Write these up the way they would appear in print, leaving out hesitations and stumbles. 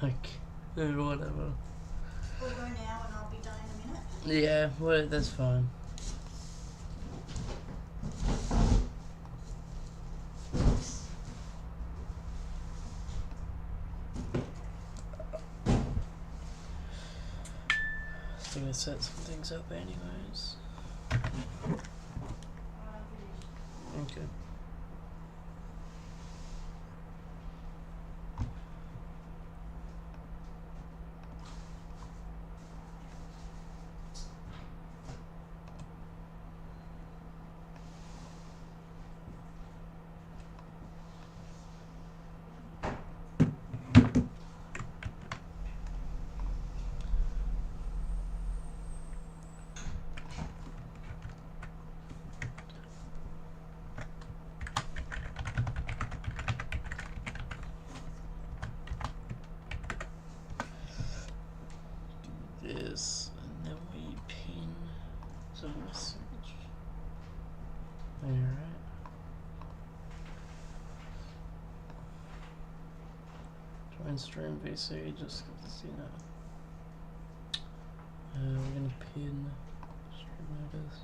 like, or whatever. We'll go now and I'll be done in a minute. Yeah, well, that's fine. Still gonna set some things up anyways. Okay. This, and then we pin some message. Alright. Join stream VC, just because, you know. We're gonna pin stream notice.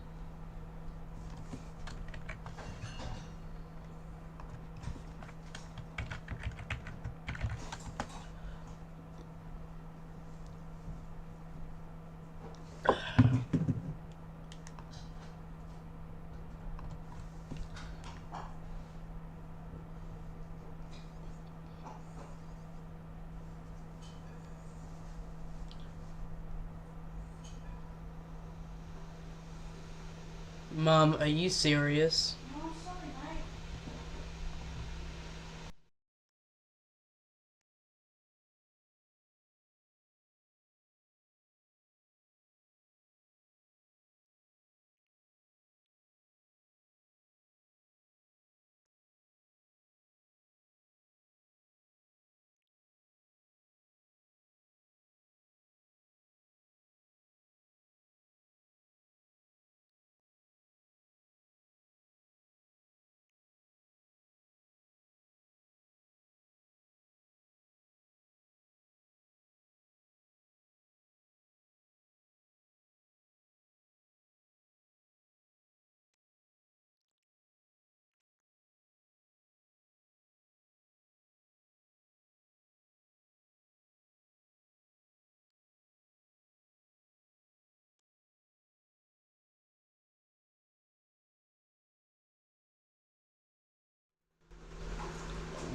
Mom, are you serious? No, I'm sorry, mate.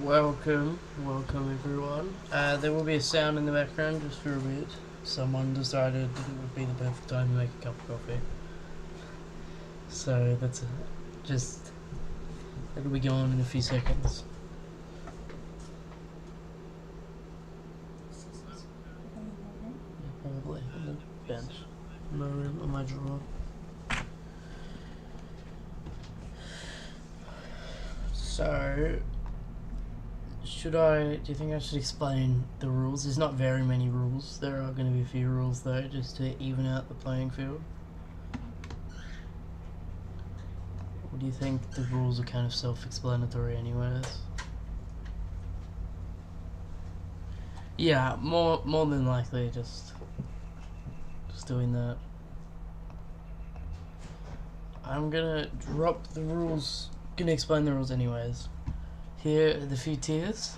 Welcome everyone. There will be a sound in the background just for a bit. Someone decided it would be the perfect time to make a cup of coffee. So that's just, it'll be gone in a few seconds. Yeah, probably on the bench. In my room, on my drawer. So, do you think I should explain the rules? There's not very many rules. There are going to be a few rules though, just to even out the playing field. Or do you think the rules are kind of self-explanatory anyways? Yeah, more than likely just doing that. I'm gonna drop the rules, gonna explain the rules anyways. Here are the few tiers.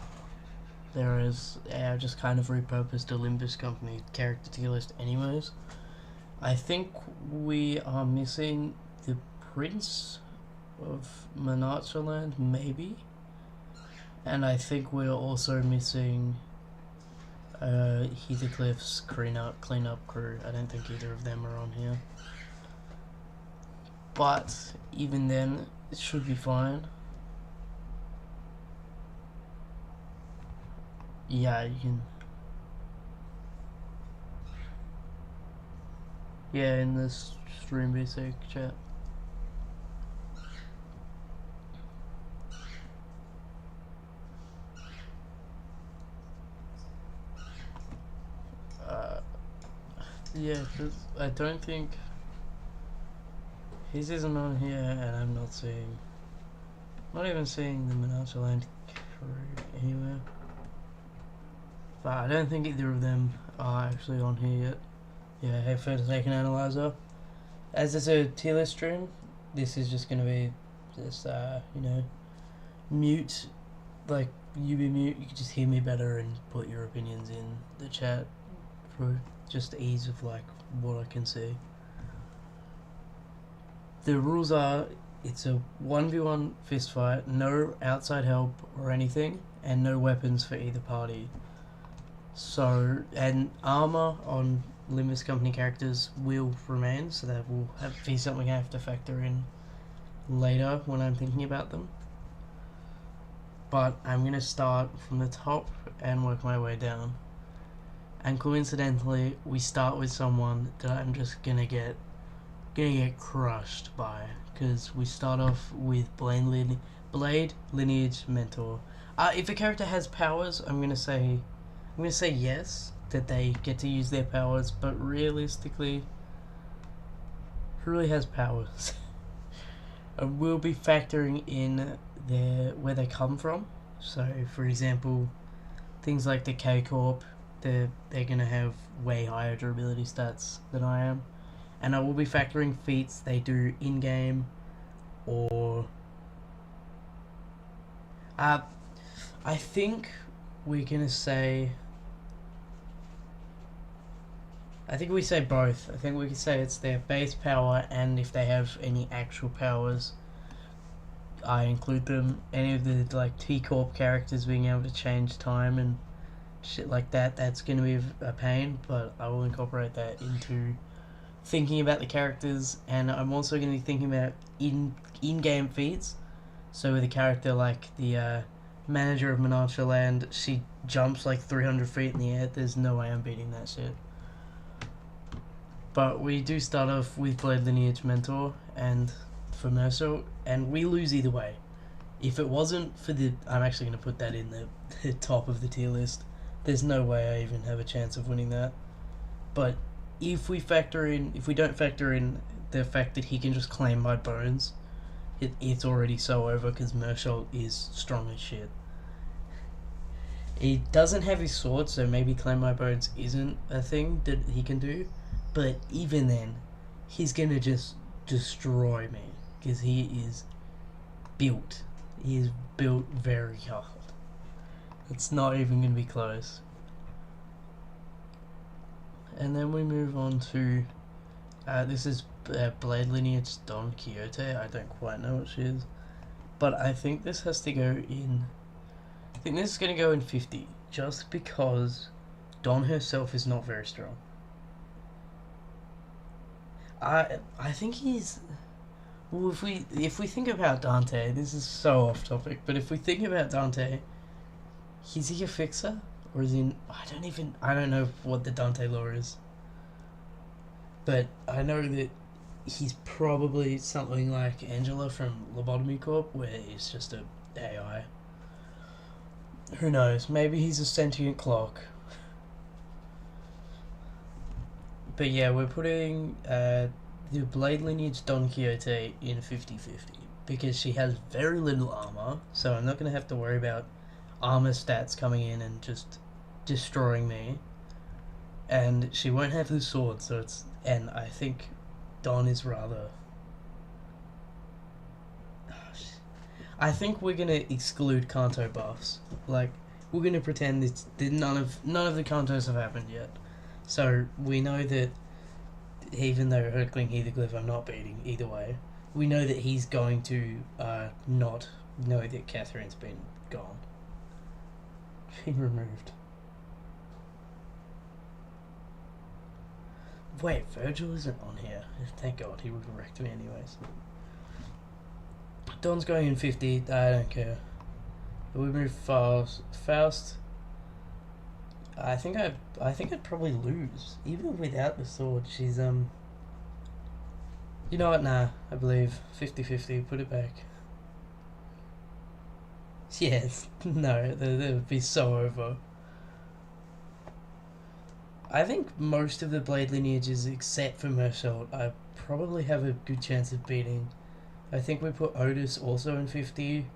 There is, I just kind of repurposed a Limbus company character tier list anyways. I think we are missing the Prince of Monarchaland, maybe. And I think we're also missing Heathercliff's cleanup crew. I don't think either of them are on here. But even then, it should be fine. Yeah, you can. Yeah, in this stream basic chat. Yeah, because I don't think his isn't on here, and I'm not seeing. Not even seeing the Monarchaland crew anywhere. but I don't think either of them are actually on here yet. Yeah, hey, first take an analyzer. As it's a tier list stream, this is just gonna be just you know, mute, like you be mute. You can just hear me better and put your opinions in the chat for just ease of like what I can see. The rules are, it's a 1v1 fist fight, no outside help or anything, and no weapons for either party. So, and armor on Limbus company characters will remain, so that will be something I have to factor in later when I'm thinking about them. But I'm gonna start from the top and work my way down. And coincidentally, we start with someone that I'm just gonna get crushed by, because we start off with Blade Lineage Mentor. If a character has powers, I'm gonna say yes, that they get to use their powers, but realistically, who really has powers? We'll be factoring in where they come from. So, for example, things like the K Corp, they're gonna have way higher durability stats than I am. And I will be factoring feats they do in-game, or I think we're gonna say, I think we say both. I think we can say it's their base power, and if they have any actual powers, I include them. Any of the like T-Corp characters being able to change time and shit like that, that's gonna be a pain, but I will incorporate that into thinking about the characters. And I'm also going to be thinking about in-game feats. So with a character like the manager of Menasha Land, she jumps like 300 feet in the air. There's no way I'm beating that shit. But we do start off with Blade Lineage Mentor and for Mercer, and we lose either way. If it wasn't for I'm actually going to put that in the top of the tier list. There's no way I even have a chance of winning that. But if we don't factor in the fact that he can just claim my bones, it's already so over, because Mershal is strong as shit. He doesn't have his sword, so maybe claim my bones isn't a thing that he can do, but even then, he's gonna just destroy me, because he is built very hard. It's not even gonna be close. And then we move on to, this is Blade Lineage Don Quixote. I don't quite know what she is, but I think this has to go in, I think this is going to go in 50, just because Don herself is not very strong. I think he's, well, if we think about Dante, this is so off topic, but if we think about Dante, is he a fixer? Or is he, I don't know what the Dante lore is. But I know that he's probably something like Angela from Lobotomy Corp, where he's just a AI. Who knows? Maybe he's a sentient clock. But yeah, we're putting the Blade Lineage Don Quixote in 50-50, because she has very little armor, so I'm not going to have to worry about armor stats coming in and just destroying me, and she won't have the sword, so it's, and I think Don is rather, I think we're gonna exclude Kanto buffs. Like, we're gonna pretend that none of the Kantos have happened yet, so we know that even though Hurtling Heatherglyph I'm not beating either way, we know that he's going to not know that Catherine's been gone, been removed. Wait, Virgil isn't on here. Thank God, he would have wrecked me anyways. Don's going in 50, I don't care. We move Faust. I think I'd probably lose. Even without the sword, she's you know what, nah, I believe 50-50, put it back. Yes, no, that would be so over. I think most of the Blade lineages, except for Mershalt, I probably have a good chance of beating. I think we put Otis also in 50.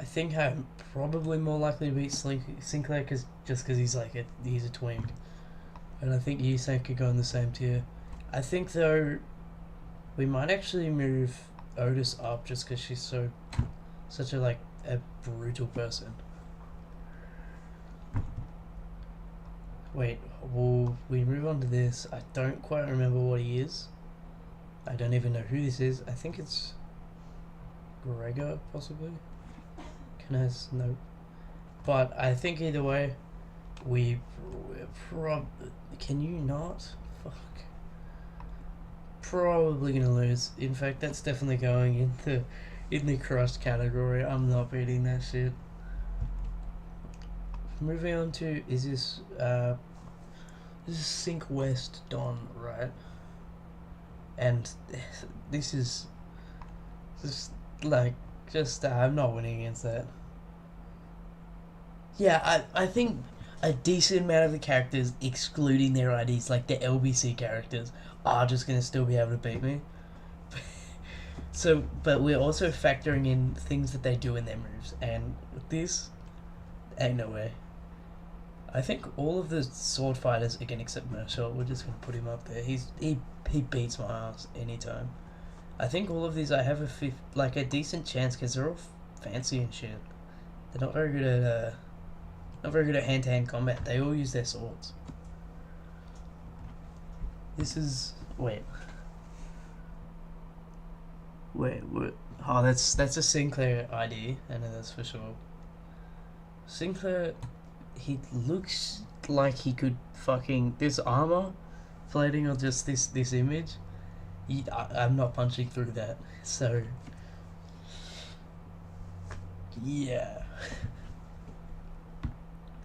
I think I'm probably more likely to beat Sinclair just because he's he's a twink, and I think Yusang could go in the same tier. I think though, we might actually move Otis up just because she's such a brutal person. Wait, will we move on to this? I don't quite remember what he is. I don't even know who this is. I think it's Gregor, possibly. No. But I think either way, we're can you not? Fuck. Probably gonna lose. In fact, that's definitely going in the crushed category. I'm not beating that shit. Moving on to this is Sync West Don, right? And this is just I'm not winning against that. Yeah, I think a decent amount of the characters, excluding their IDs, like the LBC characters, are just gonna still be able to beat me. So, but we're also factoring in things that they do in their moves, and with this, ain't no way. I think all of the sword fighters, again except Mershel, we're just gonna put him up there. He beats my ass anytime. I think all of these I have a decent chance because they're all fancy and shit. They're not very good at hand-to-hand combat. They all use their swords. This is wait. Oh, that's a Sinclair ID. I know that's for sure. Sinclair, he looks like he could fucking this armor plating on just this image. I'm not punching through that, so yeah.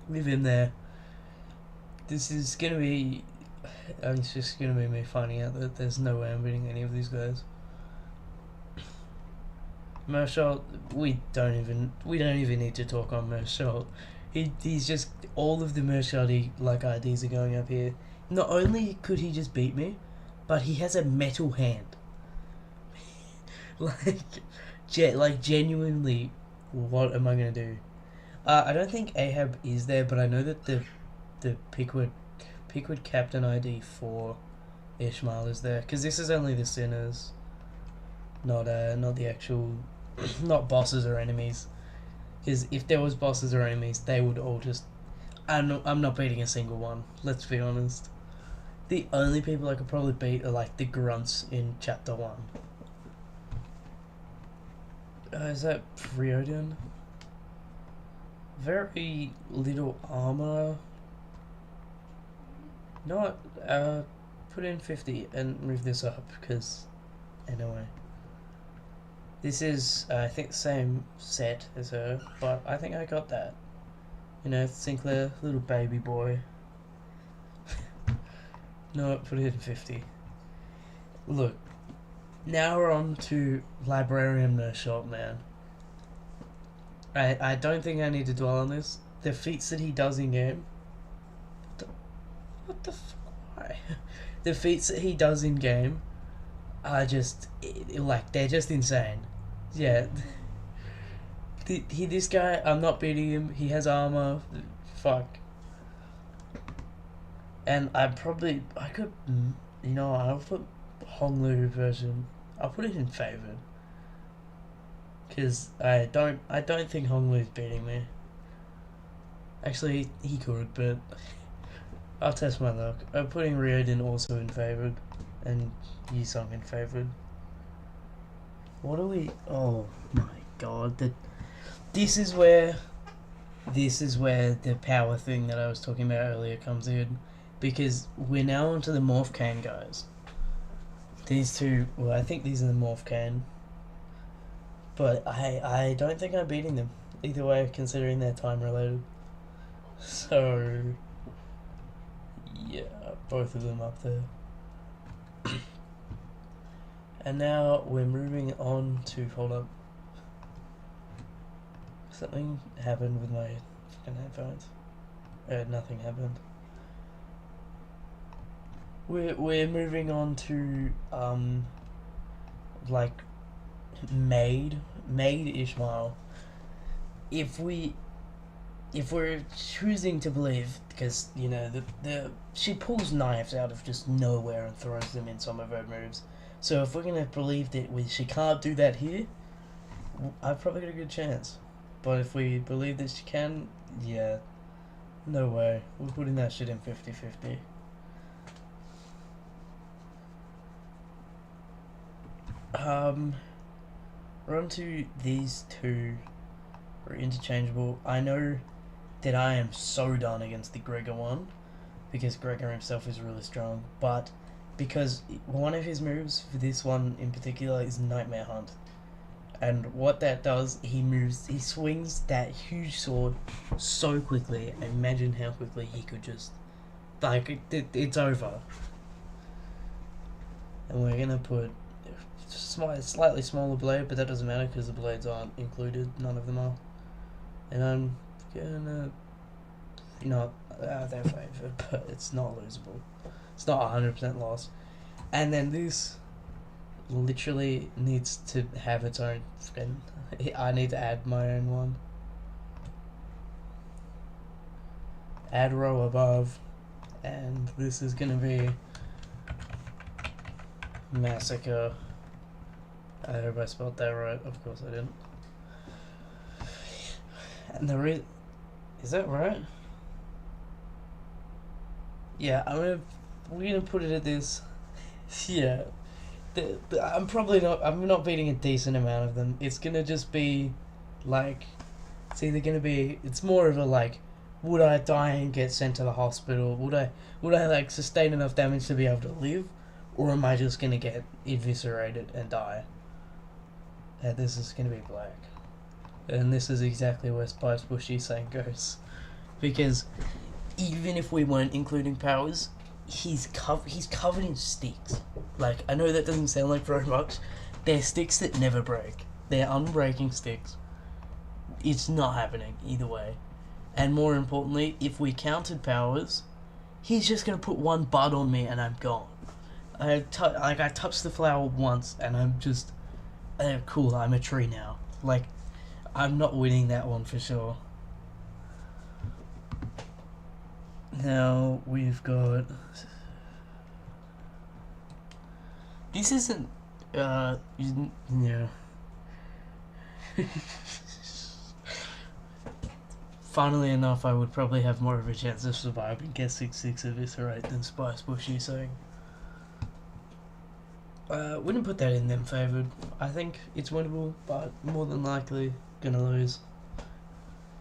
Live in there. This is gonna be. It's just gonna be me finding out that there's no way I'm beating any of these guys. Mershal, we don't even need to talk on Mershal. He's just all of the Mershal IDs are going up here. Not only could he just beat me, but he has a metal hand. Genuinely, what am I gonna do? I don't think Ahab is there, but I know that the Pickwood Captain ID for Ishmael is there, because this is only the sinners, not the actual, not bosses or enemies. Because if there was bosses or enemies, they would all just. I'm not beating a single one. Let's be honest. The only people I could probably beat are like the grunts in Chapter 1. Is that Friodin? Very little armor. Not put in 50 and move this up because anyway. This is I think the same set as her, but I think I got that. You know, Sinclair, little baby boy. No, put it in 50. Look, now we're on to Librarian Mershot, man. I don't think I need to dwell on this. The feats that he does in game. What the fuck? Why? The feats that he does in game are just they're just insane. Yeah. This guy, I'm not beating him. He has armor. Fuck. And I could, I'll put Honglu version. I'll put it in favored. Because I don't think Honglu's beating me. Actually, he could, but I'll test my luck. I'm putting Riordan also in favored, and Yisong in favored. What are we? Oh my god! This is where the power thing that I was talking about earlier comes in, because we're now onto the Morph Cane guys. These two, well, I think these are the Morph Cane. But I don't think I'm beating them either way, considering they're time related. So yeah, both of them up there. And now we're moving on to, hold up. Something happened with my fucking headphones. Nothing happened. We're moving on to Maid Ishmael. if we're choosing to believe, because you know the she pulls knives out of just nowhere and throws them in some of her moves. So if we're gonna believe that she can't do that here, I've probably got a good chance. But if we believe that she can, yeah, no way. We're putting that shit in 50-50. We're on to these two are interchangeable. I know that I am so done against the Gregor one, because Gregor himself is really strong, but because one of his moves for this one in particular is Nightmare Hunt. And what that does, he swings that huge sword so quickly. Imagine how quickly he could just, like, it's over. And we're gonna put slightly smaller blade, but that doesn't matter because the blades aren't included, none of them are. And I'm gonna, not their favour, but it's not losable. It's not 100% loss. And then this literally needs to have its own skin. I need to add my own one. Add row above, and this is gonna be Massacre. I hope I spelled that right. Of course I didn't. And is that right? Yeah, we're gonna put it at this. Yeah. I'm not beating a decent amount of them. It's gonna just be like, it's more of a like, would I die and get sent to the hospital? Would I like sustain enough damage to be able to live? Or am I just gonna get eviscerated and die? And this is gonna be black. And this is exactly where Spice Bushy saying goes. Because even if we weren't including powers, he's covered in sticks. Like, I know that doesn't sound like very much. They're sticks that never break. They're unbreaking sticks. It's not happening either way. And more importantly, if we counted powers, he's just gonna put one bud on me and I'm gone. I touched the flower once and I'm just, cool, I'm a tree now. Like, I'm not winning that one for sure. Now we've got, this isn't, yeah. Funnily enough, I would probably have more of a chance of surviving get 6-6 Eviscerate than Spice Bushy saying. Wouldn't put that in them favoured. I think it's winnable, but more than likely gonna lose.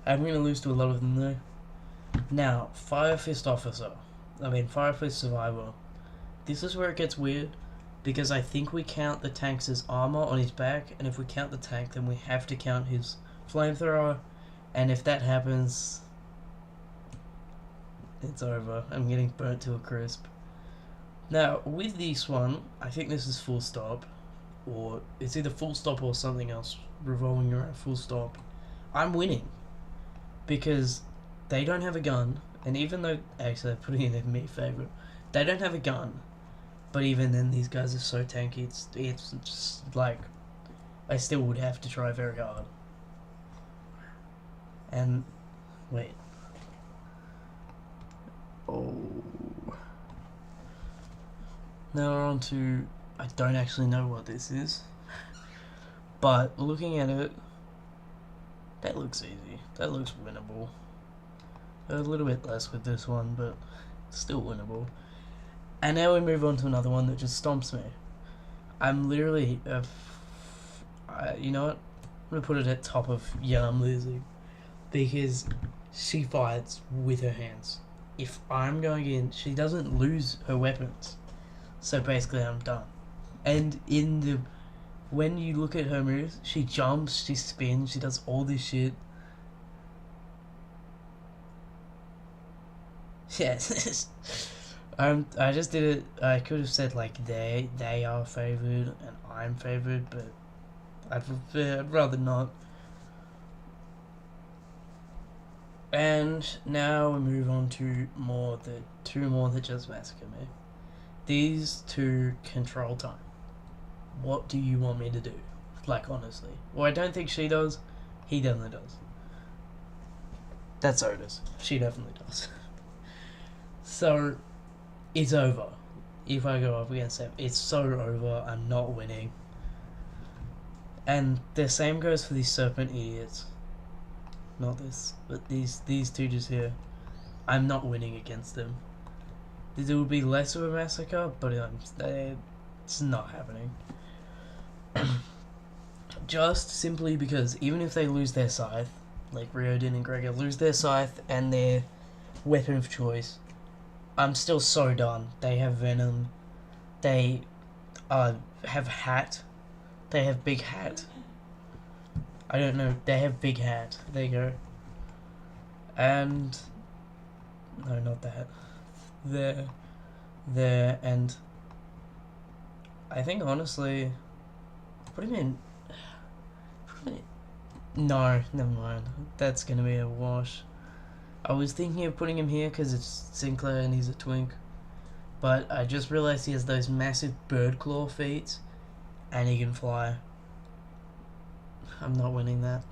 I'm gonna lose to a lot of them though. Now, Fire Fist Survivor. This is where it gets weird, because I think we count the tanks as armor on his back, and if we count the tank, then we have to count his flamethrower, and if that happens, it's over. I'm getting burnt to a crisp. Now, with this one, I think this is full stop, or it's either full stop or something else revolving around full stop. I'm winning, because they don't have a gun, and even though, actually I'm putting it in me favourite, they don't have a gun, but even then these guys are so tanky, it's just like, I still would have to try very hard. And, wait. Oh. Now we're on to, I don't actually know what this is, but looking at it, that looks easy, that looks winnable. A little bit less with this one, but still winnable. And now we move on to another one that just stomps me. I'm literally, you know what? I'm gonna put it at top of I'm losing, because she fights with her hands. If I'm going in, she doesn't lose her weapons. So basically, I'm done. And when you look at her moves, she jumps, she spins, she does all this shit. Yes. I just did it. I could have said like they are favored and I'm favored, but I'd rather not. And now we move on to two more that just massacre me. These two control time. What do you want me to do? Like, honestly. Well, I don't think she does. He definitely does. That's Otis. She definitely does. So, it's over. If I go up against them, it's so over. I'm not winning. And the same goes for these serpent idiots. Not this, but these two just here. I'm not winning against them. It would be less of a massacre, but it's not happening. Just simply because even if they lose their scythe, like Riordan and Gregor lose their scythe and their weapon of choice, I'm still so done. They have venom. They have hat. They have big hat. I don't know. They have big hat. There you go. And no, not that. There, and I think honestly, put him in. No, never mind. That's gonna be a wash. I was thinking of putting him here because it's Sinclair and he's a twink, but I just realized he has those massive bird claw feet, and he can fly. I'm not winning that.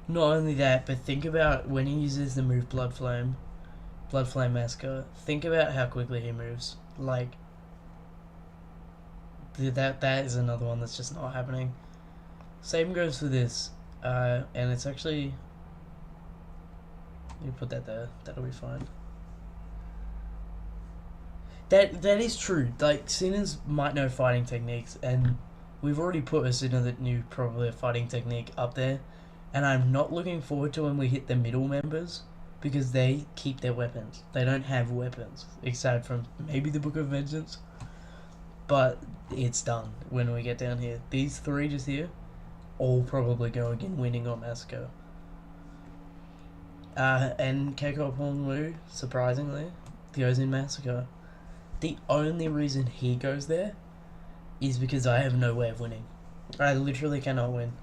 Not only that, but think about when he uses the move Blood Flame Massacre. Think about how quickly he moves. Like, that is another one that's just not happening. Same goes for this, and it's actually. You put that there. That'll be fine. That is true. Like, Sinners might know fighting techniques, and we've already put a Sinner that knew probably a fighting technique up there. And I'm not looking forward to when we hit the middle members, because they keep their weapons. They don't have weapons, except from maybe the Book of Vengeance. But it's done when we get down here. These three just here, all probably going in winning or massacre. And Keiko Hong Lu, surprisingly, goes in massacre. The only reason he goes there is because I have no way of winning. I literally cannot win.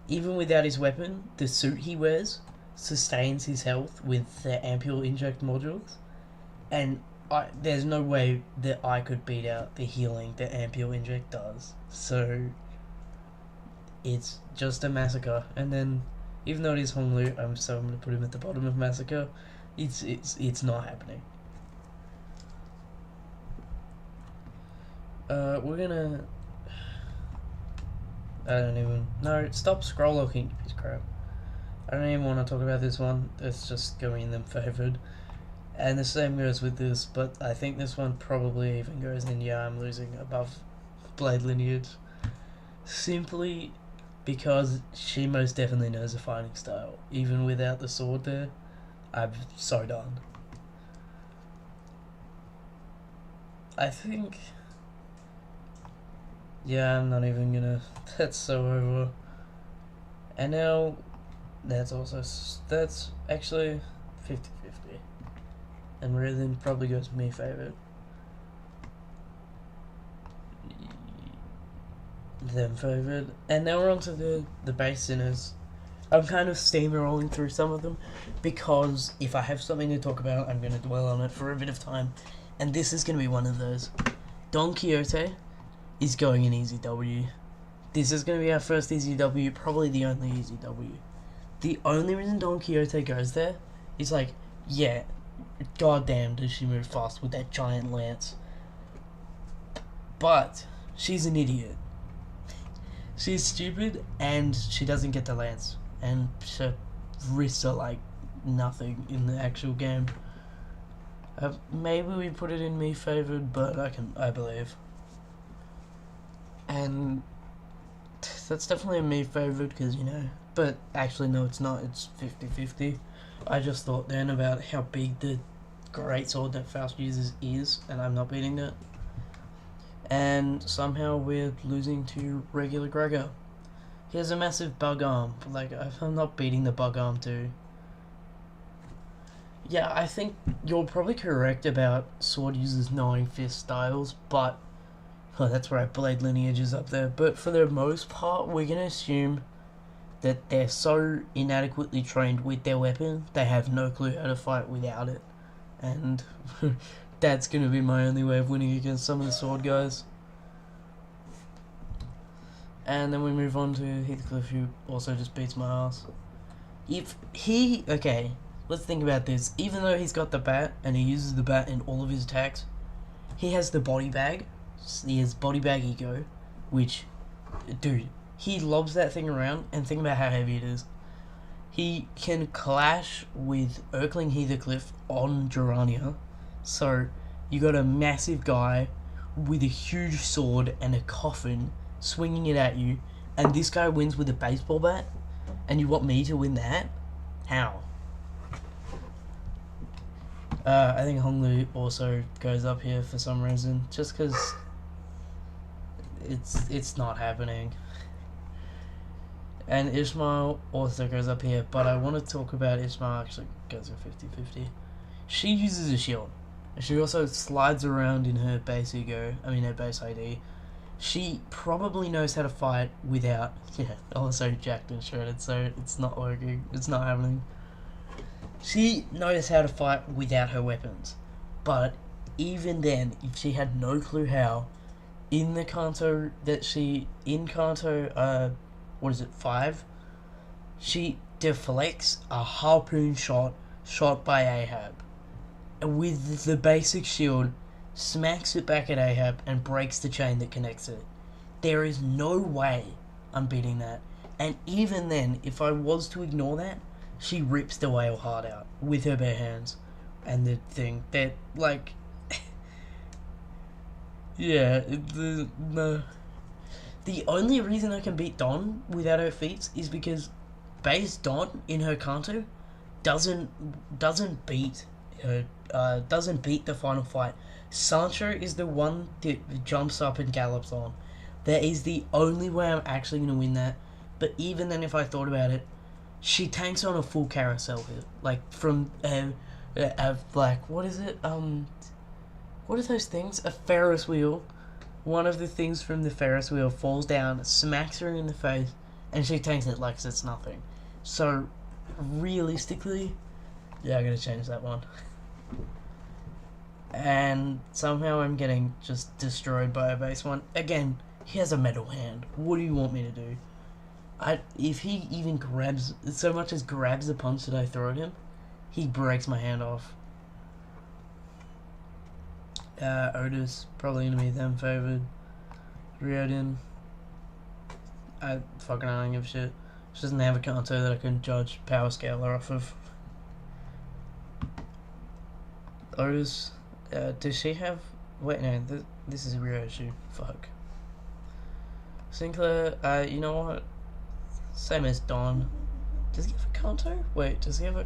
Even without his weapon, the suit he wears sustains his health with the Ampule Inject modules, and there's no way that I could beat out the healing that Ampule Inject does. So it's just a massacre. And then, even though it is Hong Lu, I'm going to put him at the bottom of massacre. It's not happening. We're gonna. Stop scroll looking. Crap. I don't even want to talk about this one. It's just going in them favored. And the same goes with this, but I think this one probably even goes in, yeah, I'm losing above Blade Lineage. Simply because she most definitely knows the fighting style. Even without the sword there, I'm so done. I think. Yeah, I'm not even gonna. That's so over. And now, that's actually 50-50. And Riordan probably goes me favored. Them favored. And now we're on to the base Sinners. I'm kind of steamrolling through some of them, because if I have something to talk about, I'm going to dwell on it for a bit of time. And this is going to be one of those. Don Quixote is going in easy W. This is going to be our first easy W, probably the only easy W. The only reason Don Quixote goes there is like, yeah, goddamn does she move fast with that giant lance. But she's an idiot. She's stupid and she doesn't get the lance. And her wrists are like nothing in the actual game. Maybe we put it in me favored, but I believe. And that's definitely a me favored because, you know, but actually no, it's not. It's 50-50. I just thought then about how big the great sword that Faust uses is, and I'm not beating it. And somehow we're losing to regular Gregor. He has a massive bug arm. Like, I'm not beating the bug arm too. Yeah, I think you're probably correct about sword users knowing fist styles, but that's right, Blade Lineage is up there. But for the most part, we're going to assume that they're so inadequately trained with their weapon, they have no clue how to fight without it. And that's going to be my only way of winning against some of the sword guys. And then we move on to Heathcliff, who also just beats my ass. If he... Okay, let's think about this. Even though he's got the bat, and he uses the bat in all of his attacks, he has the body bag. He has body bag ego, which... Dude, he lobs that thing around, and think about how heavy it is. He can clash with Erkling Heathercliff on Durania. So, you got a massive guy with a huge sword and a coffin swinging it at you, and this guy wins with a baseball bat, and you want me to win that? How? I think Honglu also goes up here for some reason, just because it's not happening. And Ishmael also goes up here, but I want to talk about Ishmael actually goes in 50-50. She uses a shield. She also slides around in her base ego, her base ID. She probably knows how to fight without, also jacked and shredded, so it's not working, it's not happening. She knows how to fight without her weapons, but even then, if she had no clue how, in the Kanto in Kanto, 5, she deflects a harpoon shot by Ahab. With the basic shield, smacks it back at Ahab and breaks the chain that connects it. There is no way I'm beating that. And even then, if I was to ignore that, she rips the whale heart out with her bare hands. And the thing that, like... yeah, no. The only reason I can beat Dawn without her feats is because base Dawn in her Kanto doesn't beat her, doesn't beat the final fight. Sancho is the one that jumps up and gallops on. That is the only way I'm actually going to win that. But even then, if I thought about it, she tanks on a full carousel hit. Like, from, like, what is it? What are those things? A Ferris wheel. One of the things from the Ferris wheel falls down, smacks her in the face, and she tanks it like it's nothing. So, realistically, yeah, I'm going to change that one. And somehow I'm getting just destroyed by a base one. Again, he has a metal hand. What do you want me to do? If he even grabs, so much as grabs the punch that I throw at him, he breaks my hand off. Otis, probably going to be them favored. Riordan, I don't give a shit. She doesn't have a Kanto that I can judge power scaler off of. Otis, does she have... Wait, no, this is a real issue. Fuck. Sinclair, you know what? Same as Don. Does he have a Kanto? Wait, does he have a...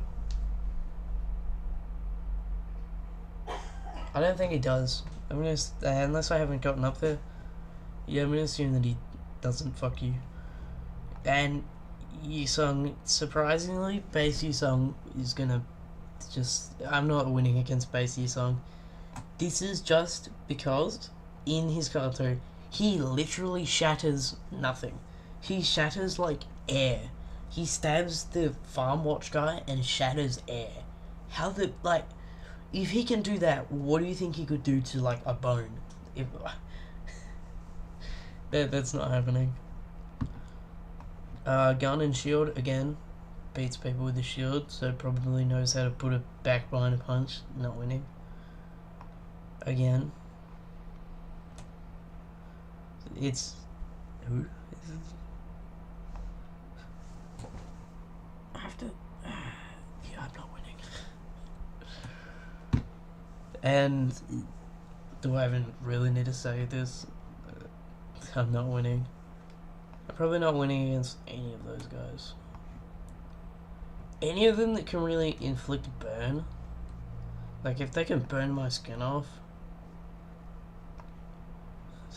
I don't think he does. I'm gonna, unless I haven't gotten up there. Yeah, I'm gonna assume that he doesn't. Fuck you. And Yusung, surprisingly, base Yusung is gonna just... I'm not winning against base Yusung. This is just because, in his Kanto, he literally shatters nothing. He shatters, like, air. He stabs the farm watch guy and shatters air. How the... like... If he can do that, what do you think he could do to, like, a bone? If, that's not happening. Gun and shield, again, beats people with the shield, so probably knows how to put it back behind a punch, not winning. Again. It's... Who is it? I have to... Yeah, I'm not winning. And do I even really need to say this? I'm not winning. I'm probably not winning against any of those guys. Any of them that can really inflict burn. Like, if they can burn my skin off.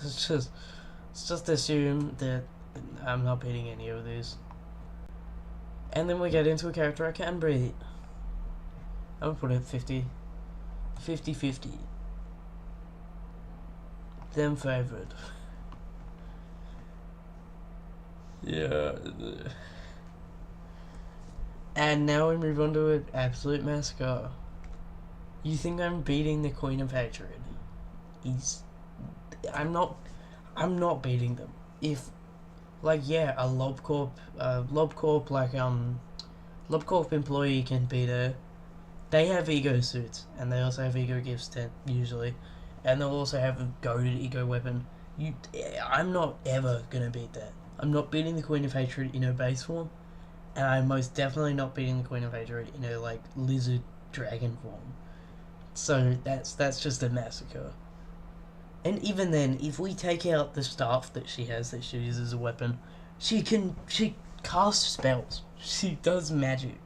Let's just assume that I'm not beating any of these. And then we get into a character I can beat. I'm gonna put it 50-50. Them favored. Yeah. And now we move on to an absolute massacre. You think I'm beating the Queen of Hatred? I'm not beating them. If, like, yeah, a Lobcorp, like, LobCorp employee can be there. They have ego suits, and they also have ego gifts usually, and they'll also have a goaded ego weapon. I'm not ever gonna beat that. I'm not beating the Queen of Hatred in her base form, and I'm most definitely not beating the Queen of Hatred in her like lizard dragon form. So that's just a massacre. And even then, if we take out the staff that she has that she uses as a weapon, she casts spells. She does magic.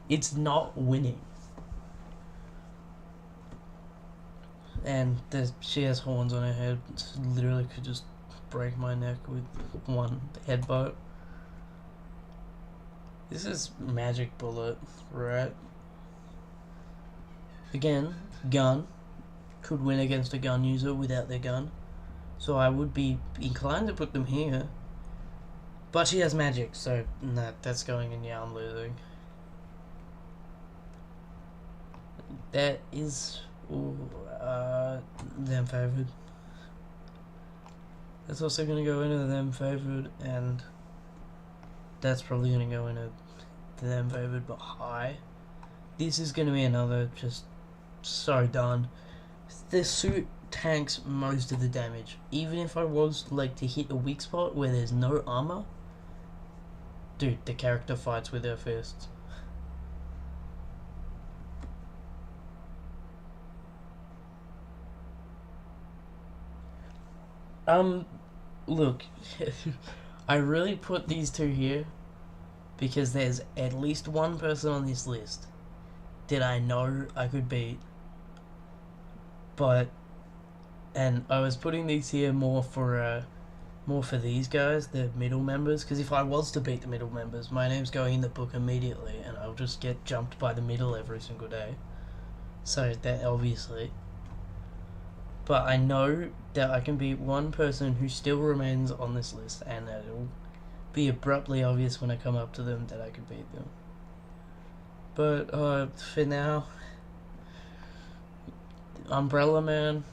It's not winning. And she has horns on her head. Literally could just break my neck with one headbutt. This is magic bullet, right? Again, gun. Could win against a gun user without their gun. So I would be inclined to put them here. But she has magic, so nah, that's going in. Yeah, I'm losing. That is them favoured. That's also going to go into them favoured, and that's probably going to go into them favoured, but high. This is going to be another just so done. The suit tanks most of the damage. Even if I was like to hit a weak spot where there's no armor, dude, the character fights with her fists. Look, I really put these two here because there's at least one person on this list that I know I could beat. And I was putting these here more for these guys, the middle members, because if I was to beat the middle members, my name's going in the book immediately, and I'll just get jumped by the middle every single day. So that obviously. But I know that I can beat one person who still remains on this list, and it'll be abruptly obvious when I come up to them that I can beat them. But for now, Umbrella Man,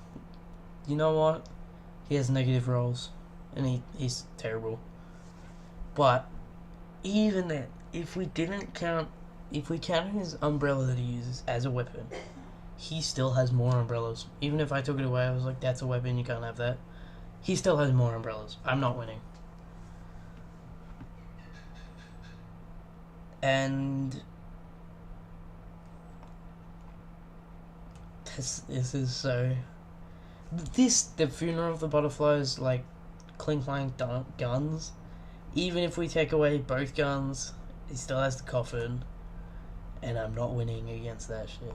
you know what? He has negative rolls, and he's terrible. But even then, if we count his umbrella that he uses as a weapon, he still has more umbrellas. Even if I took it away, I was like, that's a weapon, you can't have that. He still has more umbrellas. I'm not winning. And this is so... the Funeral of the Butterflies, like, clink-clank guns. Even if we take away both guns, he still has the coffin. And I'm not winning against that shit.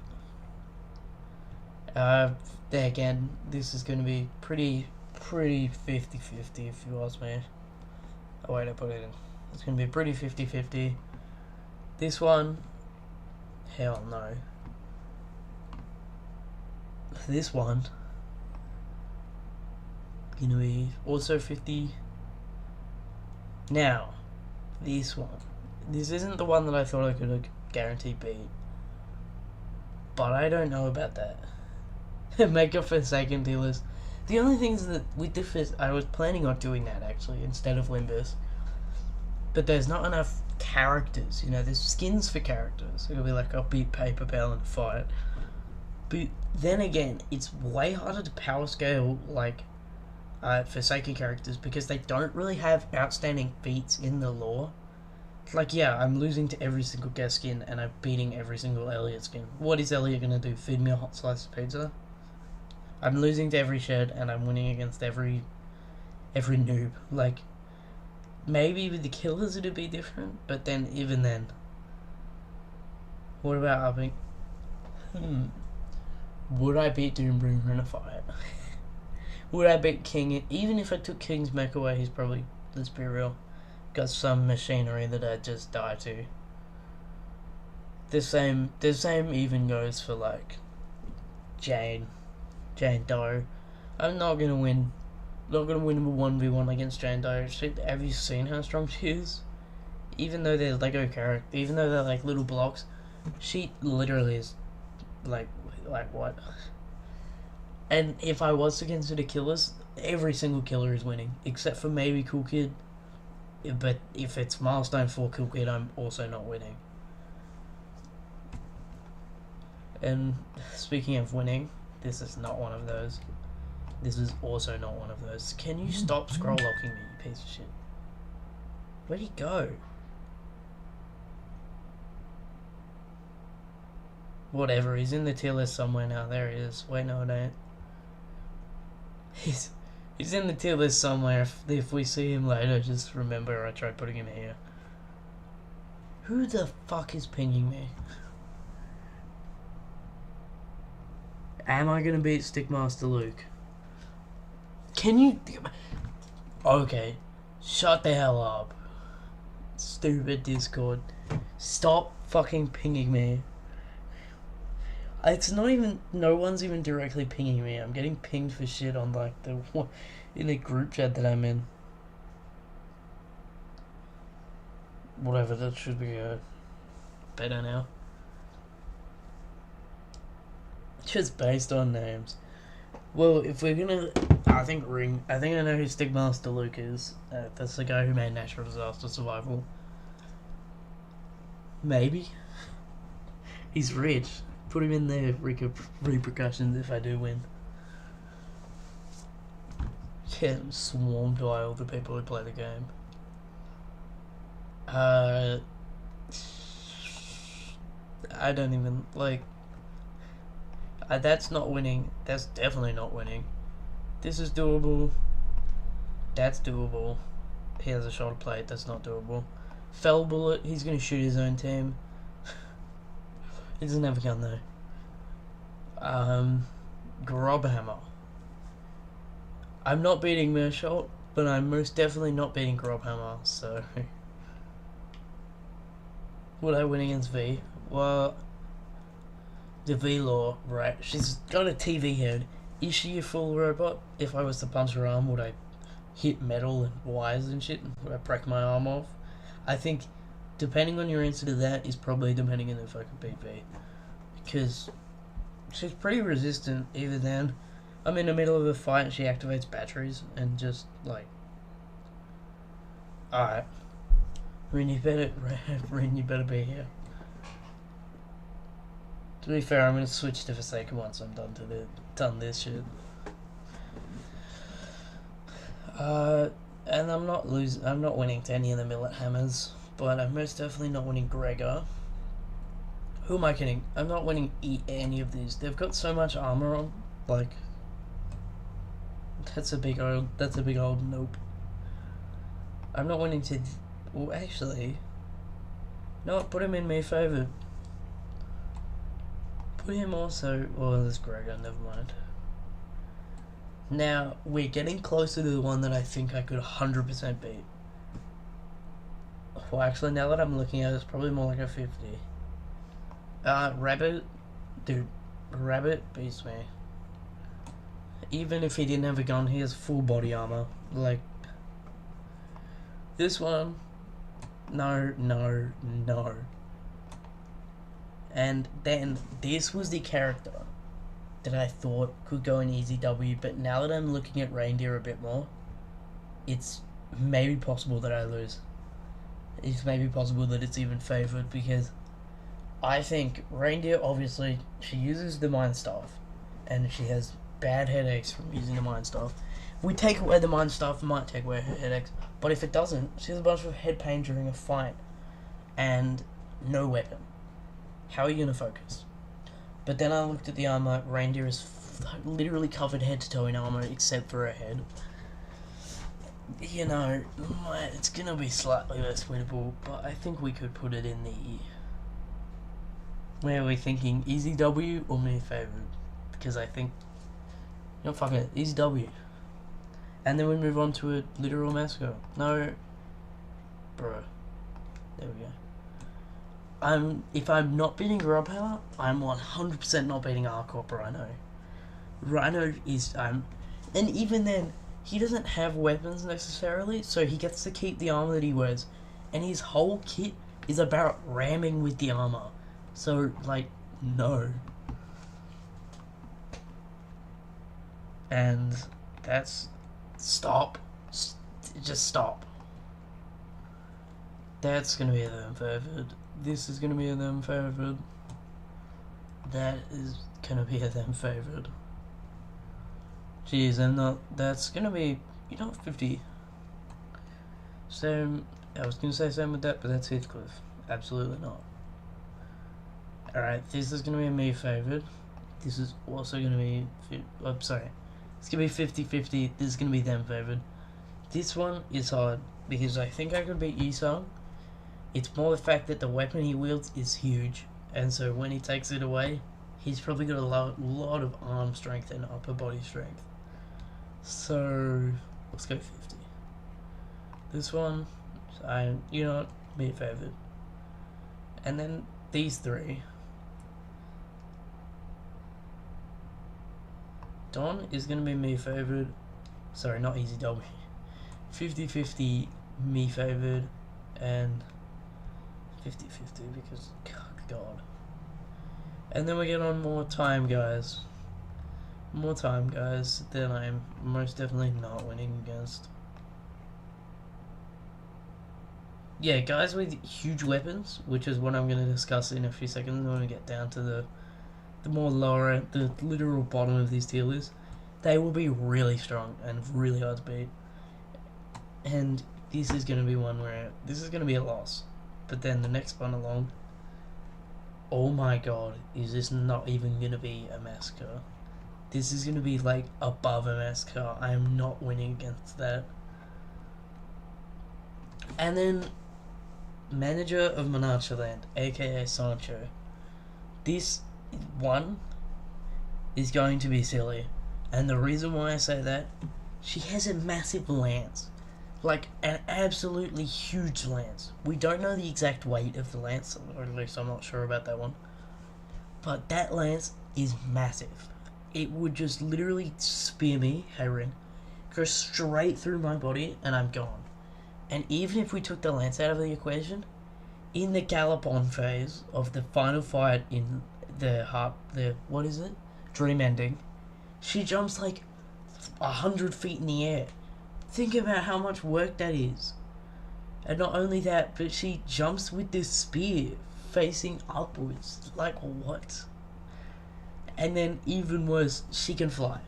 There again, this is going to be pretty 50-50 if you ask me. Oh wait, I put it in. It's going to be pretty 50-50. This one, hell no. This one, going to be also 50. Now, this one. This isn't the one that I thought I could guarantee beat. But I don't know about that. Make a Forsaken tier list. The only things that with the I was planning on doing that actually instead of Limbus, but there's not enough characters. You know, there's skins for characters. It'll be like I'll beat Paper Bell and fight. But then again, it's way harder to power scale like Forsaken characters because they don't really have outstanding feats in the lore. Like, yeah, I'm losing to every single guest skin and I'm beating every single Elliot skin. What is Elliot gonna do? Feed me a hot slice of pizza? I'm losing to every shed and I'm winning against every noob. Like, maybe with the killers it'd be different, but then even then. What about upping? Would I beat Doombringer in a fight? Would I beat King? Even if I took King's mech away, he's probably, let's be real, got some machinery that I'd just die to. The same even goes for like Jane Doe. I'm not gonna win. Not gonna win a 1v1 against Jane Doe. Have you seen how strong she is? Even though they're Lego character, even though they're like little blocks, she literally is like what? And if I was to consider killers, every single killer is winning, except for maybe Cool Kid. But if it's Milestone 4 Cool Kid, I'm also not winning. And speaking of winning, this is not one of those. This is also not one of those. Can you stop scroll locking me, you piece of shit? Where'd he go? Whatever, he's in the tier list somewhere now. There he is. Wait, no, it ain't. He's in the tier list somewhere. If we see him later, just remember I tried putting him here. Who the fuck is pinging me? Am I gonna beat Stickmaster Luke? Can you... Okay. Shut the hell up. Stupid Discord. Stop fucking pinging me. It's not even... No one's even directly pinging me. I'm getting pinged for shit on like the... in the group chat that I'm in. Whatever, that should be better now. Just based on names. Well, if we're gonna... I think I know who Stickmaster Luke is. That's the guy who made Natural Disaster Survival. Maybe. He's rich. Put him in there, repercussions if I do win. Yeah, I'm swarmed by all the people who play the game. I don't even, like... that's not winning. That's definitely not winning. This is doable. That's doable. He has a shoulder plate. That's not doable. Fell bullet. He's going to shoot his own team. He doesn't have a gun though. Grobhammer. I'm not beating Mershot, but I'm most definitely not beating Grobhammer, so... Would I win against V? Well... The V-Law, right, she's got a TV head. Is she a full robot? If I was to punch her arm, would I hit metal and wires and shit? Would I break my arm off? I think, depending on your answer to that, is probably depending on if I could beat V. Because she's pretty resistant, even then. I'm in the middle of a fight and she activates batteries and just, like... Alright. Rin, you better be here. To be fair, I'm gonna switch to Forsaken once I'm done this shit. And I'm not winning to any of the Millet Hammers, but I'm most definitely not winning Gregor. Who am I kidding? I'm not winning any of these. They've got so much armor on, like... That's a big old nope. I'm not winning to... Well, actually... No, put him in me favour. Put him also... Well, there's Gregor, never mind. Now, we're getting closer to the one that I think I could 100% beat. Well, actually, now that I'm looking at it, it's probably more like a 50. Rabbit... Dude, Rabbit beats me. Even if he didn't have a gun, he has full body armor. Like... This one... No. And then, this was the character that I thought could go in easy W, but now that I'm looking at Reindeer a bit more, it's maybe possible that I lose. It's maybe possible that it's even favoured, because I think Reindeer, obviously, she uses the Mind Staff, and she has bad headaches from using the Mind Staff. If we take away the Mind Staff, it might take away her headaches, but if it doesn't, she has a bunch of head pain during a fight, and no weapon. How are you going to focus? But then I looked at the armor. Reindeer is literally covered head to toe in armor except for her head. You know, it's going to be slightly less winnable, but I think we could put it in the... Where are we thinking? Easy W or me favored? Because I think... No, fuck it. Easy W. And then we move on to a literal mascot. No. Bro. There we go. If I'm not beating Grubhammer, I'm 100% not beating R-Corp Rhino. Rhino is, and even then, he doesn't have weapons necessarily, so he gets to keep the armor that he wears, and his whole kit is about ramming with the armor. So, like, no. And that's, stop. Just stop. That's gonna be a them favored. This is gonna be a them favored. that is gonna be a them favored. Jeez, and not that's gonna be 50. Same. I was gonna say same with that, but that's Heathcliff. Absolutely not. Alright, this is gonna be a me favored. This is also gonna be. I'm sorry. It's gonna be 50-50. This is gonna be them favored. This one is hard because I think I could beat Yisung. It's more the fact that the weapon he wields is huge, and so when he takes it away, he's probably got a lot of arm strength and upper body strength. So let's go 50. This one, me favored. And then these three. Don is gonna be me favored. Sorry, not easy W. 50-50 me favored, and 50-50 because God. And then we get on more time guys. More time guys that I'm most definitely not winning against. Yeah, guys with huge weapons, which is what I'm going to discuss in a few seconds when we get down to the more lower, the literal bottom of these tier lists. They will be really strong and really hard to beat. And this is going to be one where this is going to be a loss. But then the next one along, oh my god, is this not even going to be a massacre? This is going to be like above a massacre. I am not winning against that. And then manager of Monacha Land, aka Sancho. This one is going to be silly. And the reason why I say that, she has a massive lance. Like an absolutely huge lance. We don't know the exact weight of the lance, or at least I'm not sure about that one. But that lance is massive. It would just literally spear me, hey Rin, go straight through my body, and I'm gone. And even if we took the lance out of the equation, in the gallop on phase of the final fight in what is it? Dream Ending, she jumps like 100 feet in the air. Think about how much work that is. And not only that, but she jumps with this spear facing upwards. Like, what? And then, even worse, she can fly.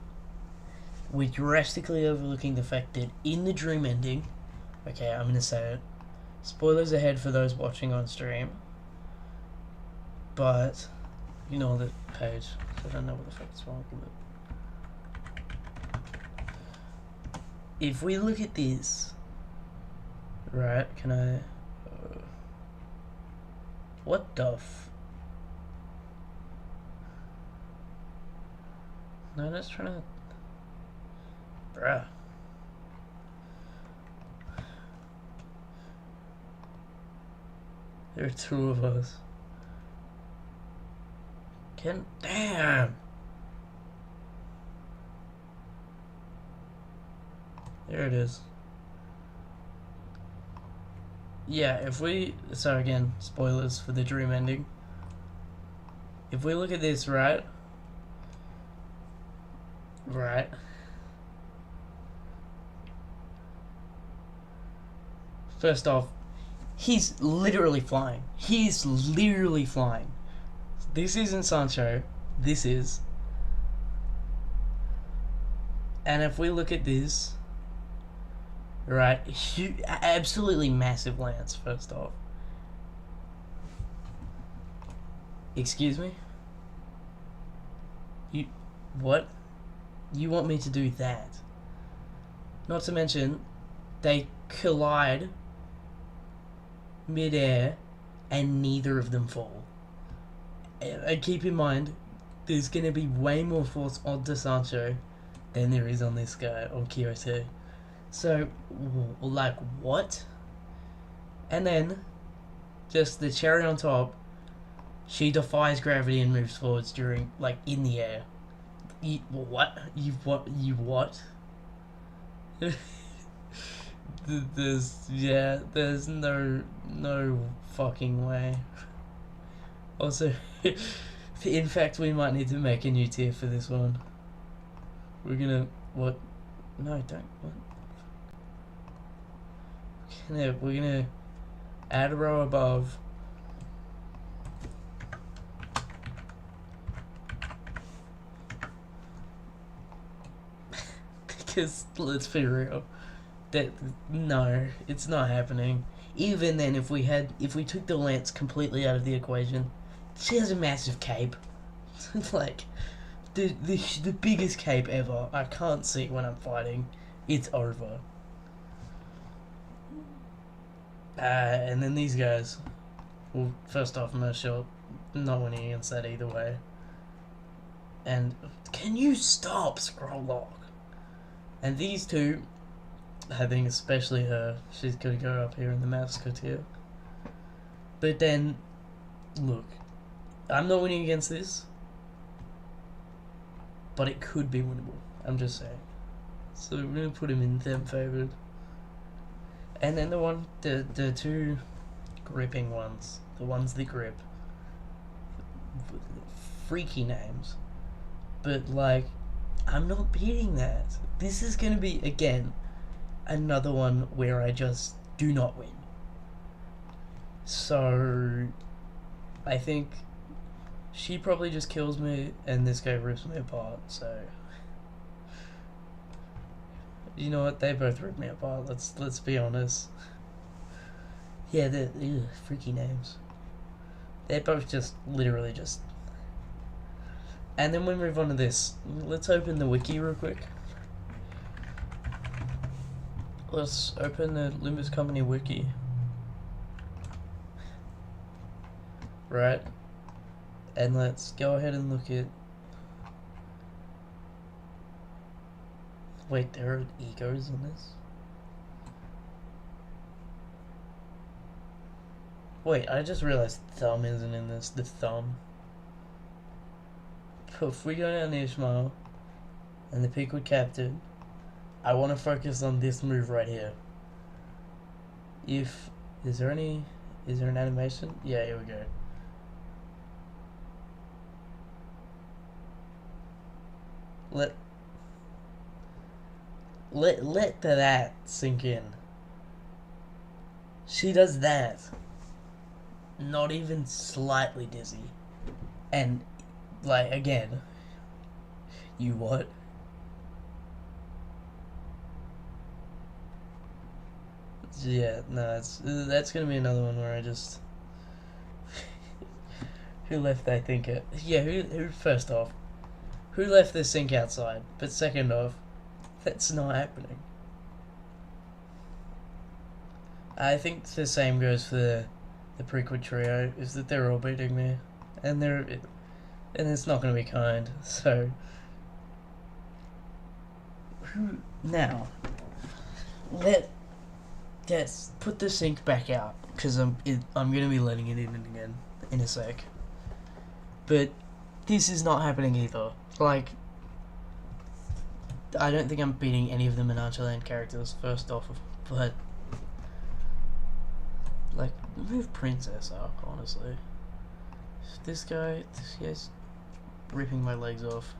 We're drastically overlooking the fact that in the Dream Ending, okay, I'm going to say it, spoilers ahead for those watching on stream, but, you know the page, so I don't know what the fuck is wrong with it. If we look at this, right, can I, what the no, that's trying to, bruh. There are two of us. Damn! There it is. Yeah, so again, spoilers for the Dream Ending. If we look at this, right? First off, he's literally flying. This isn't Sancho. This is. And if we look at this, right, absolutely massive lance, first off. Excuse me? What? You want me to do that? Not to mention, they collide mid-air and neither of them fall. And keep in mind, there's going to be way more force onto Sancho than there is on this guy, on Kyoto. So, like, what? And then, just the cherry on top, she defies gravity and moves forwards during, like, in the air. What? You what? There's no fucking way. Also, in fact, we might need to make a new tier for this one. We're gonna, what? No, don't, what? We're gonna add a row above. Because let's be real, that no, it's not happening. Even then, if we took the lance completely out of the equation, she has a massive cape, like the biggest cape ever. I can't see when I'm fighting. It's over. And then these guys. Well, first off, Mershot not winning against that either way. And can you stop, Scrolllock? And these two, I think especially her, she's gonna go up here in the mascot tier. But then, look, I'm not winning against this, but it could be winnable. I'm just saying. So we're gonna put him in them favored. And then the two gripping ones, the ones that grip, freaky names. But like, I'm not beating that. This is gonna be again another one where I just do not win. So I think she probably just kills me and this guy rips me apart, so you know what, they both rip me apart, let's be honest. Yeah, they're freaky names. They're both just literally just. And then we move on to this. Let's open the wiki real quick. Let's open the Limbus Company wiki. Right. And let's go ahead and look at. Wait, there are egos in this? Wait, I just realized thumb isn't in this. The thumb. If we go down the Ishmael and the Peakwood Captain, I want to focus on this move right here. Is there an animation? Yeah, here we go. Let that sink in. She does that. Not even slightly dizzy. And like, again, you what? Yeah, no, that's gonna be another one where I just who left that thinker? Yeah, who first off, who left the sink outside? But second off, that's not happening. I think the same goes for the Prequel trio, is that they're all beating me, and it's not going to be kind. So now let's put the sync back out, because I'm going to be letting it in again in a sec. But this is not happening either. Like, I don't think I'm beating any of the Menage characters first off, but like, move Princess up, honestly. This guy's ripping my legs off.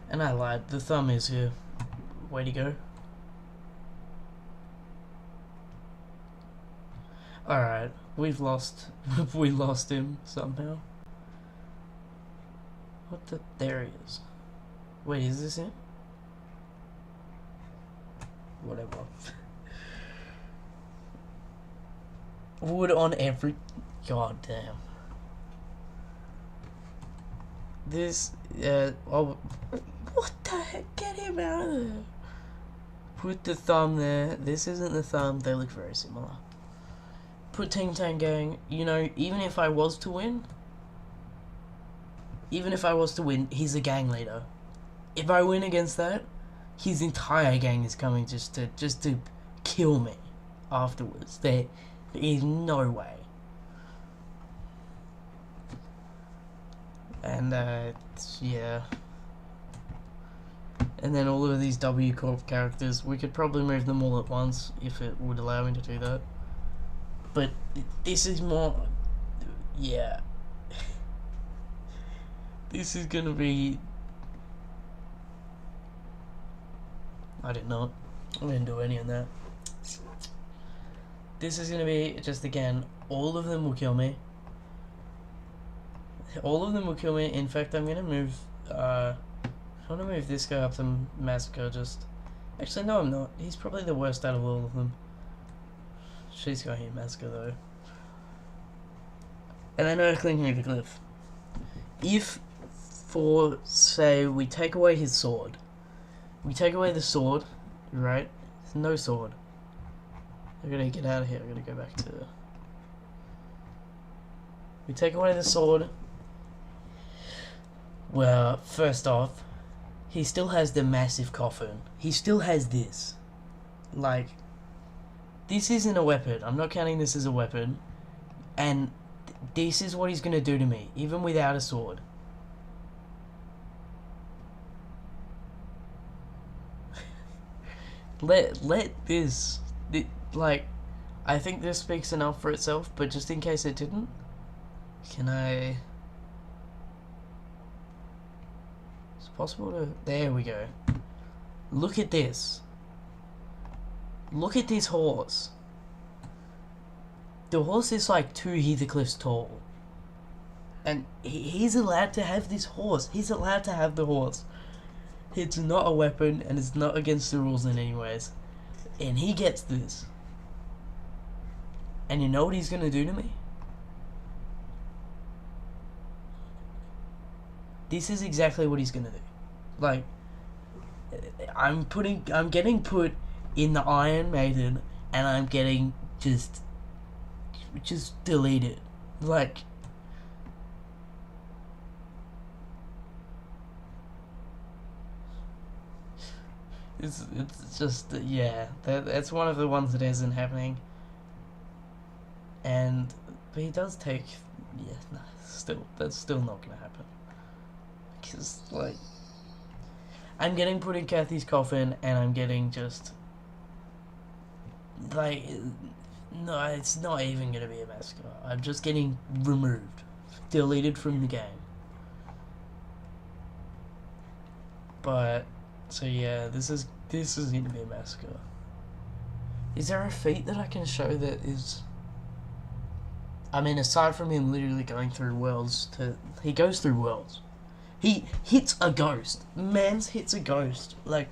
And I lied, the thumb is here. Way to go. Alright, we lost him somehow. What the, there he is. Wait, is this him? Whatever. Wood on every... God damn. This... oh... What the heck? Get him out of there. Put the thumb there. This isn't the thumb. They look very similar. Put Ting Tang Gang. You know, even if I was to win... he's a gang leader. If I win against that, his entire gang is coming just to kill me afterwards. There is no way. And yeah. And then all of these W Corp characters, we could probably move them all at once if it would allow me to do that. But this is more, yeah. This is gonna be, I did not. I didn't do any of that. This is gonna be just, again, all of them will kill me. All of them will kill me. In fact, I'm gonna move. I want to move this guy up to Massacre just Actually, no, I'm not. He's probably the worst out of all of them. She's got him, Masker, though. And I know Clinking of the Cliff. If, for, say, we take away his sword. We take away the sword, right? There's no sword. I gotta get out of here. I gotta go back to... We take away the sword. Well, first off, he still has the massive coffin. He still has this. Like, this isn't a weapon. I'm not counting this as a weapon. And this is what he's gonna do to me, even without a sword. let this... Like, I think this speaks enough for itself, but just in case it didn't, can I... Is it possible to... There we go. Look at this. Look at this horse. The horse is like 2 Heathcliffs tall. And he's allowed to have this horse. He's allowed to have the horse. It's not a weapon, and it's not against the rules in any ways. And he gets this. And you know what he's gonna do to me? This is exactly what he's gonna do. Like, I'm getting put in the Iron Maiden, and I'm getting just deleted. Like, it's just, yeah, that's one of the ones that isn't happening. But he does take, yeah, no, that's still not gonna happen. Because, like, I'm getting put in Kathy's coffin, and I'm getting just, like, no, it's not even gonna be a massacre. I'm just getting removed, deleted from the game. But, so yeah, this is gonna be a massacre. Is there a feat that I can show that is... I mean, aside from him literally going through worlds he goes through worlds. He hits a ghost. Mans hits a ghost. Like,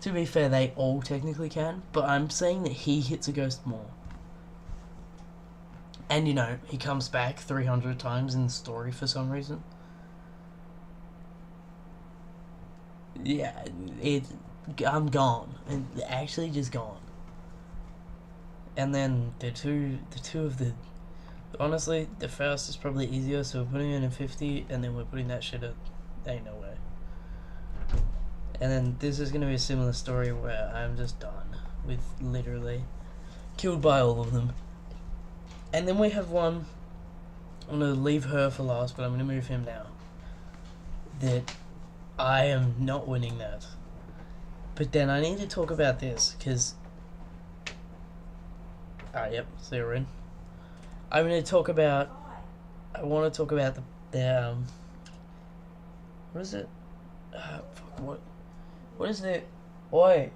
to be fair, they all technically can, but I'm saying that he hits a ghost more. And, you know, he comes back 300 times in the story for some reason. Yeah, I'm gone. And actually just gone. And then the two of the... Honestly, the first is probably easier, so we're putting it in 50, and then we're putting that shit at... Ain't no way. And then this is going to be a similar story where I'm just done with literally killed by all of them. And then we have one... I'm going to leave her for last, but I'm going to move him now. That I am not winning that. But then I need to talk about this, because... yep, so we're in. I'm going to talk about... I want to talk about the what is it? Fuck, what is it? Oi!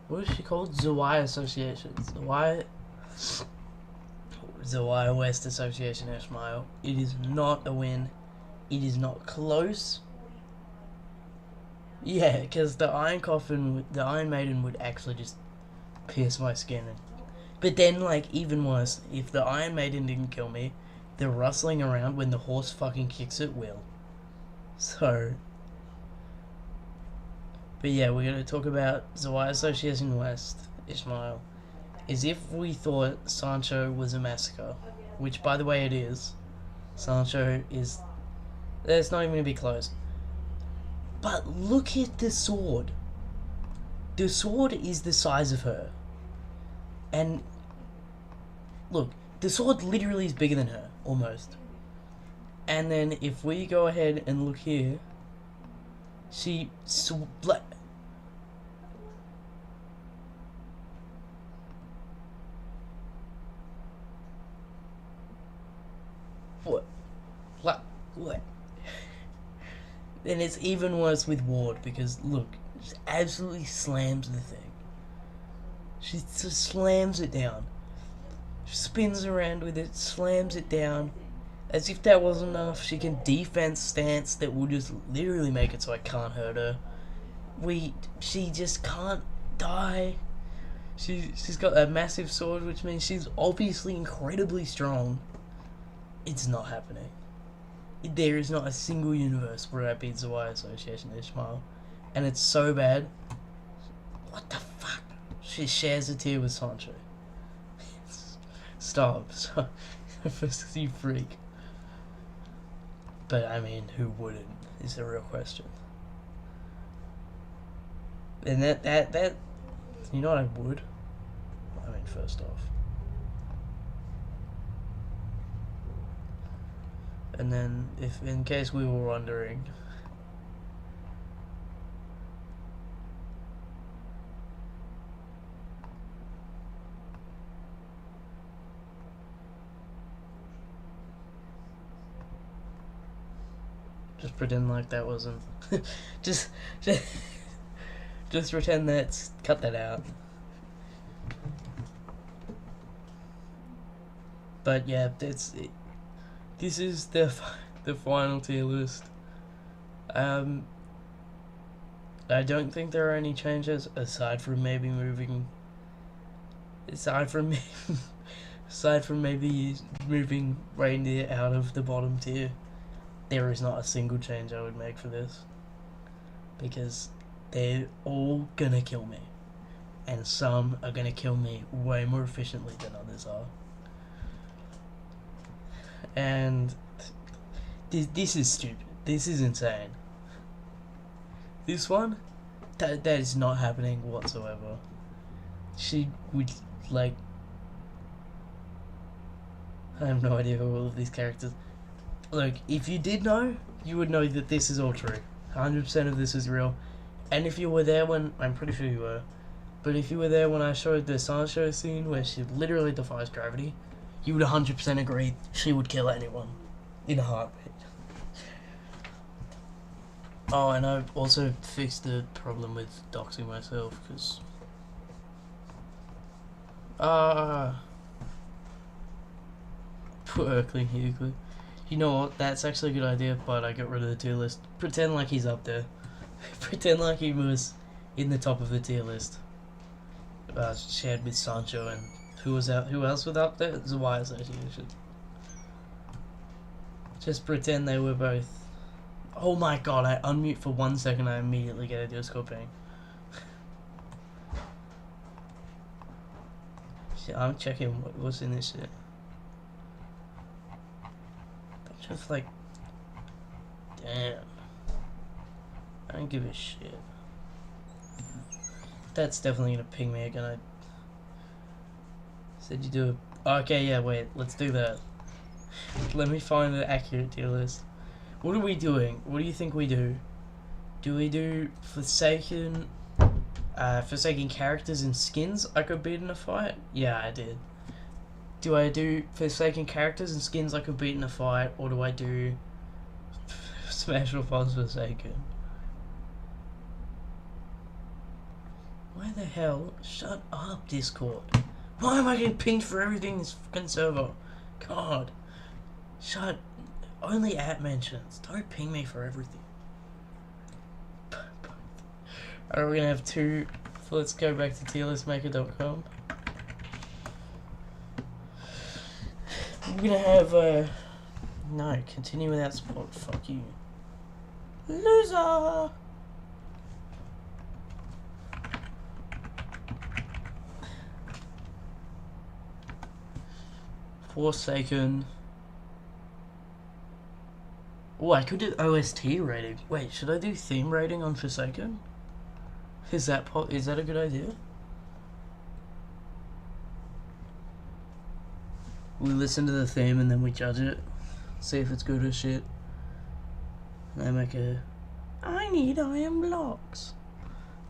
What is she called? Zawai Association. Zawai West Association Ishmael. It is not a win. It is not close. Yeah, because the Iron Maiden would actually just pierce my skin. But then, like, even worse, if the Iron Maiden didn't kill me, the rustling around when the horse fucking kicks it will. So... But yeah, we're going to talk about Zawai Association West, Ishmael. As if we thought Sancho was a massacre. Which, by the way, it is. Sancho is... That's not even going to be close. But look at the sword. The sword is the size of her. And... Look, the sword literally is bigger than her. Almost. And then if we go ahead and look here... She... What? What? And it's even worse with Ward, because, look, she absolutely slams the thing. She just slams it down. She spins around with it, slams it down. As if that wasn't enough, she can defense stance that will just literally make it so I can't hurt her. She just can't die. She's got a massive sword, which means she's obviously incredibly strong. It's not happening. There is not a single universe where I beat Zawai Association Ishmael. And it's so bad. What the fuck? She shares a tier with Sancho. Stop. You freak. But I mean, who wouldn't? Is the real question. And that you know what I would? I mean, first off. And then, if in case we were wondering, just pretend like that wasn't. just pretend that's. Cut that out. But yeah, this is the final tier list. I don't think there are any changes aside from maybe moving. Aside from maybe moving reindeer out of the bottom tier. There is not a single change I would make for this, because they're all gonna kill me, and some are gonna kill me way more efficiently than others are. And this is stupid. This is insane. This one, that is not happening whatsoever. She would like. I have no idea who all of these characters. Look, if you did know, you would know that this is all true. 100% of this is real. And if you were there when... I'm pretty sure you were. But if you were there when I showed the Sancho scene where she literally defies gravity, you would 100% agree she would kill anyone. In a heartbeat. Oh, and I've also fixed the problem with doxing myself, because... Poor Erkling Hughley. You know what, that's actually a good idea, but I got rid of the tier list. Pretend like he's up there. Pretend like he was in the top of the tier list. Shared with Sancho, and who else was up there? Zawai Association. Just pretend they were both... Oh my god, I unmute for 1 second, I immediately get a Discord ping. Shit, I'm checking what's in this shit. Just like, damn, I don't give a shit. That's definitely gonna ping me again. I said you do it. Okay, yeah, wait, let's do that. Let me find an accurate tier list. What are we doing? What do you think we do? Do we do Forsaken characters and skins I could beat in a fight? Yeah, I did. Do I do Forsaken characters and skins I could beat in a fight, or do I do Smash or Falls Forsaken? Why the hell? Shut up, Discord. Why am I getting pinged for everything in this fucking server? God. Shut. Only at mentions. Don't ping me for everything. Alright, we're gonna have two. Let's go back to tierlistmaker.com. We're gonna have no, continue without support. Fuck you. Loser! Forsaken. Oh, I could do OST rating. Wait, should I do theme rating on Forsaken? Is that a good idea? We listen to the theme and then we judge it. See if it's good or shit. And I make a... I need iron blocks.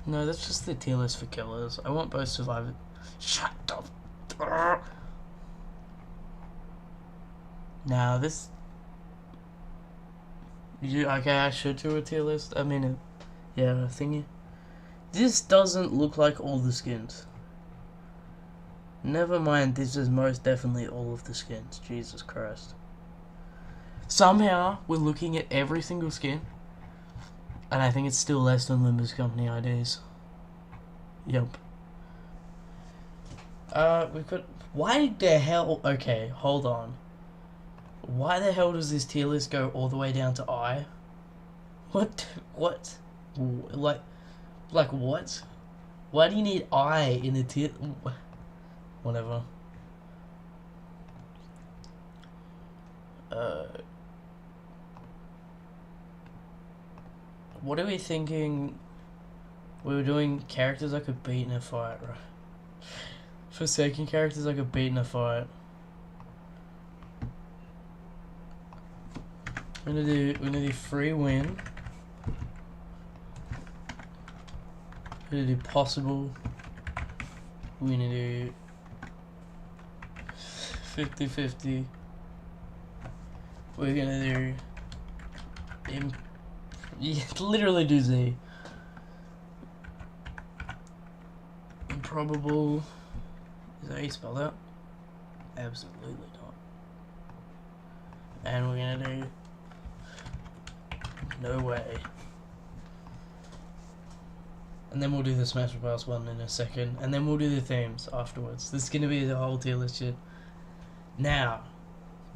No, that's just the tier list for killers. I want both survivors. Shut up. Now this... Okay, I should do a tier list. I mean, yeah, a thingy. This doesn't look like all the skins. Never mind, this is most definitely all of the skins. Jesus Christ. Somehow, we're looking at every single skin, and I think it's still less than Limbus company IDs. Yep. We could. Why the hell? Okay, hold on. Why the hell does this tier list go all the way down to I? What? What? Like what? Why do you need I in the tier? Whatever. What are we thinking? We were doing characters I could beat in a fight, right? Forsaken characters I could beat in a fight. We're gonna do free win. We're gonna do possible. We're gonna do 50-50. We're gonna do literally do Z. Improbable. Is that how you spell that? Absolutely not. And we're gonna do no way. And then we'll do the Smash Bros. One in a second. And then we'll do the themes afterwards. This is gonna be the whole tier list shit. Now,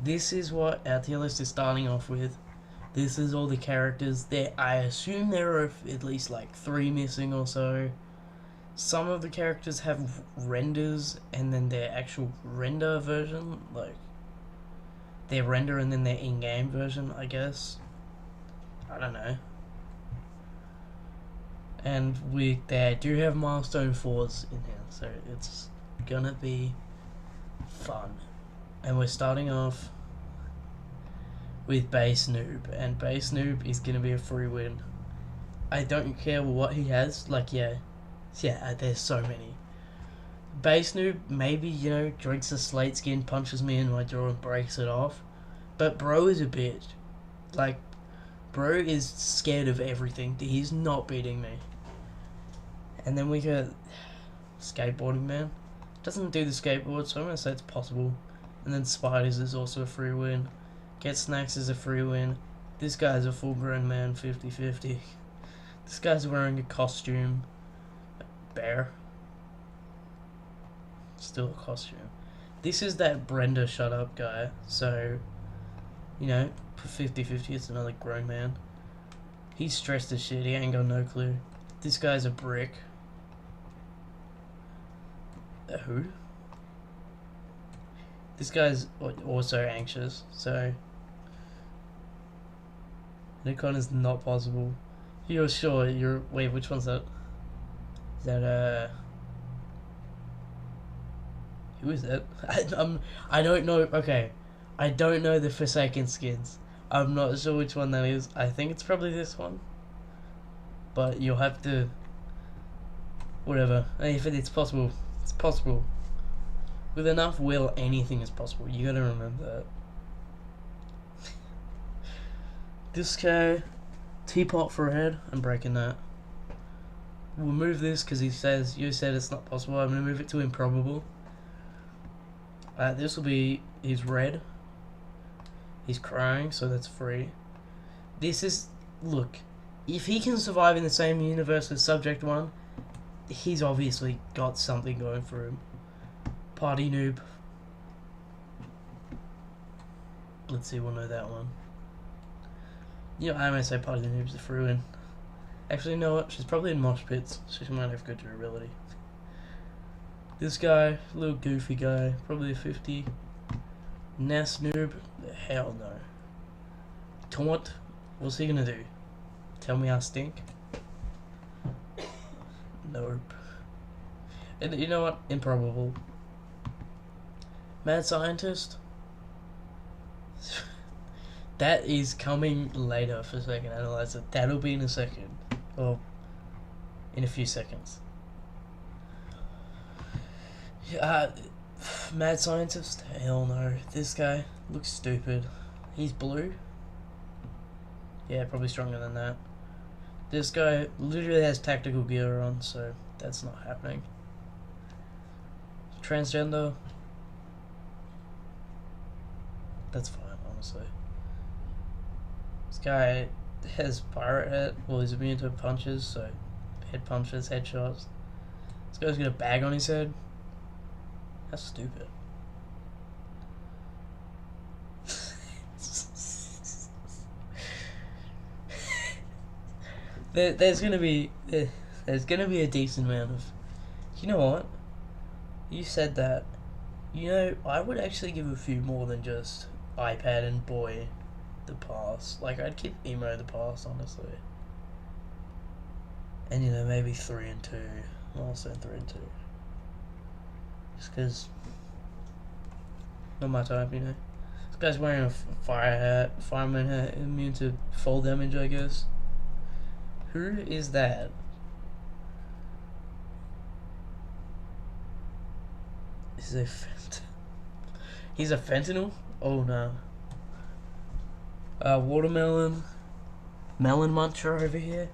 this is what our tier list is starting off with. This is all the characters. There, I assume there are at least like 3 missing or so. Some of the characters have renders and then their actual render version, like their render and then their in-game version, I guess. I don't know. And they do have milestone 4s in here, so it's gonna be fun. And we're starting off with Base Noob, and Base Noob is gonna be a free win. I don't care what he has, like yeah, there's so many. Base Noob maybe, you know, drinks a slate skin, punches me in my jaw and breaks it off, but bro is a bitch. Like, bro is scared of everything. He's not beating me. And then we got Skateboarding Man. Doesn't do the skateboard, so I'm gonna say it's possible. And then Spiders is also a free win. Get Snacks is a free win. This guy's a full grown man, 50-50. This guy's wearing a costume. Bear. Still a costume. This is that Brenda shut up guy, so, you know, 50-50, it's another grown man. He's stressed as shit, he ain't got no clue. This guy's a brick. Who? This guy's also anxious, so Nikon is not possible. You're sure? Wait, which one's that? Is that who is that? I don't know. Okay, I don't know the Forsaken skins. I'm not sure which one that is. I think it's probably this one. But you'll have to. Whatever. If it's possible, it's possible. With enough will, anything is possible. You gotta remember that. This guy, teapot for a head. I'm breaking that. We'll move this because you said it's not possible. I'm gonna move it to improbable. This will be, he's red. He's crying, so that's free. This is, look, if he can survive in the same universe as Subject 1, he's obviously got something going for him. Party Noob. Let's see, we'll know that one. You know, I might say Party Noob's a free win. Actually, you know what? She's probably in Mosh Pits, so she might have good durability. This guy, little goofy guy, probably a 50. Ness Noob, hell no. Taunt, what's he gonna do? Tell me I stink? Nope. And you know what? Improbable. Mad Scientist? That is coming later for Second Analyzer. That'll be in a second. Or in a few seconds. Mad Scientist? Hell no. This guy looks stupid. He's blue? Yeah, probably stronger than that. This guy literally has tactical gear on, so that's not happening. Transgender? That's fine, honestly. This guy has pirate head. Well, he's immune to punches, so head punches, headshots. This guy's got a bag on his head. That's stupid. There's gonna be a decent amount of. You know what? You said that. You know, I would actually give a few more than just iPad and boy the pass. Like, I'd give emo the pass, honestly. And, you know, maybe 3 and 2. Milestone 3 and 2. Just because. Not my type, you know. This guy's wearing a fire hat, fireman hat, immune to fall damage, I guess. Who is that? Is a He's a fentanyl? Oh no. Watermelon. Melon muncher over here.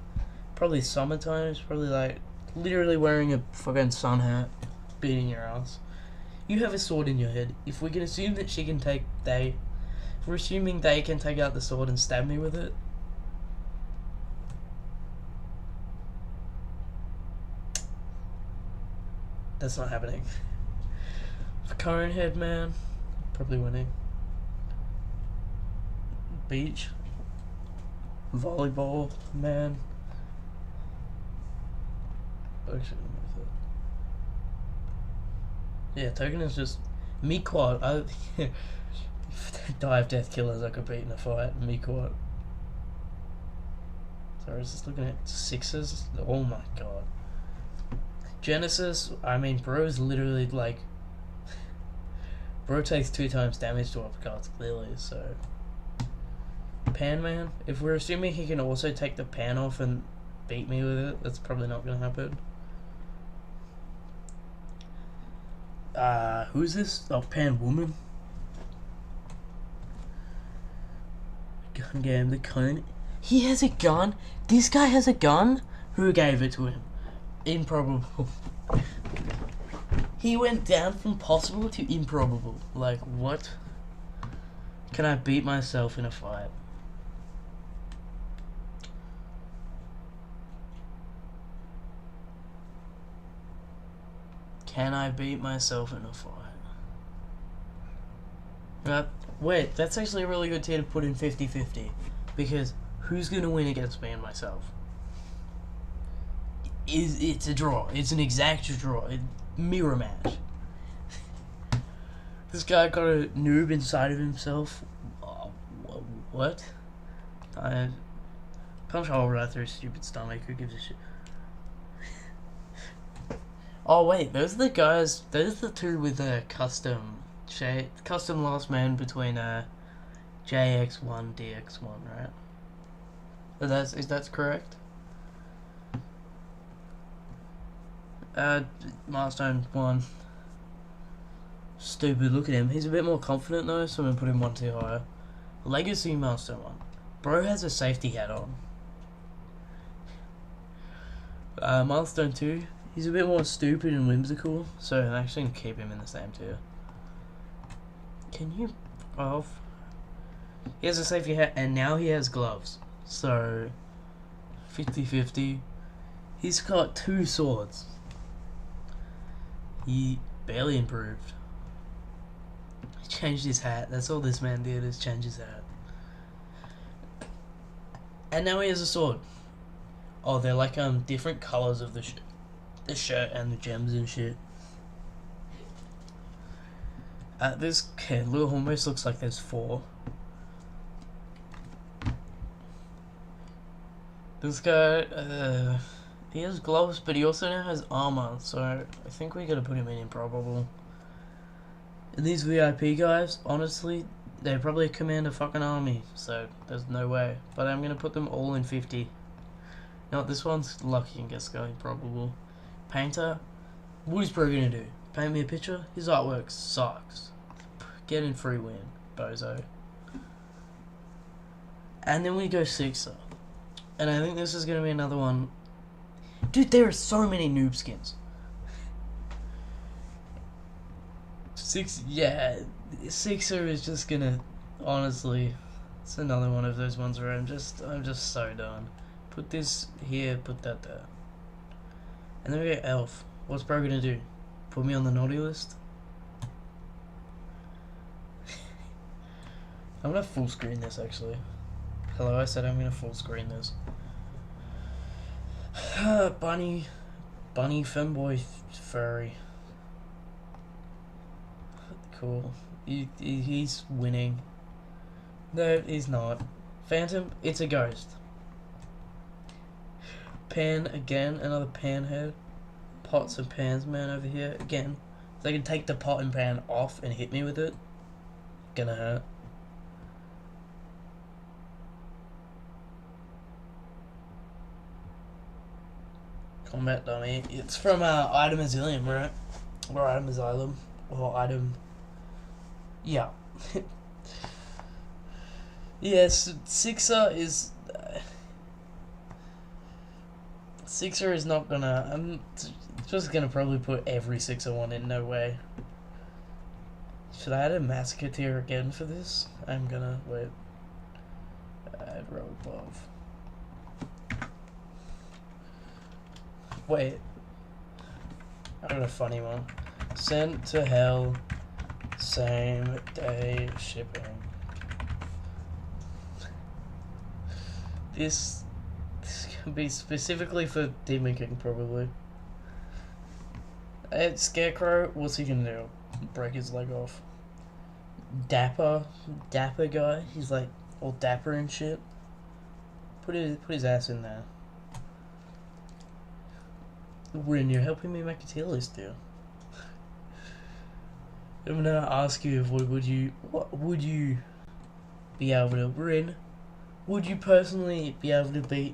Probably summertime. It's probably like literally wearing a fucking sun hat, beating your ass. You have a sword in your head. If we can assume that she can take if we're assuming they can take out the sword and stab me with it. That's not happening. Current head man, probably winning. Beach. Volleyball man. Yeah, token is just me quad. Dive death killers I could beat in a fight. Me quad. Sorry, I was just looking at 6s. Oh my god. Genesis, I mean, bro's literally like. Bro takes 2 times damage to uppercuts, clearly, so. Pan man, if we're assuming he can also take the pan off and beat me with it, that's probably not gonna happen. Who's this? Oh, Pan Woman. Gun game, the cone. He has a gun? This guy has a gun? Who gave it to him? Improbable. He went down from possible to improbable. Like, what? Can I beat myself in a fight? Can I beat myself in a fight? Wait, that's actually a really good tier to put in 50-50. Because who's going to win against me and myself? It's a draw. It's an exact draw. Mirror match. This guy got a noob inside of himself. Oh, what? I punch a hole right through his stupid stomach. Who gives a shit? Oh wait, those are the guys. Those are the 2 with a custom last man between JX1 DX1, right? Is that correct? Milestone 1. Stupid, look at him. He's a bit more confident though, so I'm gonna put him 1 tier higher. Legacy Milestone 1. Bro has a safety hat on. Milestone 2. He's a bit more stupid and whimsical, so I'm actually gonna keep him in the same tier. Can you off? He has a safety hat and now he has gloves. So 50-50. He's got 2 swords. He barely improved. He changed his hat. That's all this man did, is change his hat. And now he has a sword. Oh, they're like different colors of the shirt and the gems and shit. This little almost looks like there's 4. This guy, he has gloves, but he also now has armor, so I think we gotta put him in improbable. And these VIP guys, honestly, they probably command a fucking army, so there's no way. But I'm gonna put them all in 50. Now this one's lucky and gets going improbable. Painter, what is Bro gonna do? Paint me a picture? His artwork sucks. Get in free win, bozo. And then we go 6er. And I think this is gonna be another one. Dude, there are so many noob skins. 6er is just gonna, honestly, It's another one of those ones where I'm just so done. Put this here, put that there. And then we get Elf. What's bro gonna do? Put me on the naughty list? I'm gonna full screen this actually. Hello, I said I'm gonna full screen this. Bunny femboy furry. Cool. He's winning. No, he's not. Phantom, it's a ghost. Pan again, another pan head. Pots and pans man over here again. If they can take the pot and pan off and hit me with it, gonna hurt. Combat dummy. It's from Item Asylum, right? Or Item Asylum. Or Item. Yeah. Yes, Sixer is. Sixer is not gonna. I'm just gonna probably put every Sixer one in, no way. Should I add a Massacre tier again for this? I'm gonna. Wait. Add row above. Wait. I got a funny one. Sent to hell. Same day shipping. This can be specifically for Demon King, probably. Scarecrow, what's he gonna do? Break his leg off. Dapper guy. He's like all dapper and shit. Put his ass in there. Rin, you're helping me make a tier list here. I'm gonna ask you if what would you be able to Rin? Would you personally be able to beat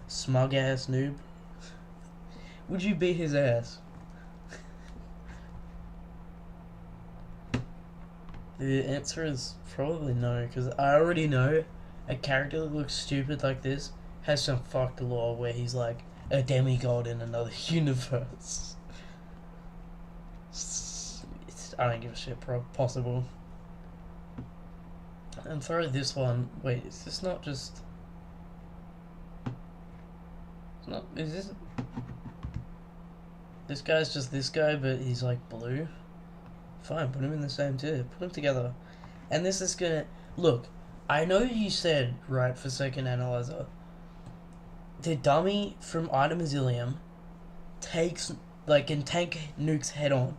smug ass noob? Would you beat his ass? The answer is probably no, because I already know a character that looks stupid like this has some fucked lore where he's like a demigod in another universe. I don't give a shit, possible. And throw this one. Wait, is this not just? It's not. Is this? This guy's just this guy, but he's like blue. Fine, put him in the same tier. Put them together. And this is gonna look. I know you said right for second analyzer. The dummy from Item Asylum takes can tank nukes head on,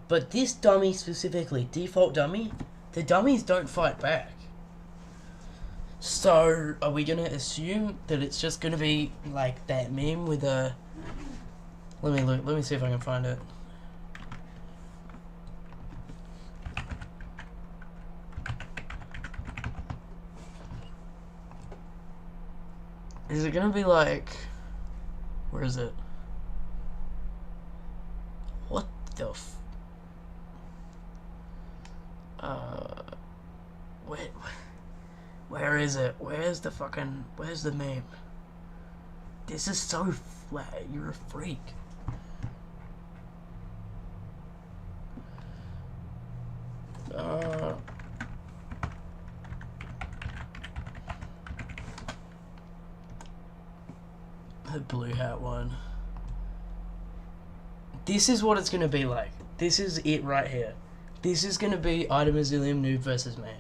but this dummy specifically, default dummy, the dummies don't fight back. So, are we gonna assume that it's just gonna be like that meme with a... Let me look, let me see if I can find it. Is it gonna be like... Where is it? What the f... Wait... Where is it? Where's the fucking... Where's the meme? This is so flat. You're a freak. The blue hat one. This is what it's gonna be like. This is it right here. This is gonna be Item Asylum noob versus me.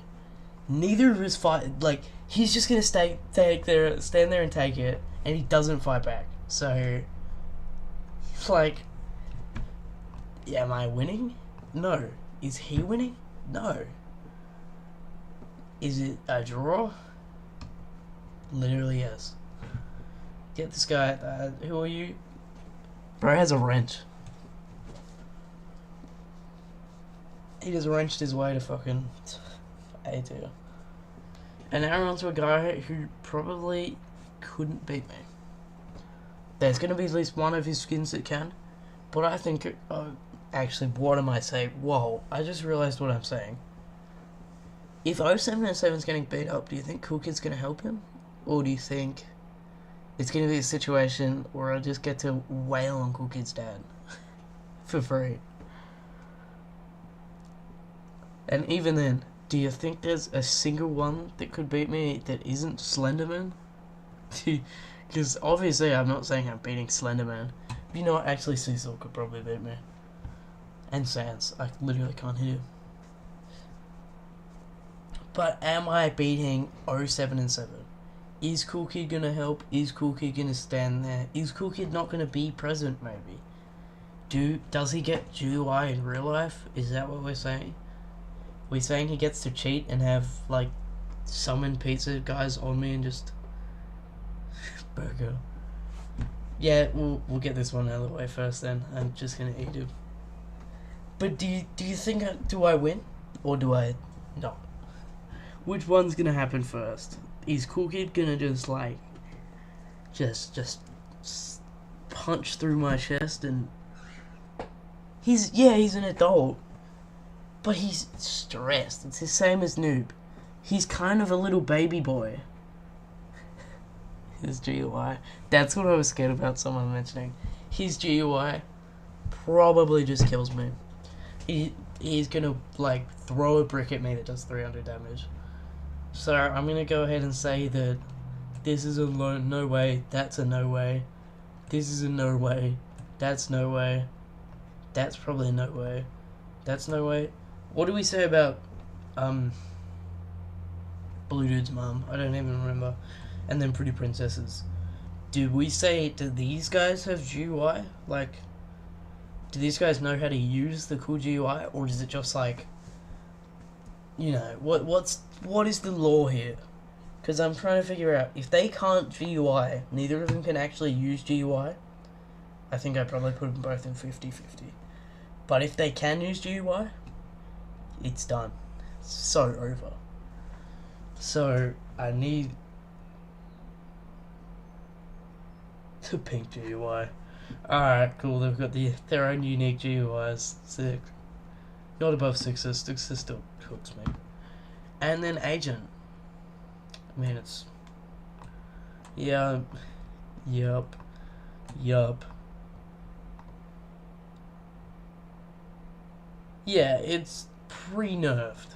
Neither of us fight. Like, he's just gonna stand there and take it, and he doesn't fight back. So, like, yeah, am I winning? No. Is he winning? No. Is it a draw? Literally yes. Get this guy. Who are you? Bro has a wrench. He just wrenched his way to fucking A tier. And now we're on to a guy who probably couldn't beat me. There's going to be at least one of his skins that can. But I think... actually, what am I saying? Whoa, I just realised what I'm saying. If 0707 is getting beat up, do you think Cool Kid's going to help him? Or do you think it's going to be a situation where I just get to wail on Cool Kid's dad for free? And even then, Do you think there's a single one that could beat me that isn't Slenderman? Because obviously I'm not saying I'm beating Slenderman. But you know what? Actually, Cecil could probably beat me. And Sans. I literally can't hit him. But am I beating 07 and 7? Is Cool Kid gonna help? Is Cool Kid gonna stand there? Is Cool Kid not gonna be present, maybe? Does he get GUI in real life? Is that what we're saying? We're saying he gets to cheat and have, like, summon pizza guys on me and just... burger. Yeah, we'll get this one out of the way first then. I'm just gonna eat him. But do you think do I win? Or do I not? Which one's gonna happen first? Is Cool Kid gonna just like just punch through my chest and he's an adult, but he's stressed. It's the same as Noob. He's kind of a little baby boy. His GUI. That's what I was scared about someone mentioning. His GUI probably just kills me. He's gonna like throw a brick at me that does 300 damage. So I'm gonna go ahead and say that this is a no way, that's a no way, this is a no way, that's no way, that's probably a no way, that's no way. What do we say about Blue Dude's mum? I don't even remember. And then Pretty Princesses. Do we say, do these guys have GUI? Like, do these guys know how to use the cool GUI, or is it just like, you know, what is the law here? Because I'm trying to figure out, if they can't GUI, neither of them can actually use GUI, I think I'd probably put them both in 50-50. But if they can use GUI, it's done. It's so over. So, I need the pink GUI. Alright, cool, they've got their own unique GUIs. Sick. Not above 6s, 6s still cooks me. And then Agent. I mean, it's... yeah. Yup. Yeah, it's pre-nerfed.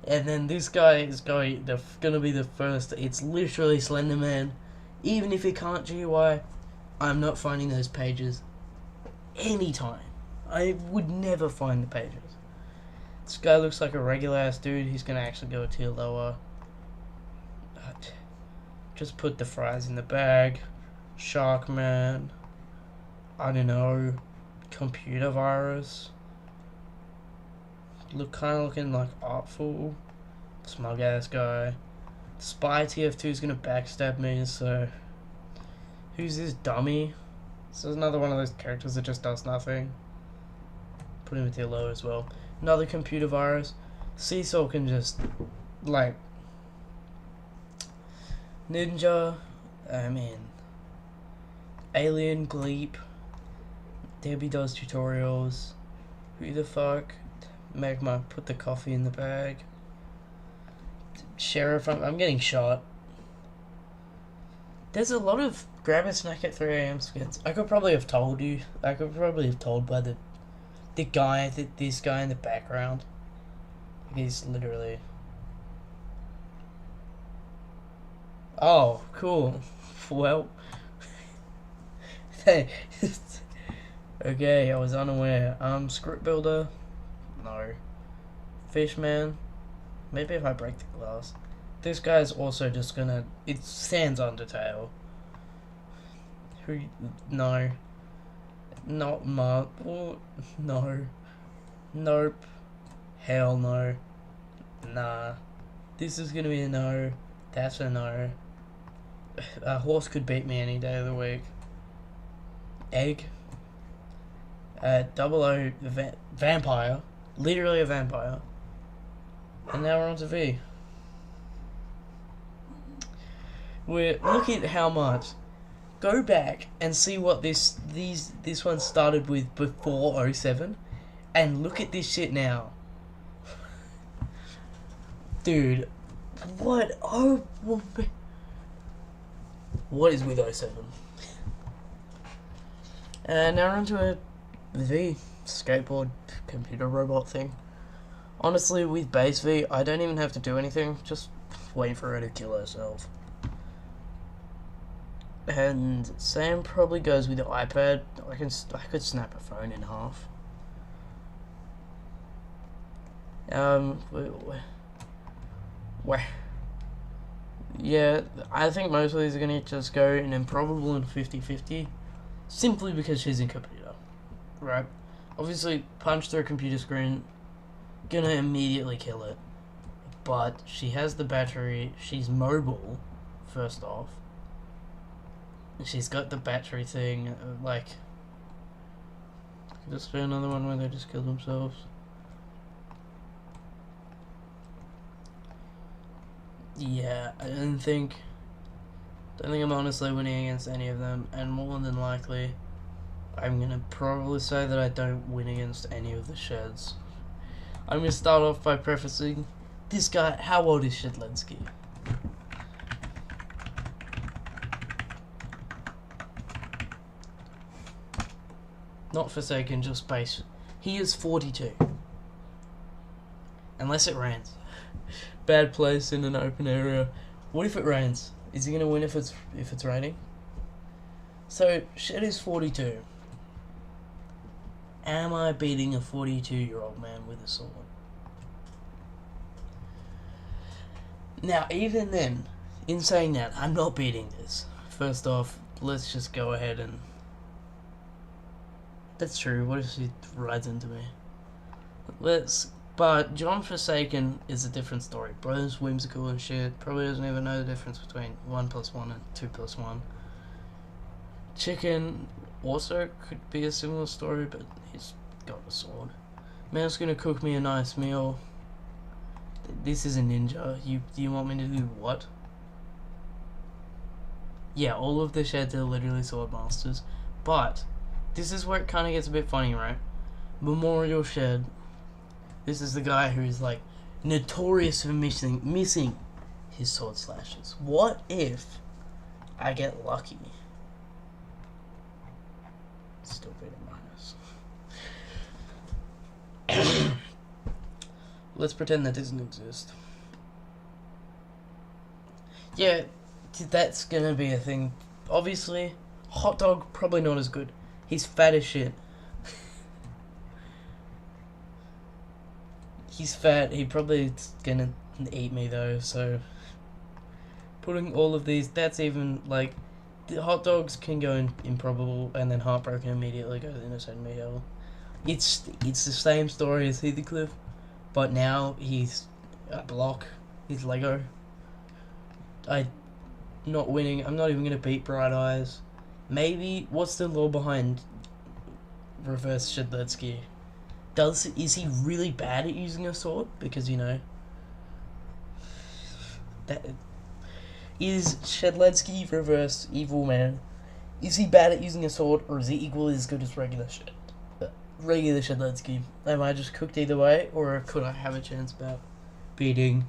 And then this guy is gonna be the first. It's literally Slenderman. Even if he can't GUI, I'm not finding those pages anytime. I would never find the pages. This guy looks like a regular ass dude. He's gonna actually go a tier lower. Just put the fries in the bag. Sharkman. I don't know. Computer virus. Looking like Artful. Smug ass guy. Spy TF2 is gonna backstab me, so... who's this dummy? This is another one of those characters that just does nothing. Put him with tier low as well. Another computer virus. Seesaw can just, like... Ninja. I mean... Alien, Gleep. Debbie does tutorials. Who the fuck? Magma, put the coffee in the bag. Sheriff, I'm getting shot. There's a lot of grab a snack at 3 AM skits. I could probably have told you. I could probably have told by the guy, this guy in the background. He's literally... oh, cool. Well... okay, I was unaware. Script builder? No. Fishman? Maybe if I break the glass. This guy's also just gonna... it's Sans Undertale. Who... no. Not Mark. Oh, no. Nope. Hell no. Nah. This is gonna be a no. That's a no. A horse could beat me any day of the week. Egg. 00 vampire. Literally a vampire. And now we're on to V. Look at how much. Go back and see what this one started with before 07, and look at this shit now. Dude, what? Oh, what is with 07? And now we're on to a V skateboard computer robot thing. Honestly, with base V, I don't even have to do anything. Just wait for her to kill herself. And Sam probably goes with the iPad. I could snap a phone in half. Where? Yeah, I think most of these are gonna just go in improbable and 50-50, simply because she's in computer, right? Obviously, punch through a computer screen, gonna immediately kill it. But she has the battery. She's mobile, first off. She's got the battery thing, like... Just be another one where they just kill themselves. Yeah, I don't think I'm honestly winning against any of them, and more than likely, I'm gonna probably say that I don't win against any of the sheds. I'm gonna start off by prefacing, this guy, how old is Shedlensky? Not Forsaken, just base. He is 42. Unless it rains. Bad place in an open area. What if it rains? Is he gonna win if it's raining? So Shed is 42. Am I beating a 42-year-old man with a sword? Now, even then, in saying that, I'm not beating this. First off, let's just go ahead and... That's true, what if she rides into me? But John Forsaken is a different story. Bro's whimsical and shit. Probably doesn't even know the difference between 1 + 1 and 2 + 1. Chicken also could be a similar story, but he's got a sword. Man's gonna cook me a nice meal. This is a ninja. You want me to do what? Yeah, all of the sheds are literally sword masters. But this is where it kind of gets a bit funny, right? Memorial Shed. This is the guy who's like notorious for missing his sword slashes. What if I get lucky? Still beat a minus. Let's pretend that doesn't exist. Yeah, that's gonna be a thing. Obviously, hot dog probably not as good. He's fat as shit. He's fat. He probably gonna eat me though. So putting all of these, that's even like the hot dogs can go in improbable, and then heartbroken immediately goes into send me hell. It's the same story as Heathcliff, but now he's a block. He's Lego. I'm not winning. I'm not even gonna beat Bright Eyes. Maybe what's the law behind reverse Shedletsky? Is he really bad at using a sword? Because that is Shedletsky reverse Evil Man. Is he bad at using a sword, or is he equally as good as regular Shedletsky? Am I just cooked either way, or could I have a chance about beating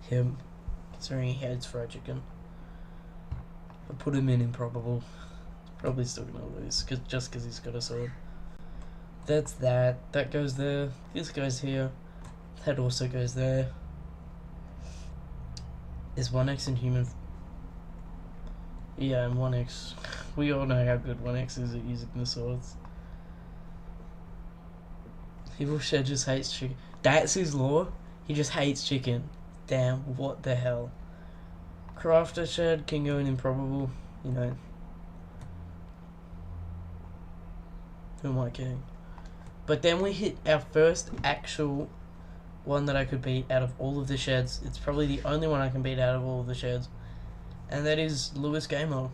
him, considering he hates fried chicken? I put him in improbable. Probably still gonna lose, just because he's got a sword. That's that. That goes there. This goes here. That also goes there. Is 1x in human... Yeah, and 1x. We all know how good 1x is at using the swords. Evil Shed just hates chicken. That's his law? He just hates chicken. Damn, what the hell. Crafter Shed can go in improbable, Who am I kidding? But then we hit our first actual one that I could beat out of all of the sheds. It's probably the only one I can beat out of all of the sheds. And that is Lewis Gamer.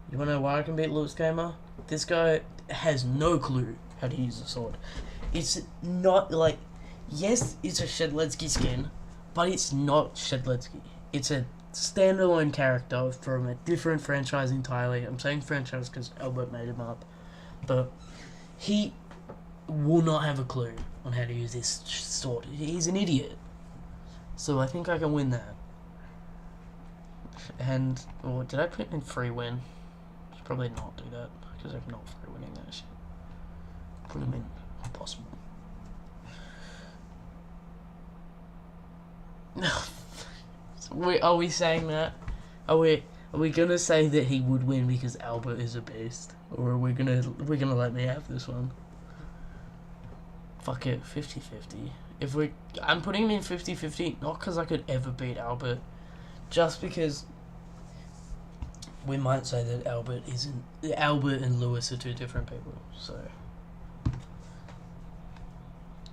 You wanna know why I can beat Lewis Gamer? This guy has no clue how to use a sword. It's not like... Yes, it's a Shedletsky skin, but it's not Shedletsky. It's a standalone character from a different franchise entirely. I'm saying franchise because Albert made him up. But he will not have a clue on how to use this sword. He's an idiot. So I think I can win that. And, did I put in free win? Should probably not do that, because I'm not free winning that shit. Put him in possible. Are we saying that? Are we gonna say that he would win because Albert is a beast, or are we gonna let me have this one? Fuck it, 50-50. I'm putting him in 50-50, not because I could ever beat Albert, just because we might say that Albert and Lewis are two different people. So,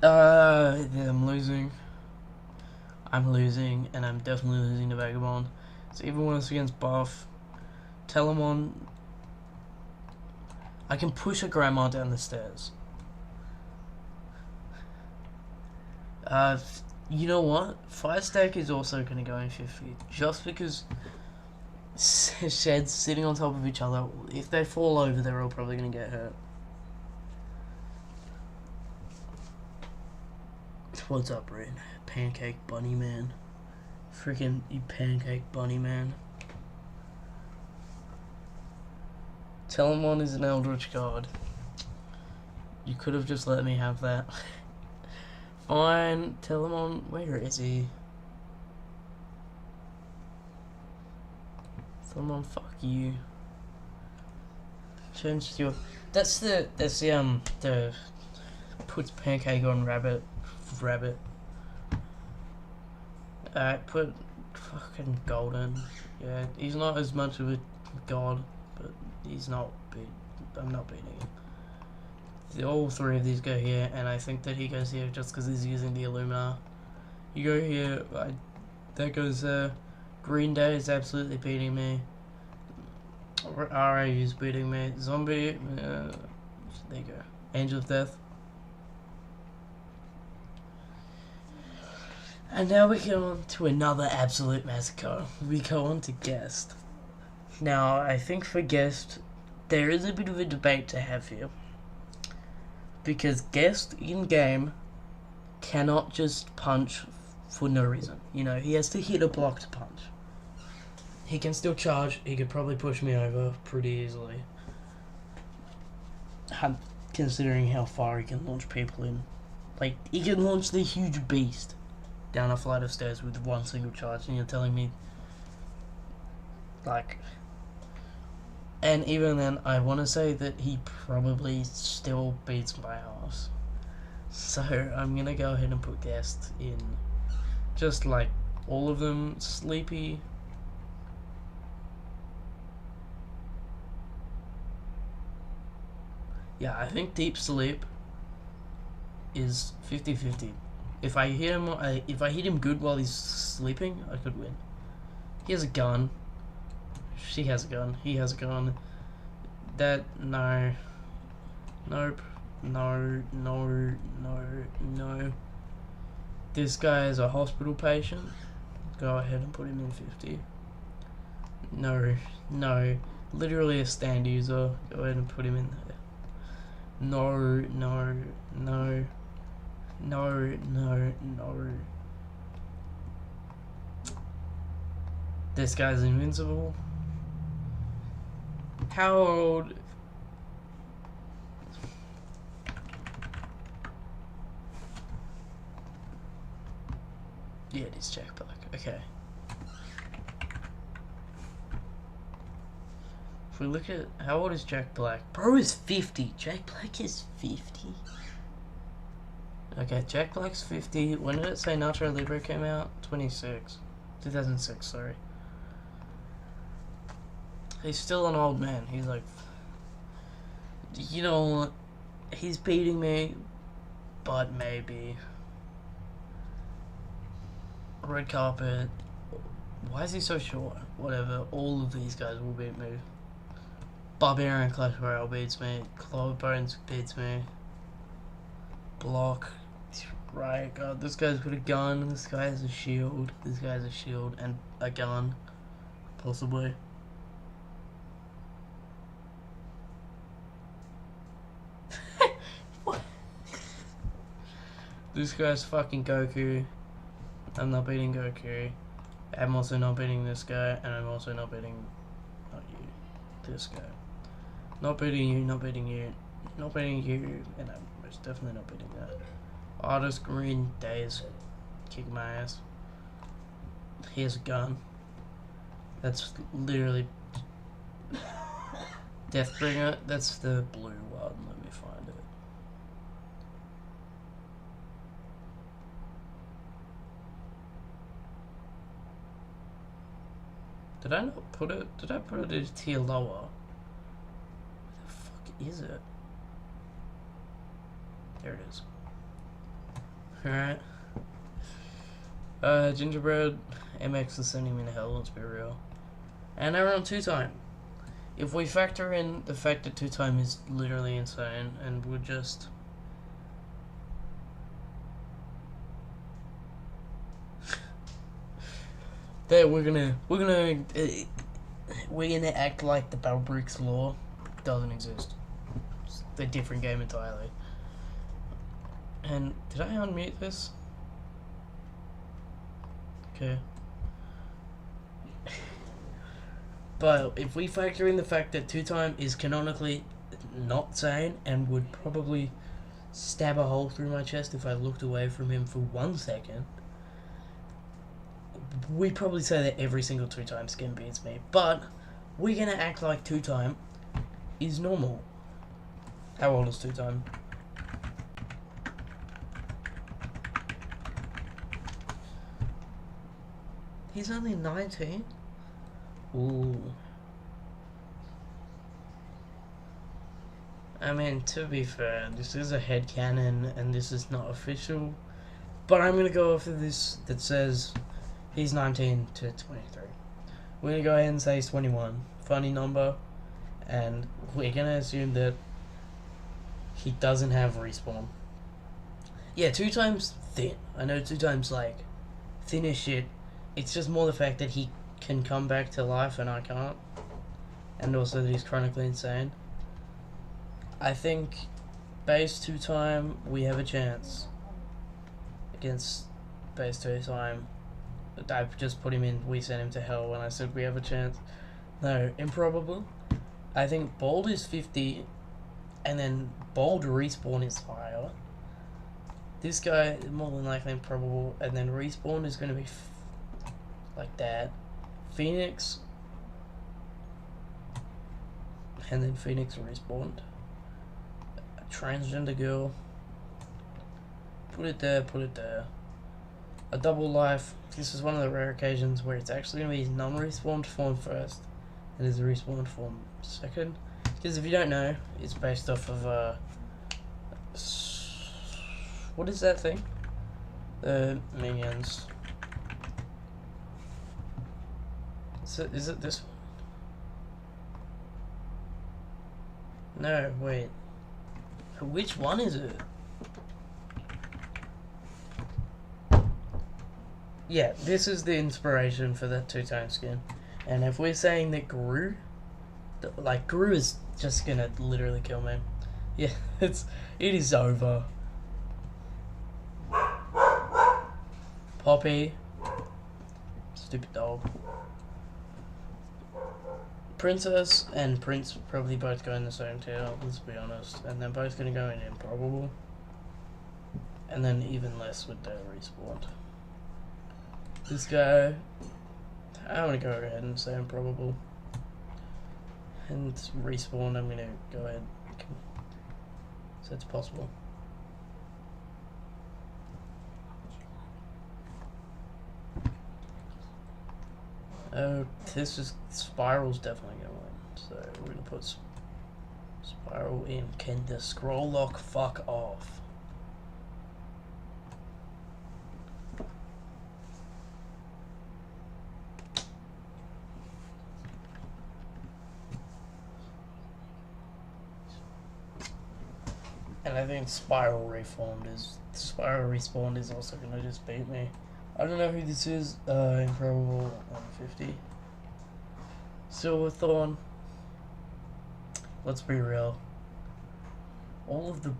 I'm losing. And I'm definitely losing to Vagabond. So even when it's against Buff, Telemon, I can push a grandma down the stairs. You know what? Fire Stack is also going to go in 50, just because sheds sitting on top of each other, if they fall over, they're all probably going to get hurt. What's up, Red? Pancake Bunny Man. Freaking you Pancake Bunny Man. Telemon is an Eldritch God. You could have just let me have that. Fine, Telemon, where is he? Telemon, fuck you. Change your. That's the puts Pancake on Rabbit. Alright, put fucking Golden. Yeah, he's not as much of a god, but he's not I'm not beating him. All three of these go here, and I think that he goes here just because he's using the Illumina. You go here, that goes there. Green Day is absolutely beating me. RA is beating me. Zombie, there you go. Angel of Death. And now we go on to another absolute massacre. We go on to Guest. Now, I think for Guest, there is a bit of a debate to have here. Because Guest, in-game, cannot just punch for no reason. You know, he has to hit a block to punch. He can still charge. He could probably push me over pretty easily. Considering how far he can launch people in. Like, he can launch the huge beast down a flight of stairs with one single charge, and you're telling me, like, and even then, I want to say that he probably still beats my ass. So I'm gonna go ahead and put Guest in, just like all of them. Sleepy, yeah, I think Deep Sleep is 50-50. If I hit him good while he's sleeping, I could win. He has a gun. She has a gun. He has a gun. That, no. Nope. No. This guy is a hospital patient. Go ahead and put him in 50. No. Literally a stand user. Go ahead and put him in there. No. This guy's invincible. How old? Yeah, it is Jack Black. Okay. If we look at how old is Jack Black? Bro is 50. Jack Black is 50. Okay, Jack Black's 50. When did it say Nacho Libre came out? 2006, sorry. He's still an old man. He's like, you know what? He's beating me, but maybe. Red Carpet. Why is he so short? Whatever. All of these guys will beat me. Barbarian Clash Royale beats me. Clawbones beats me. Block. Right, God, this guy's got a gun, this guy has a shield, this guy has a shield and a gun, possibly. What? This guy's fucking Goku. I'm not beating Goku. I'm also not beating this guy, and I'm also not beating, not you, this guy. Not beating you, not beating you, not beating you, and I'm most definitely not beating that. Artist Green Days kick my ass. Here's a gun. That's literally Deathbringer. That's the blue one. Let me find it. Did I not put it? Did I put it a tier lower? What the fuck is it? There it is. Alright. Gingerbread, MX is sending me to hell, let's be real. And now we're on 2-time. If we factor in the fact that 2-time is literally insane, and we're just... there, we're gonna act like the Battle Bricks law doesn't exist. It's a different game entirely. And did I unmute this? Okay. But if we factor in the fact that 2-time is canonically not sane and would probably stab a hole through my chest if I looked away from him for 1 second, we probably say that every single 2-time skin beats me. But we're gonna act like 2-time is normal. How old is 2-time? He's only 19? Ooh. I mean, to be fair, this is a headcanon and this is not official. But I'm gonna go off of this that says he's 19 to 23. We're gonna go ahead and say he's 21. Funny number. And we're gonna assume that he doesn't have respawn. Yeah, 2-time's thin. I know 2-time's like thin as shit. It's just more the fact that he can come back to life and I can't. And also that he's chronically insane. I think base 2-time, we have a chance. Against base 2-time. I just put him in, we sent him to hell when I said we have a chance. No, improbable. I think bold is 50. And then bold respawn is higher. This guy, more than likely improbable. And then respawn is going to be like that. Phoenix, and then Phoenix respawned. A transgender girl. Put it there, put it there. A double life. This is one of the rare occasions where it's actually going to be non-respawned form first, and is a respawned form second. Because if you don't know, it's based off of what is that thing? The minions. Is it this one? No, wait. Which one is it? Yeah, this is the inspiration for that 2-time skin. And if we're saying that Gru, like Gru is just gonna literally kill me. Yeah, it is over. Poppy. Stupid dog. Princess and Prince probably both go in the same tier, let's be honest. And they're both going to go in improbable. And then even less with their respawn. This guy, I'm going to go ahead and say improbable. And respawn, I'm going to go ahead. So it's possible. This is Spiral's definitely gonna win, so we're gonna put Spiral in. Can the scroll lock fuck off? And I think Spiral respawned is also gonna just beat me. I don't know who this is. Improbable 150. Silverthorn. Let's be real. All of the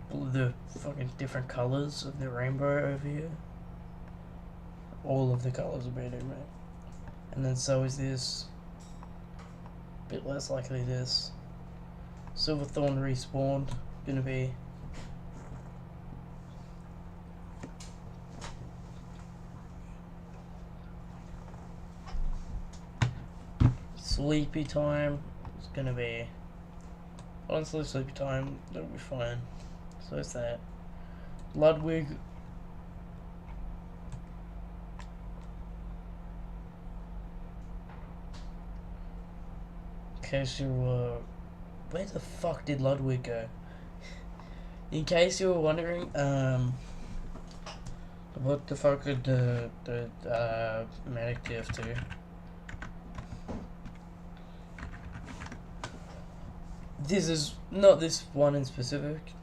fucking different colors of the rainbow over here. All of the colors are beating me. And then so is this. A bit less likely this. Silverthorn respawned. Gonna be. Sleepy time is gonna be honestly sleepy time. That'll be fine. So it's that. Ludwig. In case you were, where the fuck did Ludwig go? In case you were wondering, what the fuck did the medic TF2? This is not this one in specific,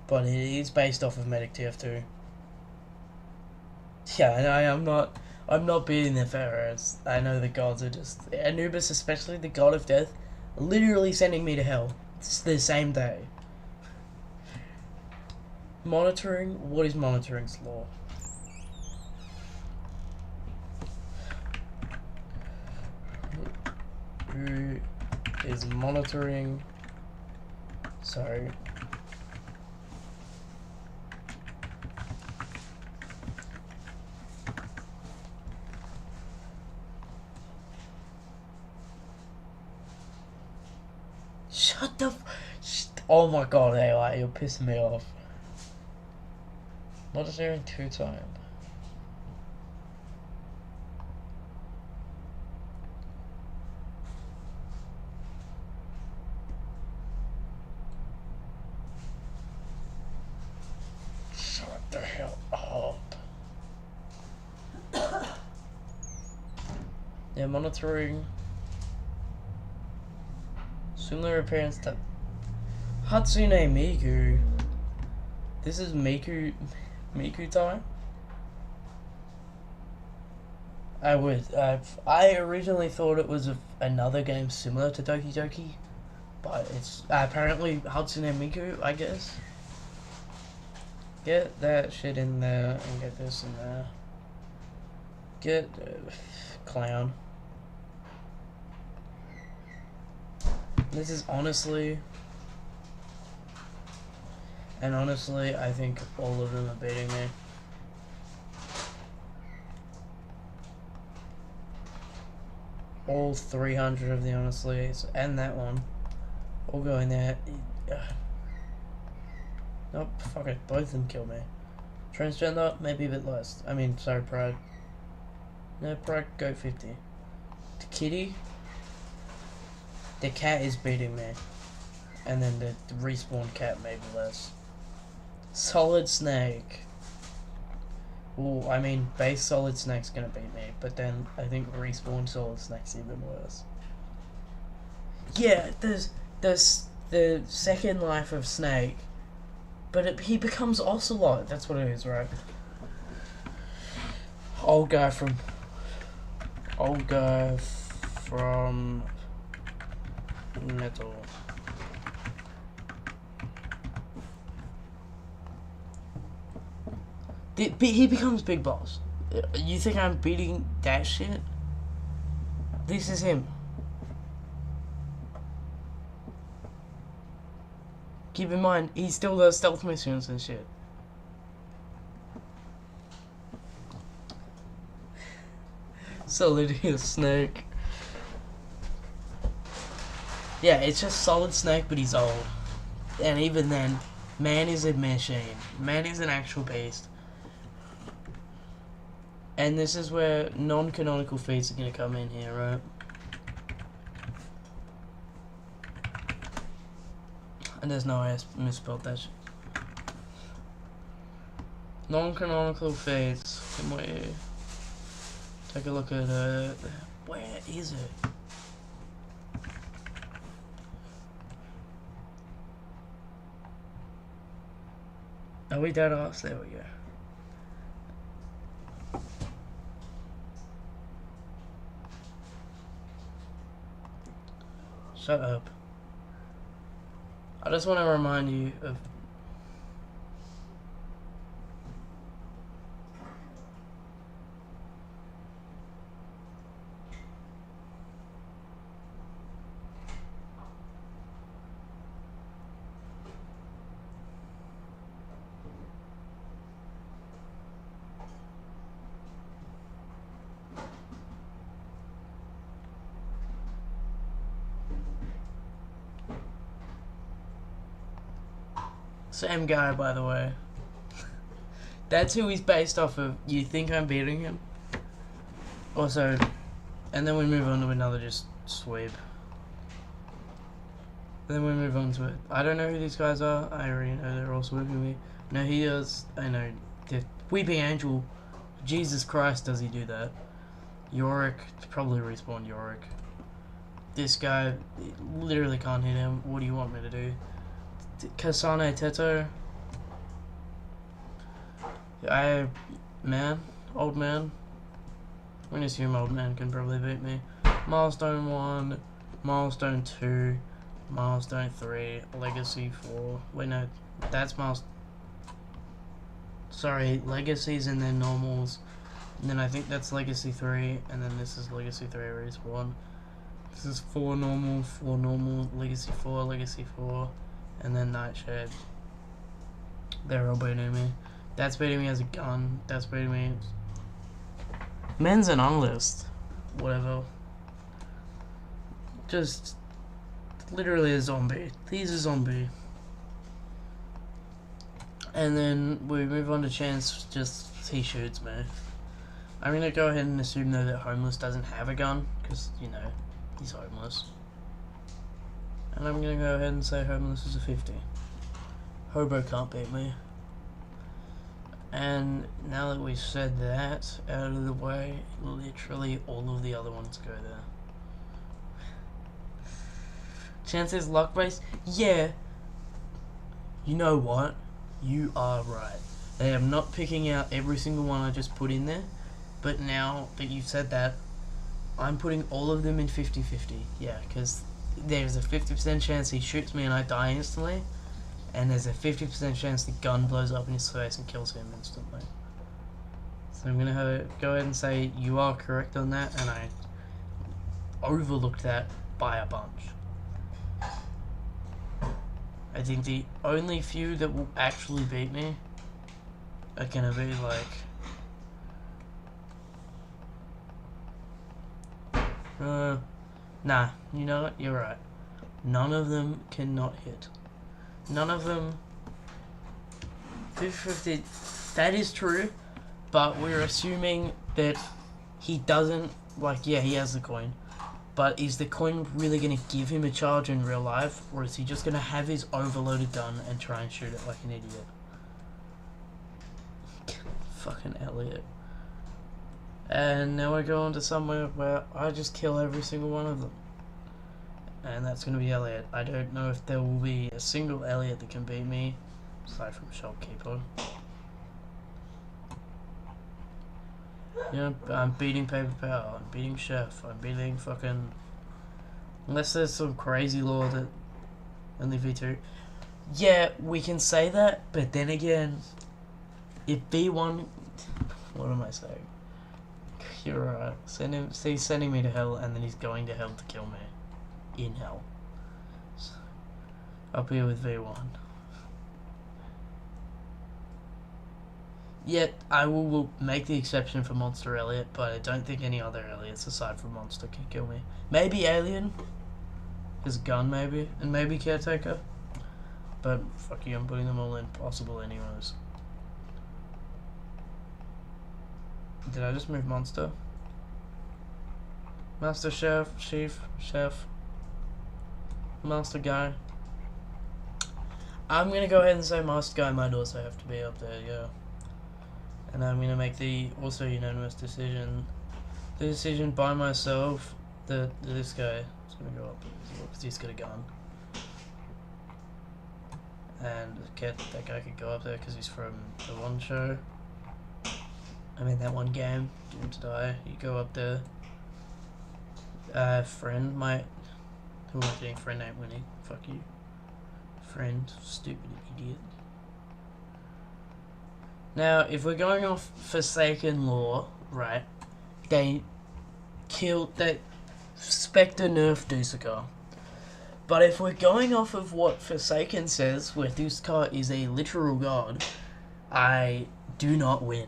but it is based off of Medic TF2. Yeah, and I'm not beating the Pharaohs. I know the gods are just Anubis, especially the god of death, literally sending me to hell. It's the same day. Monitoring. What is monitoring's law? Who is monitoring? Sorry. Shut the oh my god, AI, you're pissing me off. Monitoring 2 times. Shut the hell up. Yeah, monitoring. Similar appearance to Hatsune Miku. This is Miku time? I originally thought it was another game similar to Doki Doki, but it's apparently Hatsune Miku, I guess. Get that shit in there and get this in there. Get clown. This is honestly, I think all of them are beating me. All 300 of the honestly, and that one. All go in there. Nope, fuck it, both of them kill me. Transgender, maybe a bit less. I mean, sorry, Pride. No, Pride, go 50. The kitty. The cat is beating me. And then the respawn cat maybe less. Solid Snake. Ooh, I mean, base Solid Snake's gonna beat me, but then I think respawn Solid Snake's even worse. Yeah, there's the second life of Snake, but he becomes Ocelot. That's what it is, right? Old guy from Metal. He becomes Big Boss. You think I'm beating that shit? This is him. Keep in mind, he still does stealth missions and shit. Solid Snake. Yeah, it's just Solid Snake, but he's old. And even then, man is a machine. Man is an actual beast. And this is where non-canonical feats are going to come in here, right? And there's no way I misspelled that shit. Non-canonical feats. Can we take a look at where is it? Are we dead off? There we go. Shut up. I just want to remind you of Same guy, by the way. That's who he's based off of. You think I'm beating him? Also, and then we move on to another just sweep. Then we move on to it. I don't know who these guys are. I already know they're all sweeping me. No, he does. I know. The Weeping Angel. Jesus Christ, does he do that? Yorick. Probably respawn Yorick. This guy literally can't hit him. What do you want me to do? Kasane Teto. Old man. I'm gonna assume old man can probably beat me. Milestone 1, Milestone 2, Milestone 3, Legacy 4. Wait, no, that's Sorry, Legacies and then Normals. And then I think that's Legacy 3, and then this is Legacy 3 respawn. This is 4 normal, Legacy 4, Legacy 4, and then Nightshade. They're all beating me. That's beating me as a gun. That's beating me. Men's an unlist. Whatever. Just literally a zombie. He's a zombie. And then we move on to Chance. Just he shoots me. I'm gonna go ahead and assume though that Homeless doesn't have a gun, because you know he's homeless. And I'm gonna go ahead and say Homeless is a 50. Hobo can't beat me. And now that we've said that out of the way, literally all of the other ones go there. Chances luck based? Yeah. You know what? You are right. They are not picking out every single one I just put in there. But now that you've said that, I'm putting all of them in 50-50. Yeah, because there's a 50% chance he shoots me and I die instantly. And there's a 50% chance the gun blows up in his face and kills him instantly. So I'm going to go ahead and say you are correct on that, and I overlooked that by a bunch. I think the only few that will actually beat me are going to be like... nah, you know what? You're right. None of them cannot hit. None of them 50-50, that is true, but we're assuming that he doesn't, like, yeah, he has the coin, but is the coin really going to give him a charge in real life, or is he just going to have his overloaded gun and try and shoot it like an idiot? Fucking Elliot. And now we're going to somewhere where I just kill every single one of them. And that's going to be Elliot. I don't know if there will be a single Elliot that can beat me, aside from Shopkeeper. Yeah, I'm beating Paper Power, I'm beating Chef, I'm beating fucking... Unless there's some crazy law that only V2... Yeah, we can say that, but then again, if V1... What am I saying? You're right. He's sending me to hell, and then he's going to hell to kill me. In hell. So, up here with V1. Yet, I will make the exception for Monster Elliot, but I don't think any other Elliots aside from Monster can kill me. Maybe Alien. His gun, maybe. And maybe Caretaker. But, fuck you, I'm putting them all in possible anyways. Did I just move Monster? Master Chef, Chef. Master Guy. I'm gonna go ahead and say Master Guy might also have to be up there, yeah. And I'm gonna make the also unanimous decision. The decision by myself that this guy is gonna go up because he's got a gun. And that guy could go up there because he's from the one show. I mean that one game, doomed to die. You go up there. Friend might... Who am I getting? Friend ain't winning. Fuck you. Friend, stupid idiot. Now, if we're going off Forsaken lore, right, they killed... Spectre nerfed Dusaka. But if we're going off of what Forsaken says, where Dusaka is a literal god, I do not win.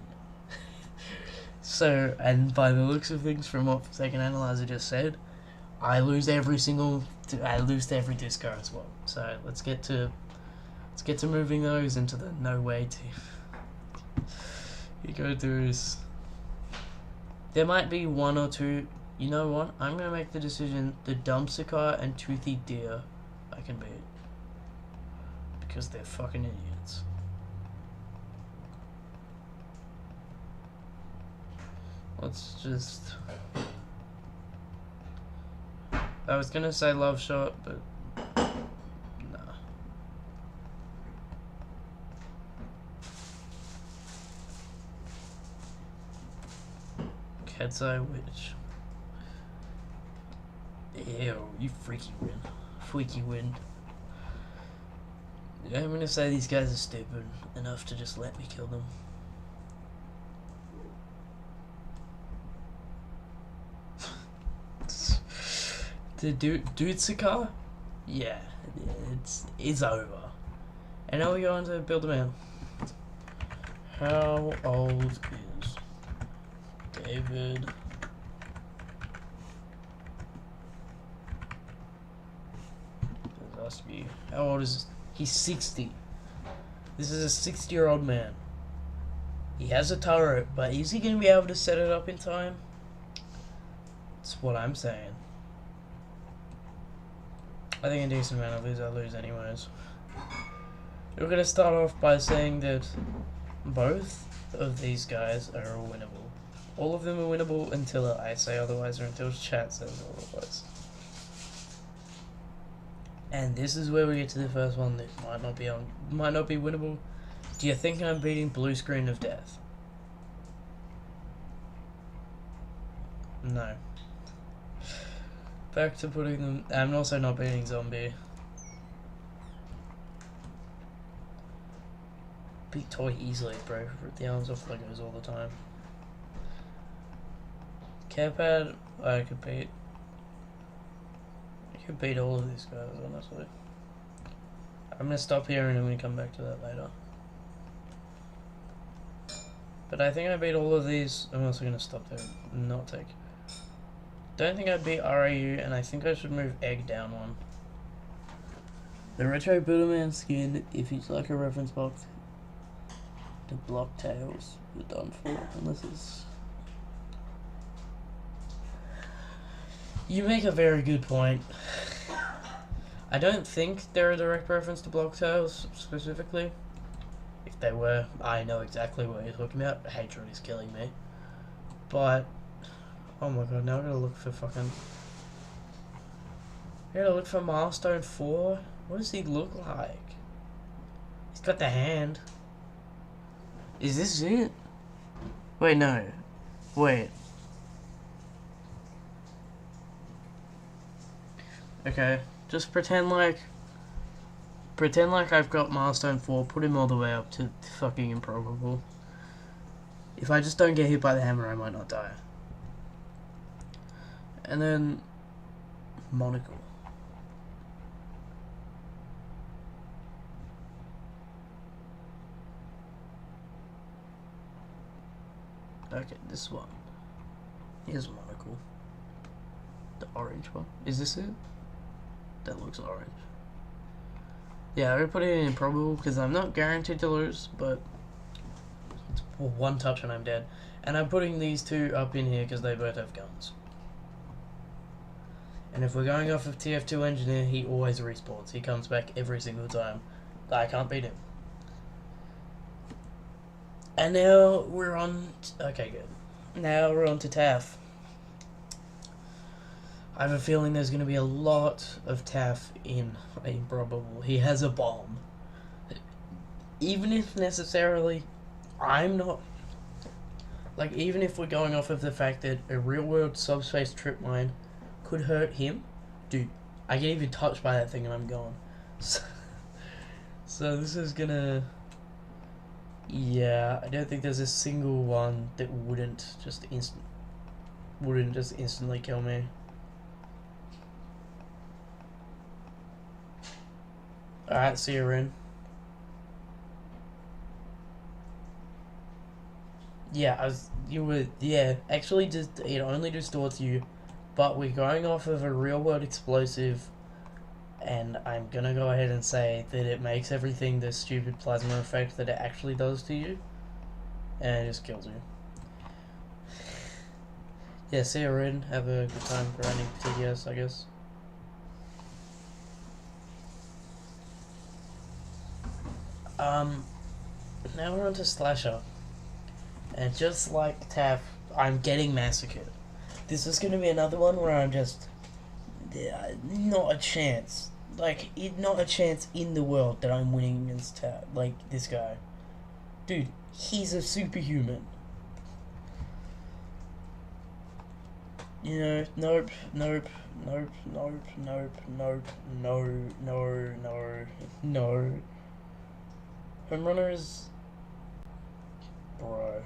So, and by the looks of things from what Forsaken Analyzer just said, I lose to every Disco as well. So let's get to Let's get to moving those into the no way team. You go through this. There might be one or two. You know what? I'm gonna make the decision. The dumpster car and toothy deer I can beat. Because they're fucking idiots. Let's just... I was gonna say love shot, but... nah. Cat's Eye Witch. Ew, you freaky win. Freaky win. Yeah, I'm gonna say these guys are stupid enough to just let me kill them. The dude's car? Yeah, it's over. And now we're going to build a man. How old is David? Must be. How old is he's 60? This is a 60-year-old man. He has a turret, but is he gonna be able to set it up in time? That's what I'm saying. I think a decent amount of these I lose anyways. We're gonna start off by saying that both of these guys are winnable. All of them are winnable until I say otherwise, or until chat says otherwise. And this is where we get to the first one that might not be winnable. Do you think I'm beating Blue Screen of Death? No. Back to putting them... I'm also not beating Zombie. Beat Toy easily, bro. Rip the arms off Legos all the time. Carepad, I could beat. I could beat all of these guys, honestly. I'm gonna stop here and I'm gonna come back to that later. But I think I beat all of these. I'm also gonna stop there and not take. Don't think I beat RAU, and I think I should move Egg down one. The Retro Builderman skin, if it's like a reference box, the block tails are done for, unless it's... You make a very good point. I don't think they're a direct reference to block tails, specifically. If they were, I know exactly what you're talking about. Hatred is killing me. But... oh my god, now I gotta look for fucking... I gotta look for Milestone 4? What does he look like? He's got the hand. Is this it? Wait, no. Wait. Okay, just pretend like I've got Milestone 4, put him all the way up to fucking improbable. If I just don't get hit by the hammer, I might not die. And then Monocle. Okay, this one. Here's Monocle. The orange one. Is this it? That looks orange. Yeah, I'm gonna put it in improbable because I'm not guaranteed to lose, but it's one touch and I'm dead. And I'm putting these two up in here because they both have guns. And if we're going off of TF2 Engineer, he always respawns. He comes back every single time. I can't beat him. And now we're on... okay, good. Now we're on to TAF. I have a feeling there's going to be a lot of TAF in Improbable. He has a bomb. Even if necessarily I'm not... like, even if we're going off of the fact that a real-world subspace trip mine could hurt him, dude, I get even touched by that thing and I'm gone. So this is gonna... yeah, I don't think there's a single one that wouldn't just instantly kill me. Alright, see you, Rin. Yeah, actually it only distorts you, but we're going off of a real world explosive And I'm gonna go ahead and say that it makes everything the stupid plasma effect that it actually does to you, and it just kills you. Yeah, see you, Rin. Have a good time grinding TDS, I guess. Now we're on to Slasher. And just like Taff, I'm getting massacred. This is gonna be another one where I'm just... not a chance. Like, not a chance in the world that I'm winning against Taff. Like, this guy. Dude, he's a superhuman. You know, nope, nope, nope, nope, nope, nope, no. Home runner is... Bro.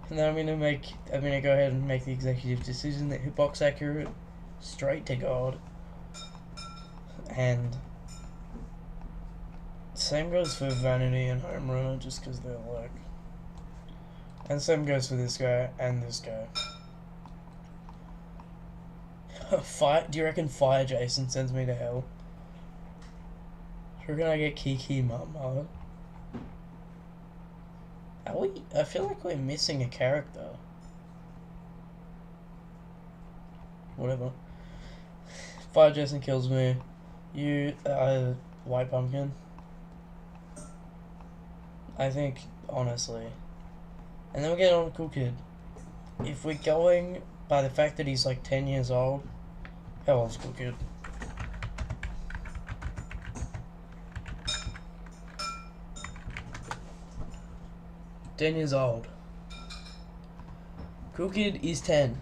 And then I'm gonna go ahead and make the executive decision that hitbox accurate, straight to God. And... same goes for Vanity and Home Runner, just because they're like... And same goes for this guy and this guy. Do you reckon Fire Jason sends me to hell? Do you reckon I get Kiki Mama? I feel like we're missing a character. Whatever. Fire Jason kills me. You, White Pumpkin. I think, honestly. And then we get on Cool Kid. If we're going by the fact that he's like 10 years old, how old's Cool Kid? "10 years old. Cool Kid is 10.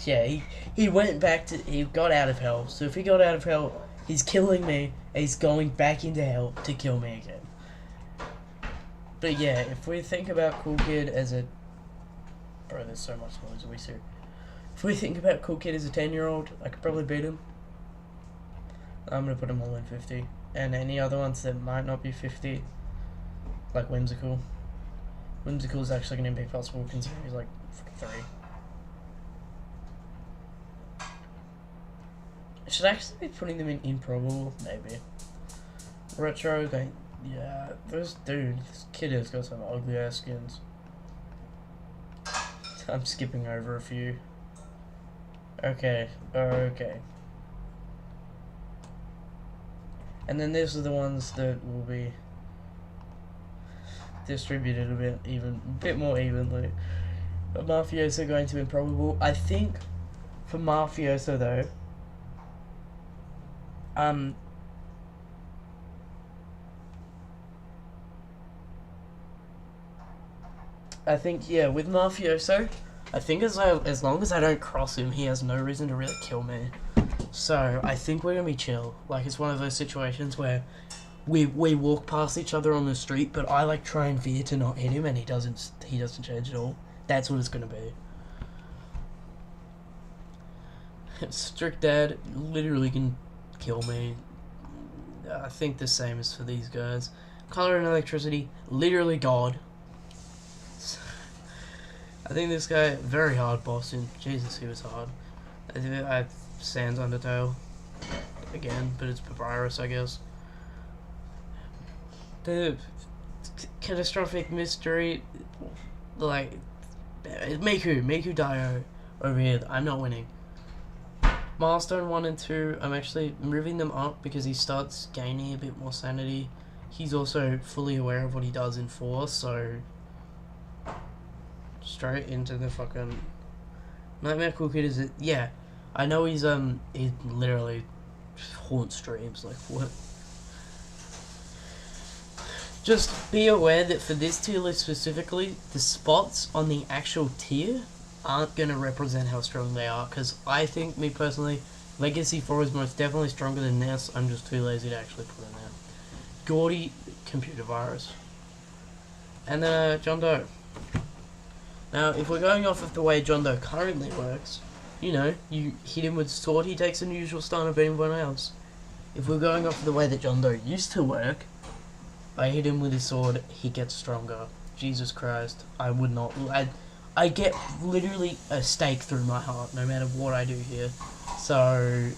Yeah, he went back to... He got out of hell. So if he got out of hell, he's killing me. And he's going back into hell to kill me again. But yeah, if we think about Cool Kid as a... Bro, there's so much noise. Are we serious? If we think about Cool Kid as a 10-year-old, I could probably beat him. I'm gonna put him all in 50. And any other ones that might not be 50, like Whimsical. Whimsical is actually gonna be possible considering he's like 3. I should actually be putting them in improbable, maybe. Retro, yeah, this kid has got some ugly ass skins. I'm skipping over a few. Okay. And then these are the ones that will be distributed a bit more evenly. But Mafioso going to improbable. I think for Mafioso though, I think, yeah, with Mafioso, I think as long as I don't cross him, he has no reason to really kill me. So I think we're gonna be chill. Like, it's one of those situations where we walk past each other on the street, but I like try and veer to not hit him, and he doesn't change at all. That's what it's gonna be. Strict Dad literally can kill me. I think the same is for these guys. Color and Electricity, literally God. I think this guy, very hard boss, and Jesus, he was hard. I Sans Undertale again, but it's Papyrus, I guess. The Catastrophic Mystery, like Miku Dio over here. I'm not winning. Milestone 1 and 2, I'm actually moving them up because he starts gaining a bit more sanity. He's also fully aware of what he does in 4, so straight into the fucking Nightmare Cool Kid. Is it? Yeah, I know he literally haunts streams. Like, what? Just be aware that for this tier list specifically, the spots on the actual tier aren't going to represent how strong they are, because I think, me personally, Legacy 4 is most definitely stronger than this. I'm just too lazy to actually put in there. Gordy, Computer Virus. And then John Doe. Now, if we're going off of the way John Doe currently works, you know, you hit him with sword, he takes an unusual stun of anyone else. If we're going off of the way that John Doe used to work, I hit him with his sword, he gets stronger. Jesus Christ, I would not... I get literally a stake through my heart, no matter what I do here. So,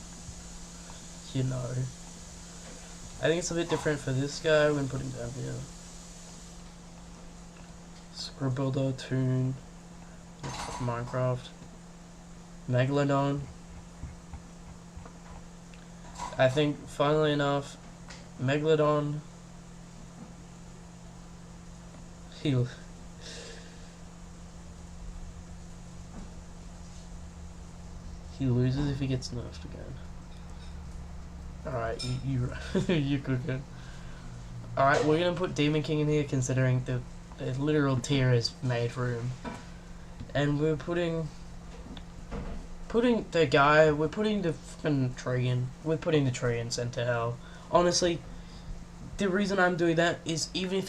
you know. I think it's a bit different for this guy when putting down here. Scribble Toon, Minecraft, Megalodon. I think, funnily enough, Megalodon, he loses if he gets nerfed again. Alright, you you cooking. Alright, we're gonna put Demon King in here considering the literal tier is made for him. And we're putting the guy, we're putting the fucking tree in. We're putting the tree in sent to hell. Honestly, the reason I'm doing that is even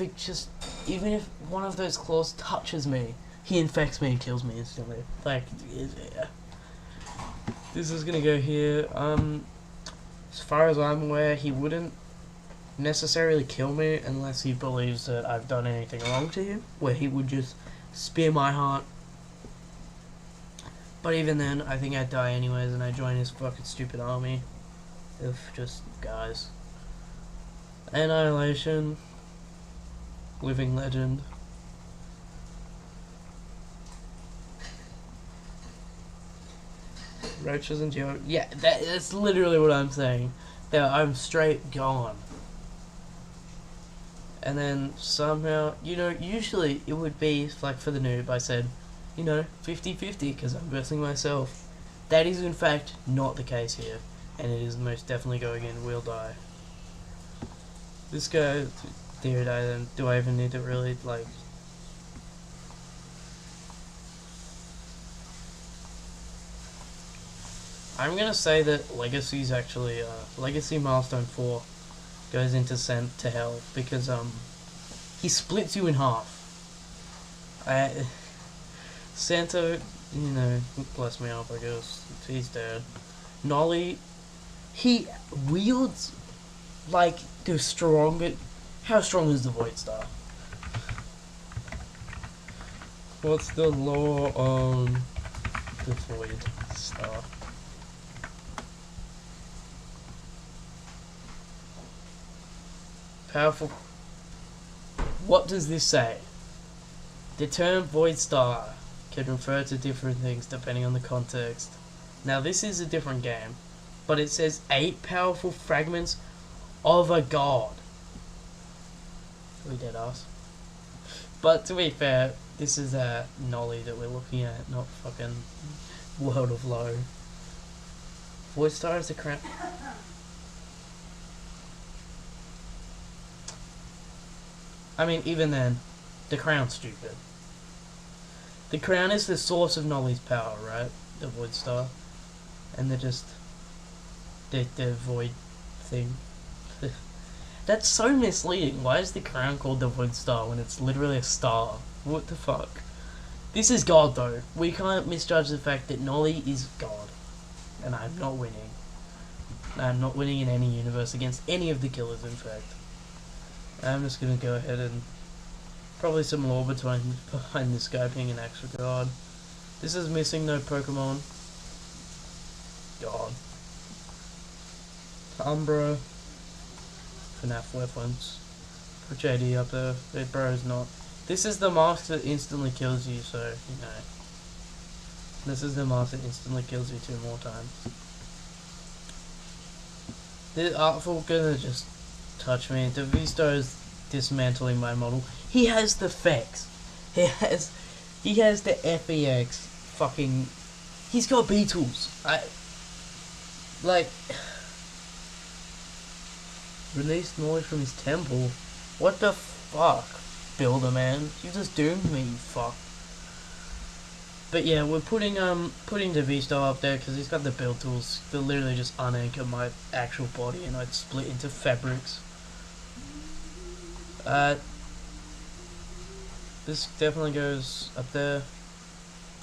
if one of those claws touches me, he infects me and kills me instantly. Like, yeah. This is gonna go here. As far as I'm aware, he wouldn't necessarily kill me unless he believes that I've done anything wrong to him, where he would just spear my heart. But even then, I think I'd die anyways, and I join his fucking stupid army of just guys. Annihilation, living legend. Roaches and Geo. Yeah, that's literally what I'm saying. That I'm straight gone. And then somehow, you know, usually it would be, like for the noob, I said, you know, 50-50 because I'm versing myself. That is in fact not the case here. And it is most definitely going in, will die. This guy, dare die then, do I even need to really, like... I'm gonna say that Legacy's actually, Legacy Milestone 4 goes into Sent to Hell because, he splits you in half. Santa, you know, bless me up, I guess, he's dead. Nolly, he wields, like, the strongest... How strong is the Void Star? What's the law on the Void Star? Powerful. What does this say? The term Void Star can refer to different things depending on the context. Now this is a different game, but it says 8 powerful fragments of a god. We dead ass. But to be fair, this is a Nolly that we're looking at, not fucking World of Low. Void Star is the crown. I mean, even then, the crown's stupid. The crown is the source of Nolly's power, right? The Void Star. And they're just... the Void thing. That's so misleading. Why is the crown called the Void Star when it's literally a star? What the fuck? This is God, though. We can't misjudge the fact that Nolly is God. And I'm not winning. I'm not winning in any universe against any of the killers, in fact. I'm just gonna go ahead and probably some lore behind this guy being an actual god. This is missing no Pokemon. God. Umbra. FNAF weapons. Put JD up there. That bro's not. This is the mask that instantly kills you, so, you know. This is the mask that instantly kills you 2 more times. The Artful gonna just touch me. The V-Star is dismantling my model. He has the FX. He has the FEX fucking... He's got Beetles. Like... Released Nolly from his temple? What the fuck? Builder, man. You just doomed me, you fuck. But yeah, we're putting the V-Star up there because he's got the build tools that literally just unanchor my actual body and I'd split into fabrics. This definitely goes up there.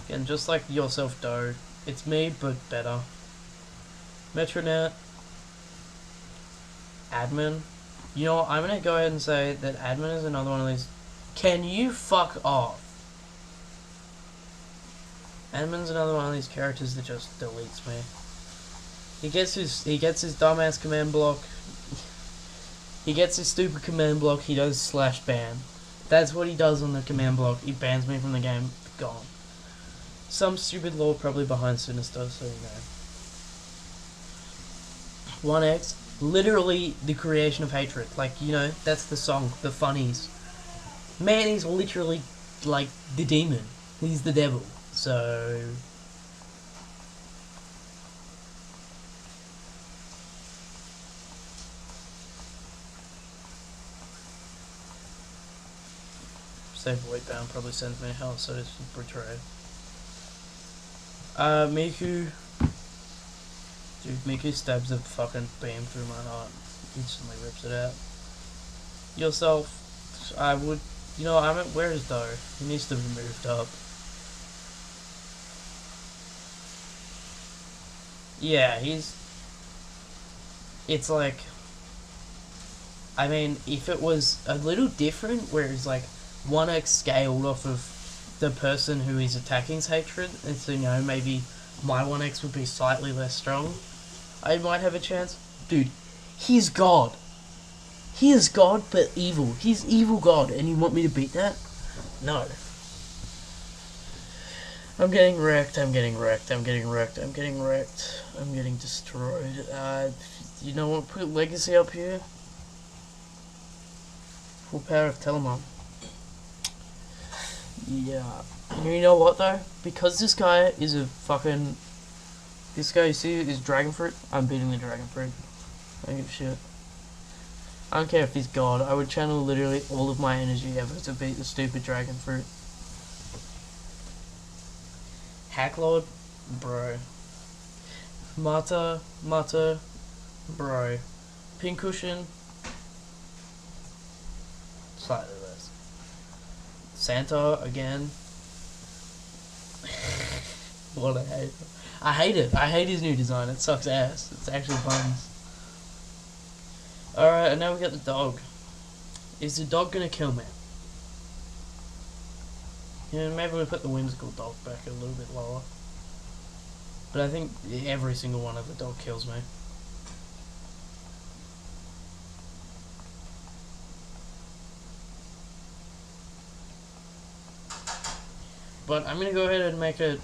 Again, just like yourself, though. It's me, but better. Metronet. Admin. You know what, I'm gonna go ahead and say that Admin is another one of these. Can you fuck off? Admin's another one of these characters that just deletes me. He gets his dumbass command block. He gets his stupid command block. He does /ban. That's what he does on the command block. He bans me from the game. Gone. Some stupid law probably behind Sinister, so you know. 1x, literally the creation of hatred. Like, you know, that's the song, the funnies. Man, he's literally like the demon. He's the devil. So save weight bound probably sends me to hell, so does Betray. Miku. Dude, Miku stabs a fucking beam through my heart. Instantly rips it out. Yourself, I would. You know, where is Doe? He needs to be moved up. Yeah, it's like, I mean, if it was a little different, where it's like 1x scaled off of the person who is attacking hatred, and so, you know, maybe my 1x would be slightly less strong, I might have a chance. Dude, he's God. He is God, but evil. He's evil God, and you want me to beat that? No. I'm getting wrecked, I'm getting wrecked, I'm getting wrecked, I'm getting wrecked. I'm getting destroyed. You know what? Put Legacy up here. Full power of Telemon. Yeah. You know what, though? Because this guy is a fucking... This guy, you see, is Dragon Fruit. I'm beating the Dragon Fruit. I don't give a shit. I don't care if he's God. I would channel literally all of my energy ever to beat the stupid Dragon Fruit. Hacklord, bro. Mata, bro. Pincushion, slightly less. Santa, again. What a hate. I hate it. I hate his new design. It sucks ass. It's actually buns. Alright, and now we got the dog. Is the dog gonna kill me? Yeah, maybe we put the whimsical dog back a little bit lower. But I think every single one of the dog kills me. But I'm gonna go ahead and make a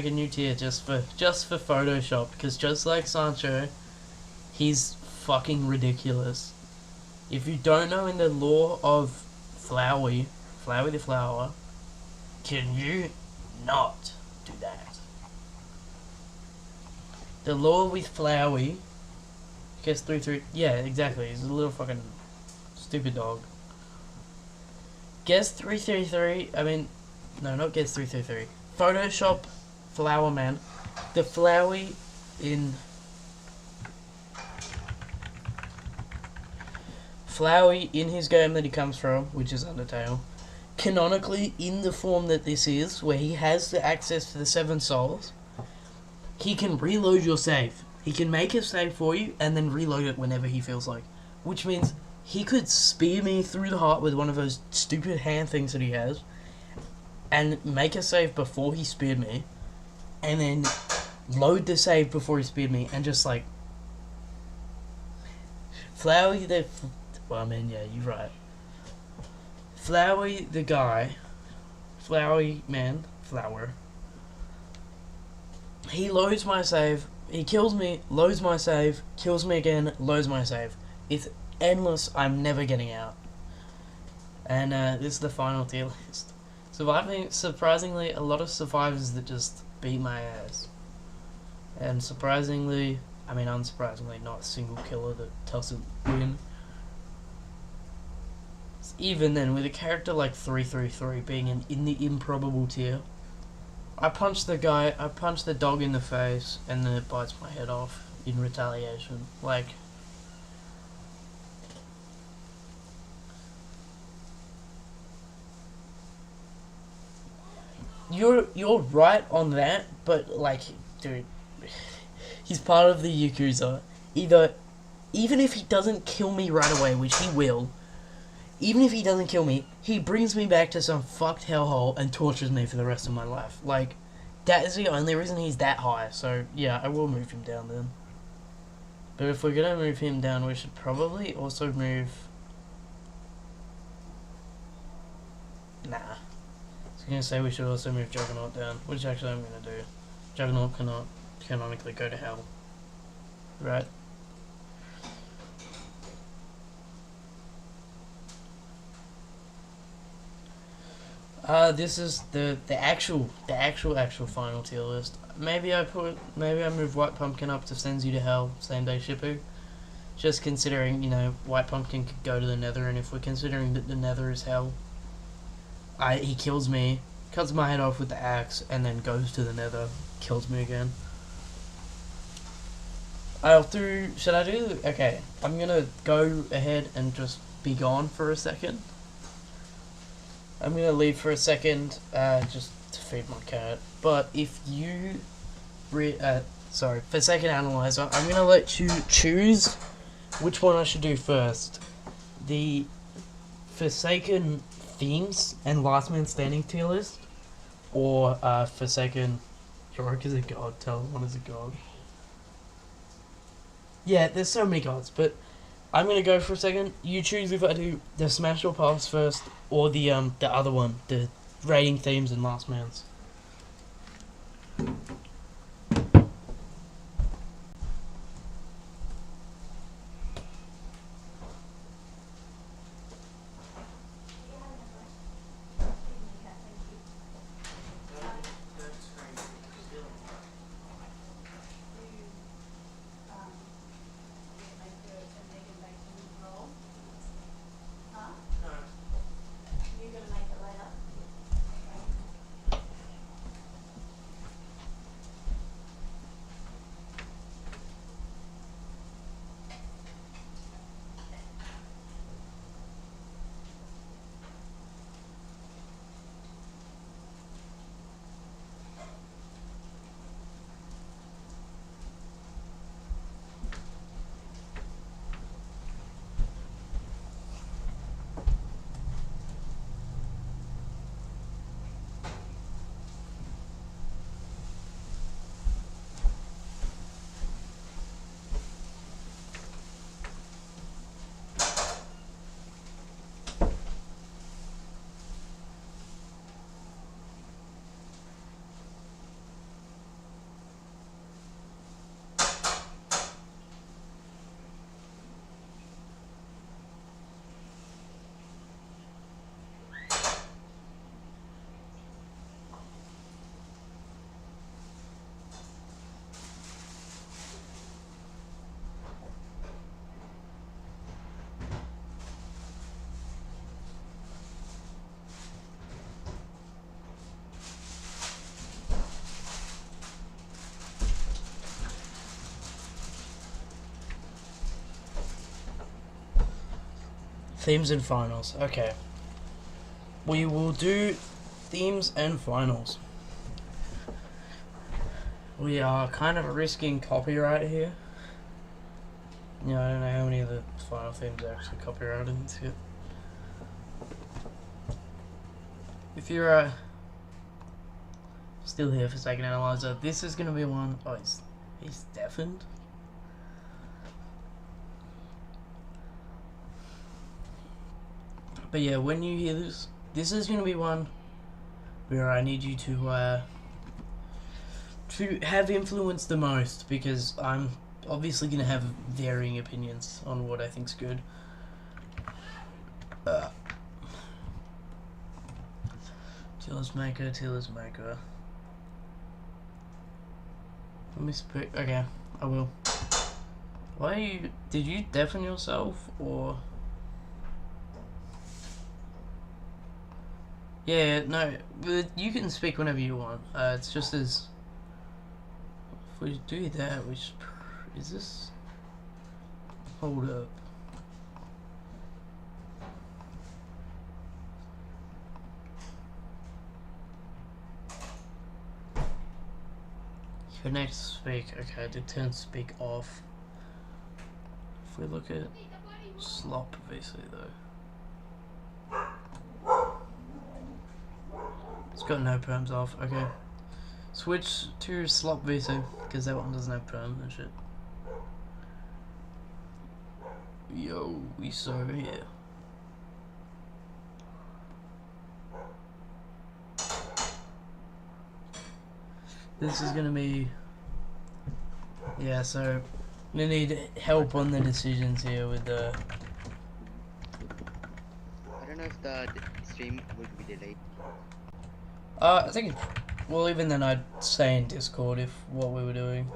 new tier just for Photoshop, because just like Sancho, he's fucking ridiculous. If you don't know, in the lore of Flowey the flower, can you not do that? The lore with Flowey, gets 3-3. Yeah, exactly. He's a little fucking stupid dog. Guess 333. I mean, no, not guess 333. Photoshop Flower Man. The Flowey in his game that he comes from, which is Undertale, canonically in the form that this is, where he has the access to the 7 souls, he can reload your save. He can make a save for you and then reload it whenever he feels like. Which means he could spear me through the heart with one of those stupid hand things that he has, and make a save before he speared me, and then load the save before he speared me, and just like... Flowey the... Well, I mean, yeah, you're right. Flowey the guy, Flowey man, Flower, he loads my save, he kills me, loads my save, kills me again, loads my save. It's endless, I'm never getting out. And this is the final tier list. Surprisingly, a lot of survivors that just beat my ass. And surprisingly, I mean unsurprisingly, not a single killer that doesn't win. Even then, with a character like 333 being in the improbable tier, I punch the dog in the face, and then it bites my head off in retaliation. Like, you're right on that, but like, dude, he's part of the Yakuza. Even if he doesn't kill me right away, which he will. Even if he doesn't kill me, he brings me back to some fucked hellhole and tortures me for the rest of my life. Like, that is the only reason he's that high. So, yeah, I will move him down then. But if we're gonna move him down, we should probably also move... Nah. I was gonna say we should also move Juggernaut down, which actually I'm gonna do. Juggernaut cannot canonically go to hell. Right? This is the actual final tier list. Maybe I move White Pumpkin up to sends you to hell, same day Shippu. Just considering, you know, White Pumpkin could go to the Nether, and if we're considering that the Nether is hell, he kills me, cuts my head off with the axe, and then goes to the Nether, kills me again. Should I do, okay, I'm gonna go ahead and just be gone for a second. I'm gonna leave for a second, just to feed my cat. But if you, for second analyzer, I'm gonna let you choose which one I should do first. The Forsaken Themes and Last Man Standing tier list, or Forsaken Yorick is a god, Talon is a god. Yeah, there's so many gods, but I'm gonna go for a second. You choose if I do the Smash or Pass first, or the other one, the Raiding Themes and Last Man's. Themes and finals. Okay. We will do themes and finals. We are kind of risking copyright here. Yeah, I don't know how many of the final themes are actually copyrighted and shit. If you're still here for second analyzer, this is gonna be one. Oh, he's deafened. But yeah, when you hear this, this is gonna be one where I need you to have influence the most, because I'm obviously gonna have varying opinions on what I think's good. Tierlist maker. Let me speak. Okay, I will. Why are you? Did you deafen yourself or? Yeah, no, but you can speak whenever you want. It's just as... If we do that, which... Is this... Hold up. Connect speak. Okay, I did turn speak off. If we look at slop VC though. It's got no perms off, okay. Switch to slop VC, because that one doesn't have perm and shit. Yo, we saw here. This is gonna be, yeah, so I'm gonna need help on the decisions here with the, I don't know if the stream would be delayed. I think, well, even then I'd say in Discord if what we were doing.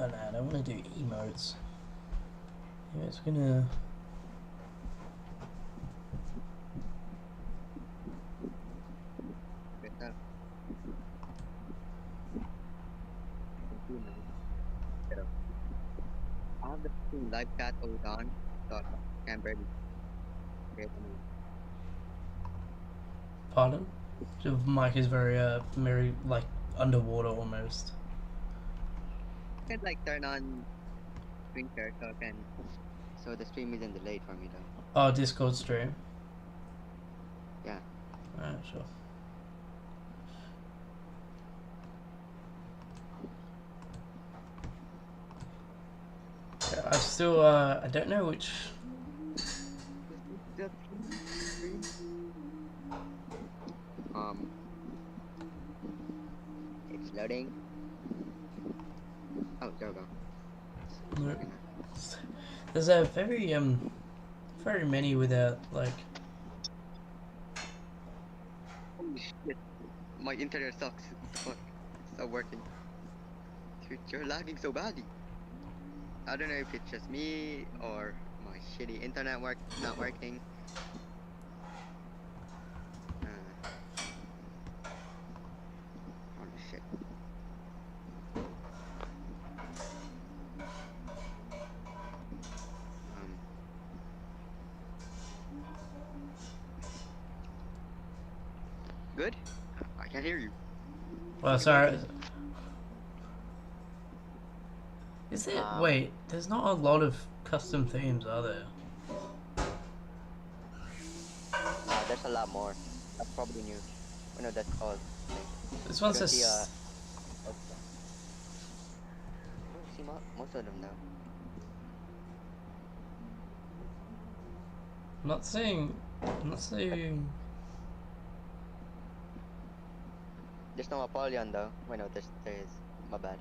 Oh no, I don't want to do emotes. Yeah, it's gonna. Better. I have the live chat hold on, so I can barely get any. Pardon? The mic is very like underwater almost. I can like turn on screen share so I can, so the stream isn't delayed for me though. Oh, Discord stream. Yeah. Alright, sure. Yeah, I still I don't know which. It's loading. Oh, there we go. No. There's a very many without like. Holy shit. My internet sucks. Fuck. It's not working. You're lagging so badly. I don't know if it's just me or my shitty internet not working. Holy shit. Good? I can't hear you. Well, sorry. Is there? Wait, there's not a lot of custom themes, are there? There's a lot more. That's probably new. Oh no, that's all. This one says. See most of them now. I'm not saying. There's no Apollyon though. Wait, no, there is. My bad.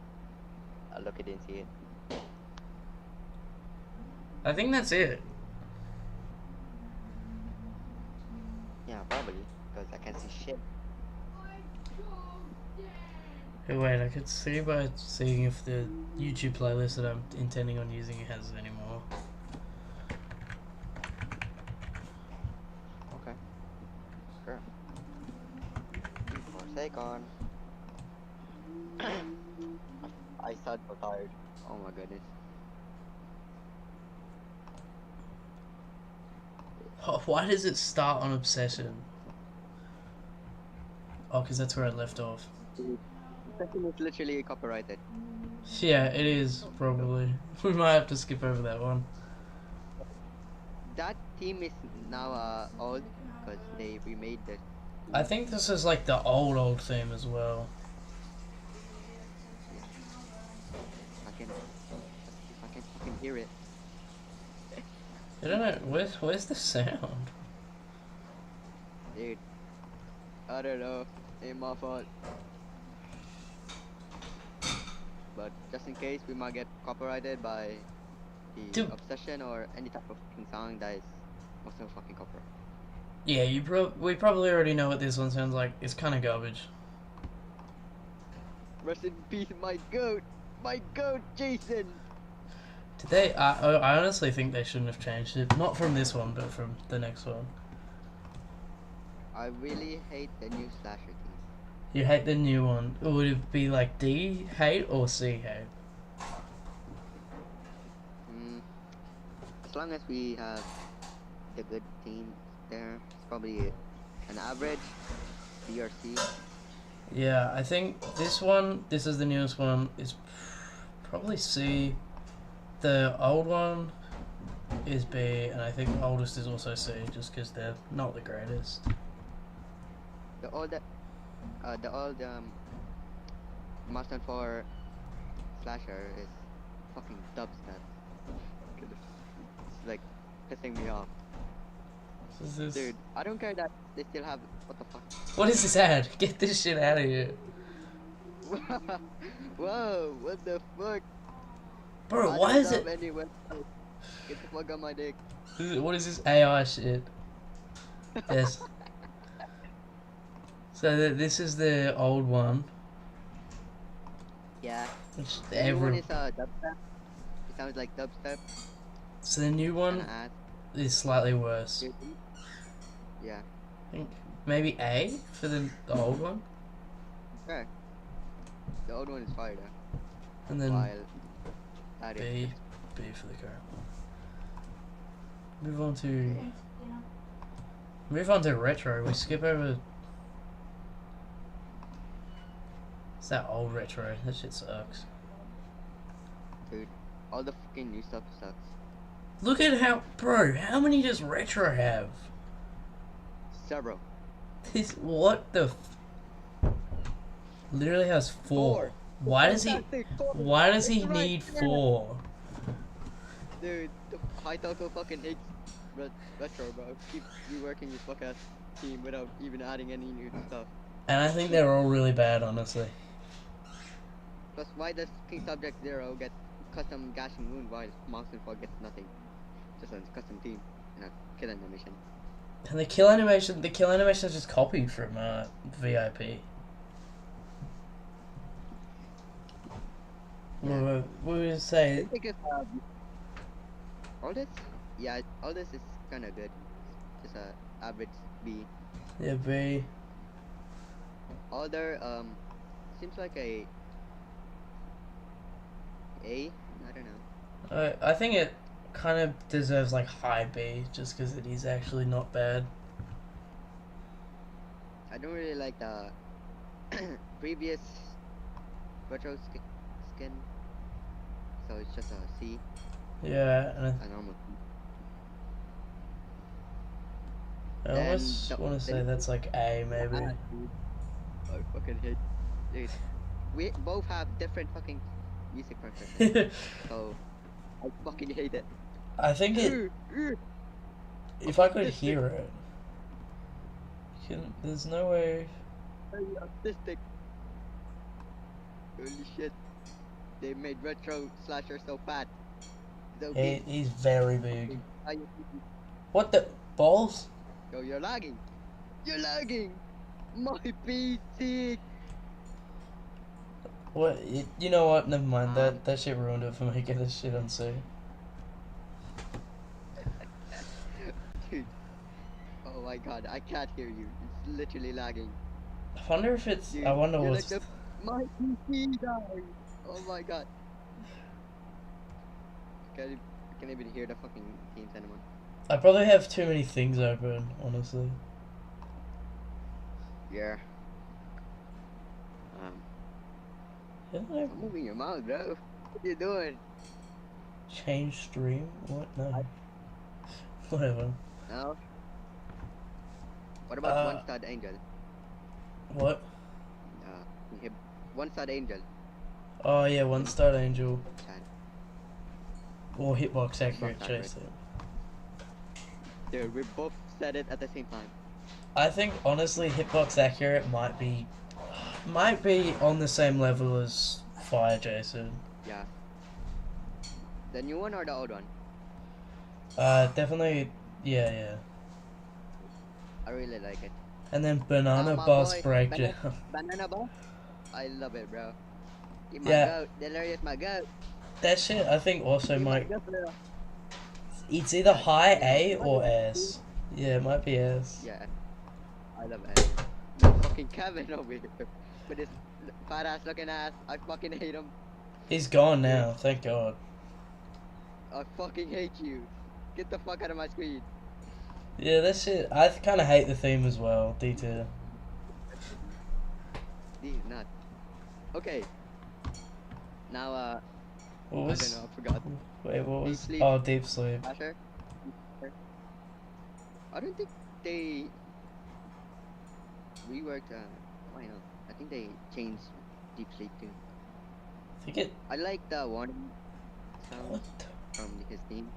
I look, I didn't see it. I think that's it. Yeah, probably. Because I can't see shit. Hey, wait, I could see by seeing if the YouTube playlist that I'm intending on using has any more. Okay. Sure. Forsaken. I started so tired. Oh my goodness. Oh, why does it start on Obsession? Oh, because that's where I left off. Obsession is literally copyrighted. Yeah, it is, probably. We might have to skip over that one. That theme is now old because they remade the. I think this is like the old theme as well. I can hear it. I don't know, where's the sound? Dude. I don't know. Ain't my fault. But just in case, we might get copyrighted by the Dude. Obsession or any type of fucking song that is also fucking copyright. Yeah, we probably already know what this one sounds like. It's kind of garbage. Rest in peace, my goat, Jason. Did they? I honestly think they shouldn't have changed it. Not from this one, but from the next one. I really hate the new slasher team. You hate the new one. Would it be like D hate or C hate? As long as we have the good team there, it's probably an average B or C. Yeah, I think this one, this is the newest one, is probably C. The old one is B, and I think the oldest is also C, just because they're not the greatest. The older, The old Mustang 4 slasher is fucking dubstep. It's like pissing me off. What is this? Dude, I don't care that they still have. What the fuck? What is this ad? Get this shit out of here. Whoa, what the fuck? Bro, I why don't is have it? any website. Get the fuck on my dick. What is this AI shit? Yes. So this is the old one. Yeah. Which The new one is dubstep. It sounds like dubstep. So the new one Kinda ass. is slightly worse. Yeah. I think maybe A for the old one, Sure. The old one is fire though. and then While that is B for the current one. Move on to retro. We skip over. It's that old retro. That shit sucks. dude. All the fucking new stuff sucks. Look at how many does retro have? Several. This what the? Literally has four. Why does he? Why does he need four? Dude, the High Taco fucking hates retro, bro. Keep reworking his fuck ass team without even adding any new stuff. And I think they're all really bad, honestly. Plus, why does King Subject Zero get custom gashing wound while Monster Fall gets nothing? Just a custom team and a kill animation. And the kill animation is just copied from VIP. Yeah. What would you say? I think it's all this, yeah, all this is kind of good. Just a average B. Yeah, B. Other seems like a I don't know. I think it kind of deserves like high B just because it is actually not bad. I don't really like the previous retro skin, so it's just a C, Yeah, and a normal C. I almost want to say that's like A maybe. I fucking hate, dude. We both have different fucking music preferences, so I fucking hate it. I think it. If I could hear it, there's no way. Very autistic. Holy shit! They made retro slasher so fat. So big. He's very big. Are you- What the balls? Yo, you're lagging. You're lagging. My PC. What? You know what? Never mind. That shit ruined it for me. Get this shit on C. Dude. Oh my god, I can't hear you. It's literally lagging. I wonder if it's. Dude, I wonder you're what's. like my PC died. Oh my god. Can't even hear the fucking teams anymore. I probably have too many things open, honestly. Yeah. Yeah, Stop moving your mouth, bro. What you doing? change stream? What? No. Whatever. No. What about One Star Angel? What? One Star Angel. Oh yeah, One Star Angel. Chan. Or Hitbox Accurate Hitbox Accurate. Chaser. Dude, we both said it at the same time. I think honestly Hitbox Accurate might be on the same level as Fire Jason. Yeah. The new one or the old one? Definitely, yeah. I really like it. And then Banana my Boss boy, Breakdown. Banana Boss? I love it, bro. He's my Yeah. goat. Delirious my goat. That shit I think also He's my might. goat, bro. It's either high A or S. Yeah, it might be S. Yeah. I love it. Fucking Kevin over here. With his fat ass looking ass. I fucking hate him. He's gone now, thank God. I fucking hate you. Get the fuck out of my screen. Yeah, that shit. I kind of hate the theme as well. D2. These nuts. Okay. Now, What I was? don't know, I forgot. Wait, what Deep was? Sleep. Oh, Deep Sleep. Asher? I don't think they reworked Why not? I think they changed Deep Sleep too. I think it. I like the warning sound What? from his theme.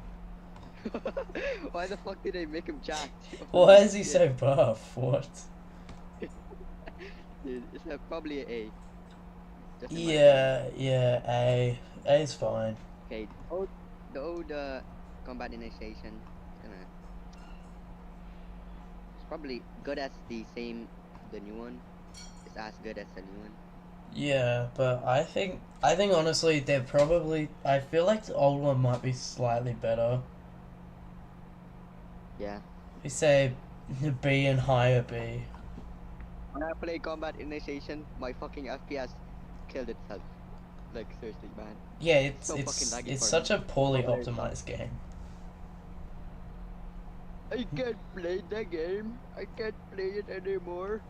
Why the fuck did they make him jacked? Why is he Shit. so buff? What? Dude, it's probably a A. Just in my opinion. Yeah, A. A's fine. Okay, the old combat initiation is gonna. It's probably good as the new one. It's as good as the new one. Yeah, but I think honestly they're probably. I feel like the old one might be slightly better. Yeah. We say B and higher B. When I play combat initiation, my fucking FPS killed itself. Like seriously, man. Yeah, it's So fucking laggy it's for such me. a poorly Probably optimized game. I can't play the game. I can't play it anymore.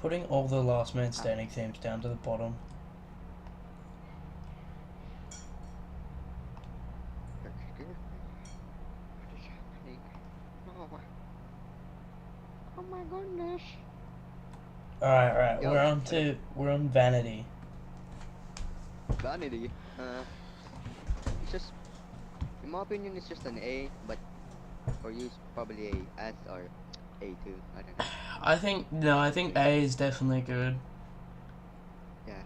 Putting all the last man standing themes down to the bottom. What is happening? Oh. Oh my goodness. Alright, Yo, we're on vanity. Vanity. It's just, in my opinion, it's just an A, but for you, it's probably a S or A too. I don't know. I think A is definitely good. Yeah.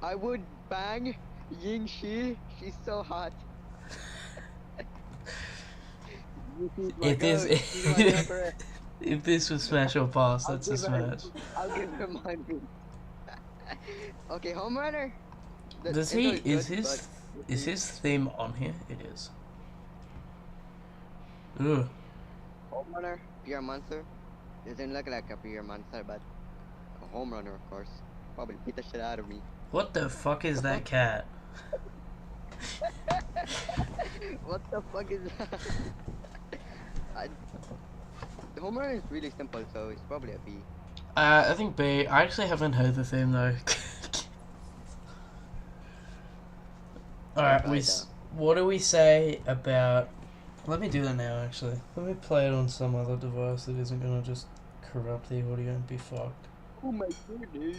I would bang Ying Shi. She's so hot. She's my If this goat. She's my emperor. if this was Smash or Pass, that's a smash. I'll give her my move. Okay, home runner. The Does intro he is good, is his theme on here? It is. Ugh. home runner, pure monster. Doesn't look like a pure monster, but a home runner, of course. Probably beat the shit out of me. What the fuck is that cat? What the fuck is that? The home runner is really simple, so it's probably a B. I think B. I actually haven't heard the theme though. Alright, what do we say about... Let me do that now, actually. Let me play it on some other device that isn't gonna just corrupt the audio and be fucked. Oh my goodness.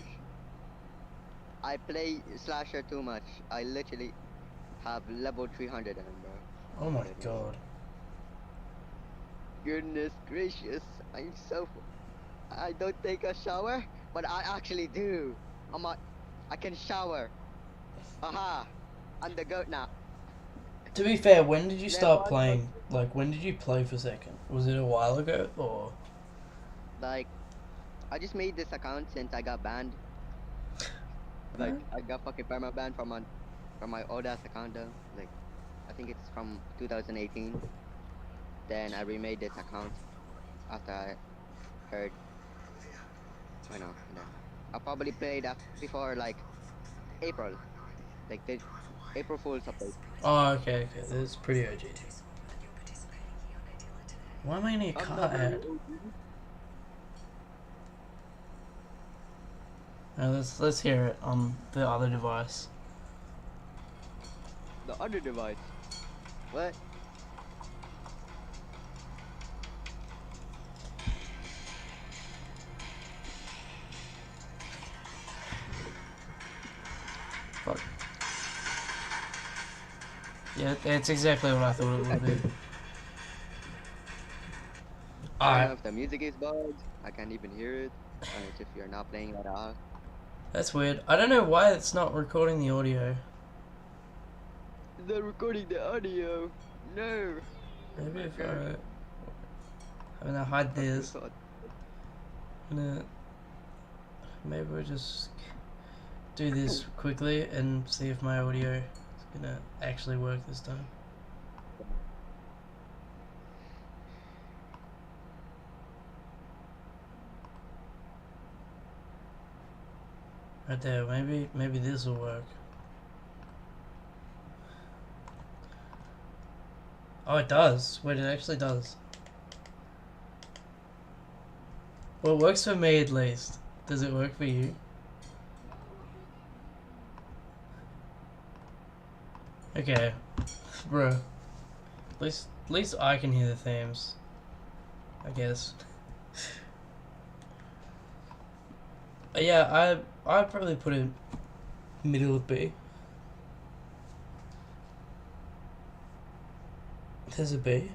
I play Slasher too much. I literally have level 300 on him, bro. Oh my god. Goodness gracious. I don't take a shower, but I actually do. I can shower. Aha. I'm the goat now. To be fair, when did you start playing? Like, when did you play for second? Was it a while ago, or...? Like, I just made this account since I got banned. Like, I got fucking perma-banned from my old-ass account though. Like, I think it's from 2018. Then I remade this account after I heard... I know. I probably played that before, like, April. Like, the April Fool's update. Oh, okay, that's pretty OG. Why am I in a car ad? Now let's hear it on the other device. The other device? What? Fuck. Yeah, it's exactly what I thought it would be. I don't know if the music is bugged. I can't even hear it. Unless if you're not playing at all. That's weird. I don't know why it's not recording the audio. It's not recording the audio. No. Maybe if I'm gonna hide this. Maybe we'll just do this quickly and see if my audio is gonna actually work this time. Right there, maybe this will work. Oh, it does. Wait, it actually does. Well, it works for me at least. Does it work for you? Okay, bro. At least I can hear the themes. I guess. Yeah, I'd probably put it middle of B. There's a B.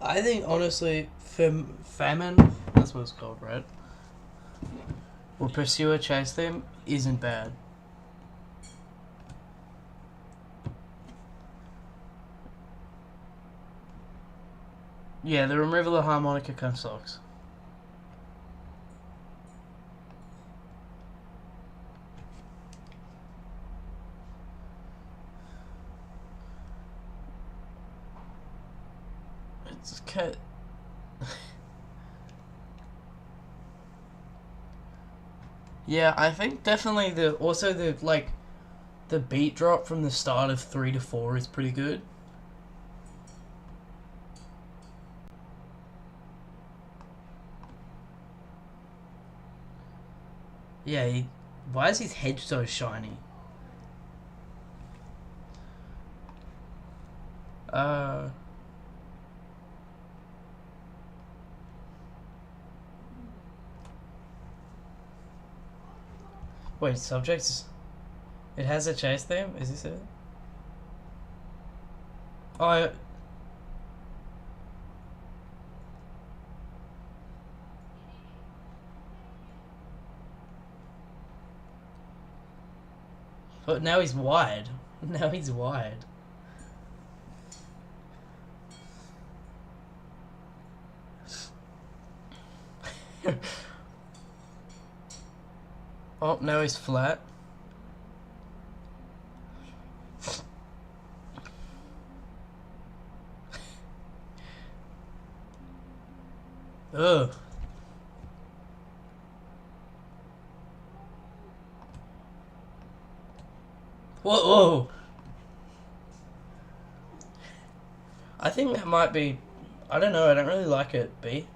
I think honestly, famine, that's what it's called, right? Or pursue a chase theme isn't bad. Yeah, the removal of harmonica kind of sucks. It's kind. Yeah, I think definitely the beat drop from the start of 3 to 4 is pretty good. Yeah, why is his head so shiny? Uh. Wait, subjects. It has a chase theme? Is this it? Oh. But now he's wide. Now he's wide. Oh, now he's flat. Ugh. Whoa, whoa. I think that might be. I don't know. I don't really like it. B.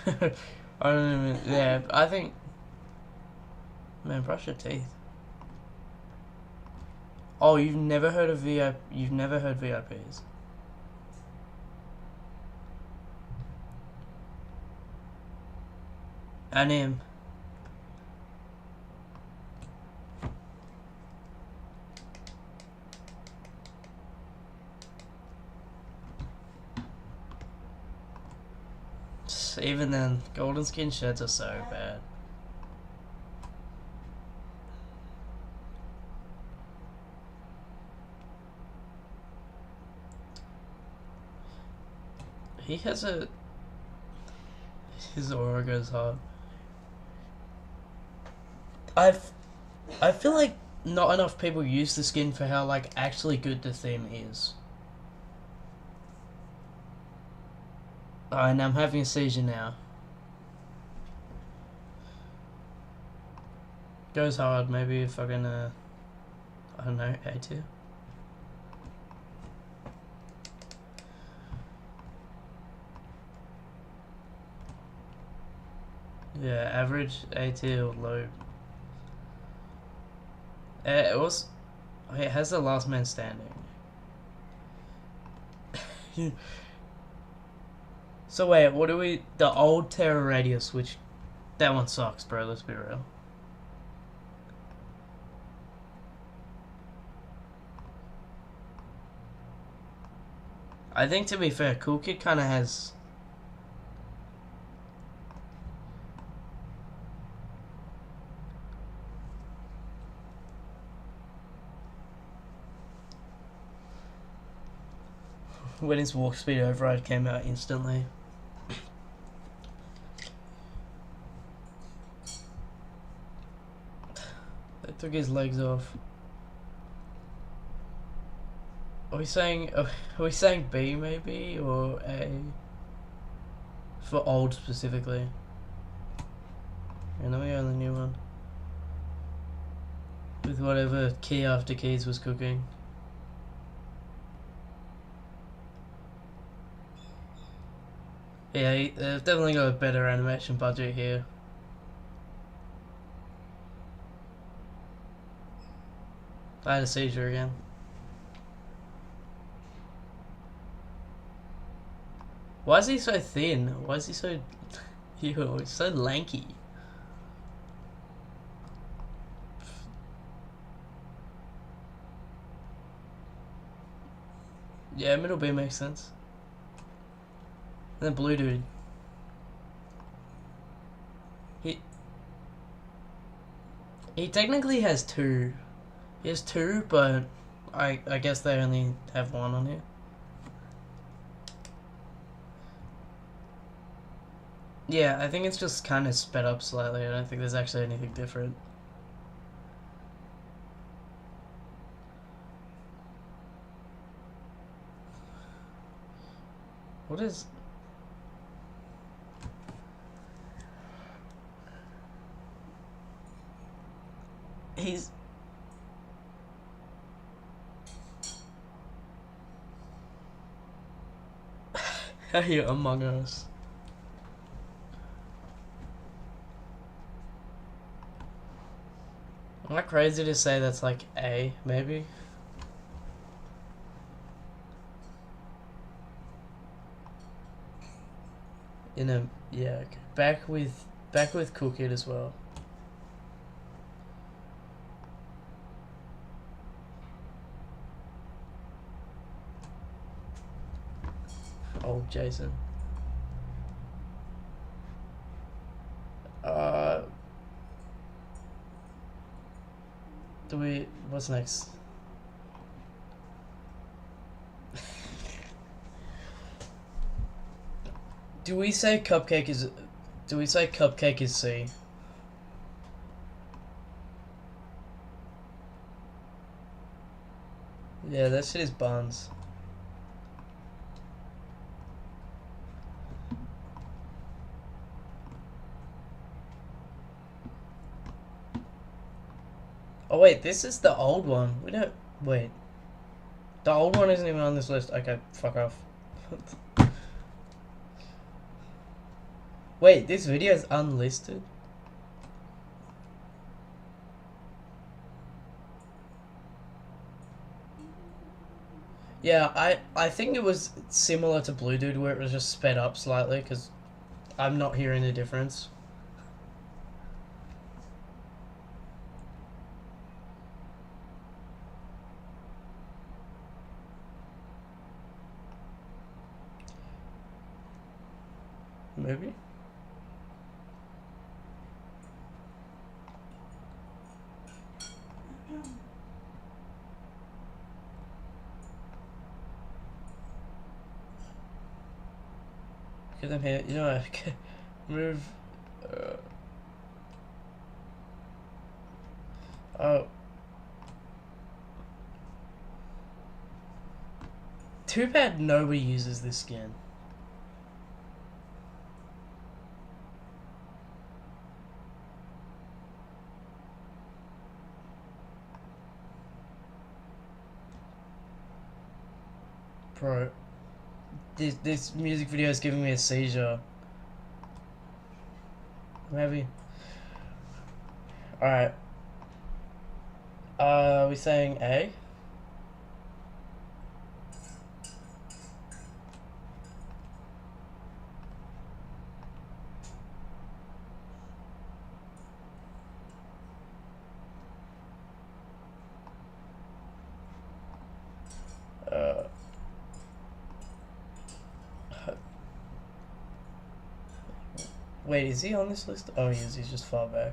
I don't even. Yeah, I think. Man, brush your teeth. Oh, you've never heard of VIP? You've never heard VIPs? And him. Even then, golden skin sheds are so bad. He has a. His aura goes hard. I feel like not enough people use the skin for how like actually good the theme is. And I'm having a seizure now. Goes hard, maybe if I can I don't know, A tier. Yeah, average, A tier, or low. It was. It has the last man standing. So wait, what do we? The old Terror Radius, which that one sucks, bro. Let's be real. I think to be fair, Cool Kid kind of has. When his walk speed override came out instantly. They took his legs off. Are we saying B maybe or A? For old specifically. And then we go on the new one. With whatever key after keys was cooking. Yeah, they've definitely got a better animation budget here. I had a seizure again. Why is he so thin? Why is he so... Ew, he's so lanky. Yeah, middle B makes sense. And then blue dude. He technically has two. He has two, but I guess they only have one on here. Yeah, I think it's just kind of sped up slightly. I don't think there's actually anything different. What is... He's... Hey, Among Us. Am I crazy to say that's like A, maybe? In a... Yeah, okay. Back with Cool Kid as well. Oh, Jason. What's next? Do we say Cupcake is C? Yeah, that shit is buns. Oh wait, this is the old one. We don't... Wait. The old one isn't even on this list. Okay, fuck off. Wait, this video is unlisted? Yeah, I think it was similar to Blue Dude where it was just sped up slightly because I'm not hearing the difference. Maybe? Get them here. You know what? Move. Oh. Too bad nobody uses this skin. Bro. This music video is giving me a seizure. Maybe. Alright. Are we saying A? Wait, is he on this list? Oh, he is. He's just far back.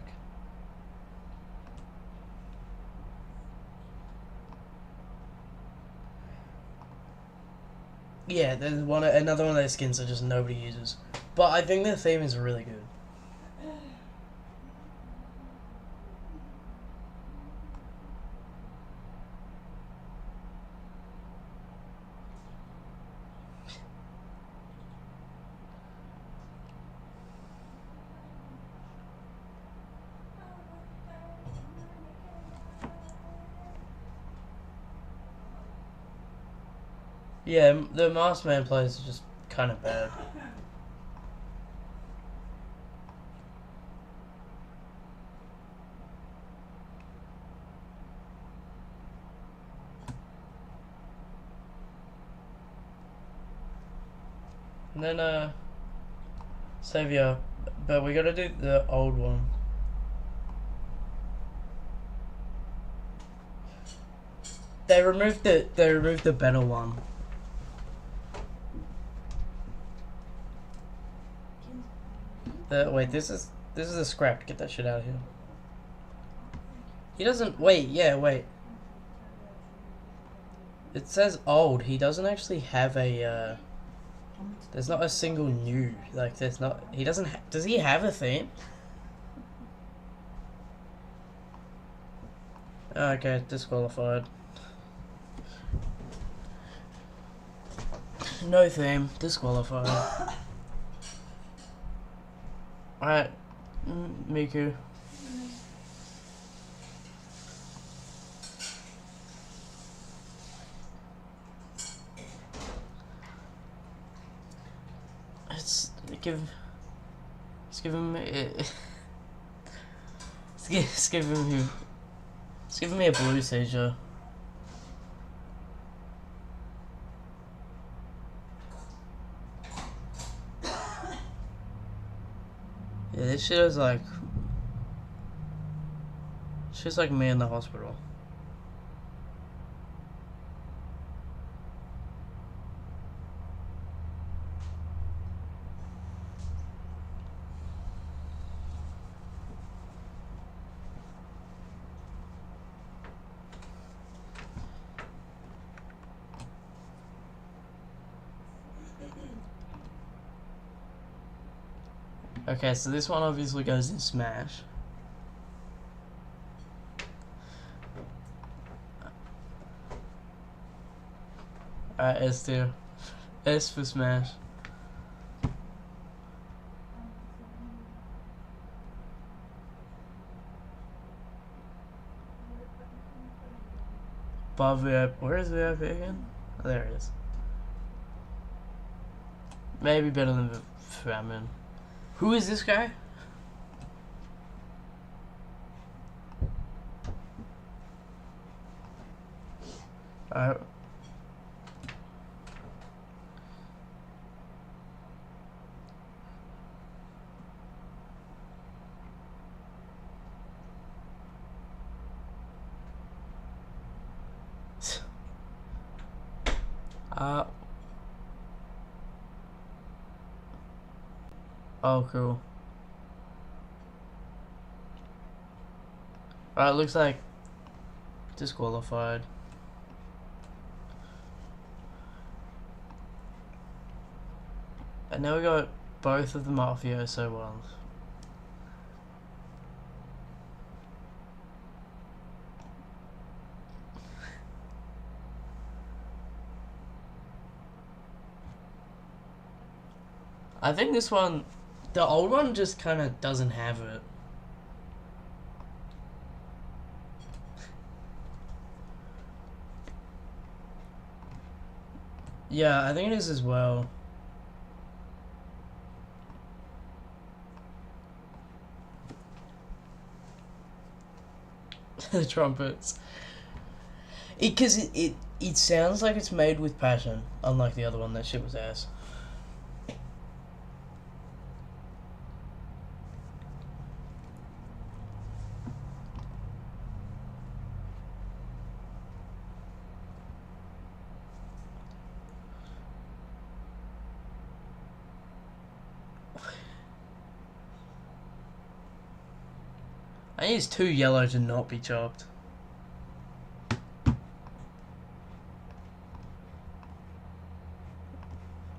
Yeah, there's another one of those skins that just nobody uses. But I think the theme is really good. Yeah, the Masked Man plays is just kind of bad. And then Savior, but we gotta do the old one. They removed the better one. Wait, this is a scrap. Get that shit out of here. He doesn't wait. Yeah, wait. It says old. He doesn't actually have a. There's not a single new. Like, there's not. He doesn't. Does he have a theme? Okay, disqualified. No theme. Disqualified. Alright, Miku. Let's give him it's giving me a blue seizure. Yeah, this shit is like shit's like me in the hospital. Okay, so this one obviously goes in Smash. Alright, S tier. S for Smash. Bob VIP. Where is VIP again? Oh, there it is. Maybe better than the Famine. Who is this guy? Alright. Oh, cool. Alright, looks like disqualified. And now we got both of the Mafioso ones. I think this one, the old one just kind of doesn't have it. Yeah, I think it is as well. The trumpets. Because it sounds like it's made with passion, unlike the other one. That shit was ass. I think it's too yellow to not be chopped.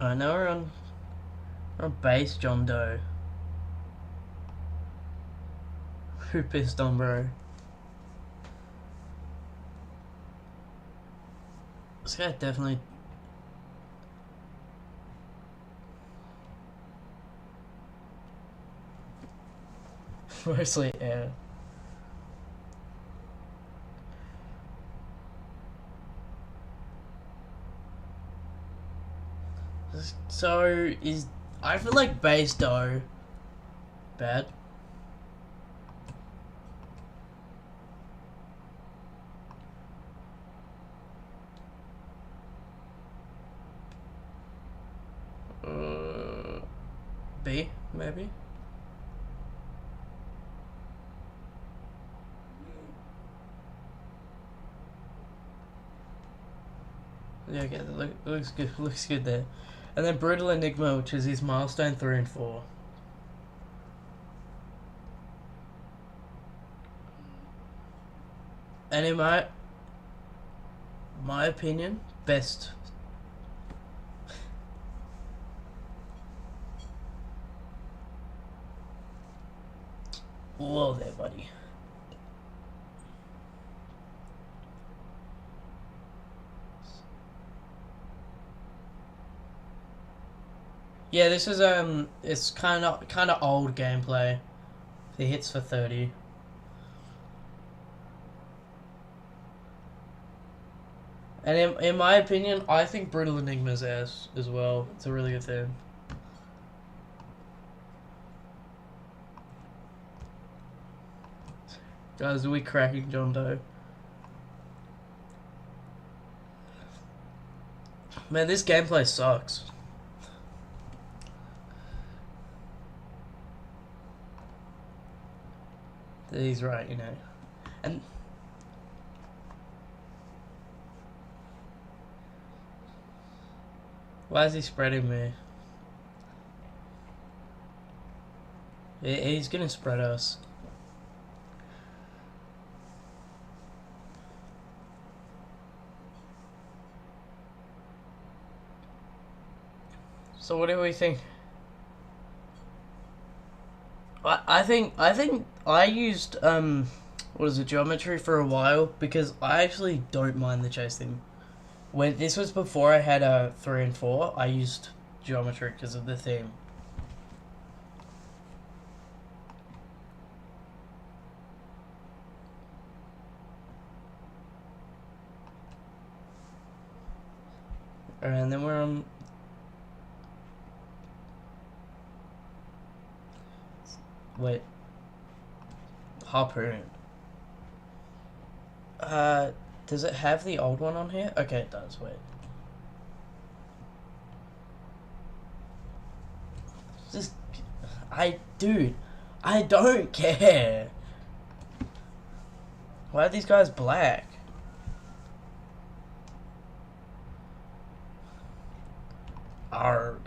Alright, now we're on base John Doe. Who pissed on bro? This guy definitely... Mostly air. So I feel like base dough bad. B, maybe? Yeah, okay, looks good. Looks good there. And then Brutal Enigma, which is his milestone 3 and 4. And in my opinion, best. Whoa there, buddy. Yeah, this is it's kind of old gameplay. He hits for 30. And in my opinion, I think Brutal Enigma's S as well. It's a really good thing. Guys, are we cracking John Doe? Man, this gameplay sucks. He's right, you know. And why is he spreading me? He's gonna spread us. So what do we think? I think I used what is it, geometry for a while because I actually don't mind the chase thing. When this was before I had a 3 and 4, I used geometry because of the theme. Alright, and then we're on. Wait. Harpoon. Does it have the old one on here? Okay, it does. Wait. Just, dude, I don't care. Why are these guys black? Arg.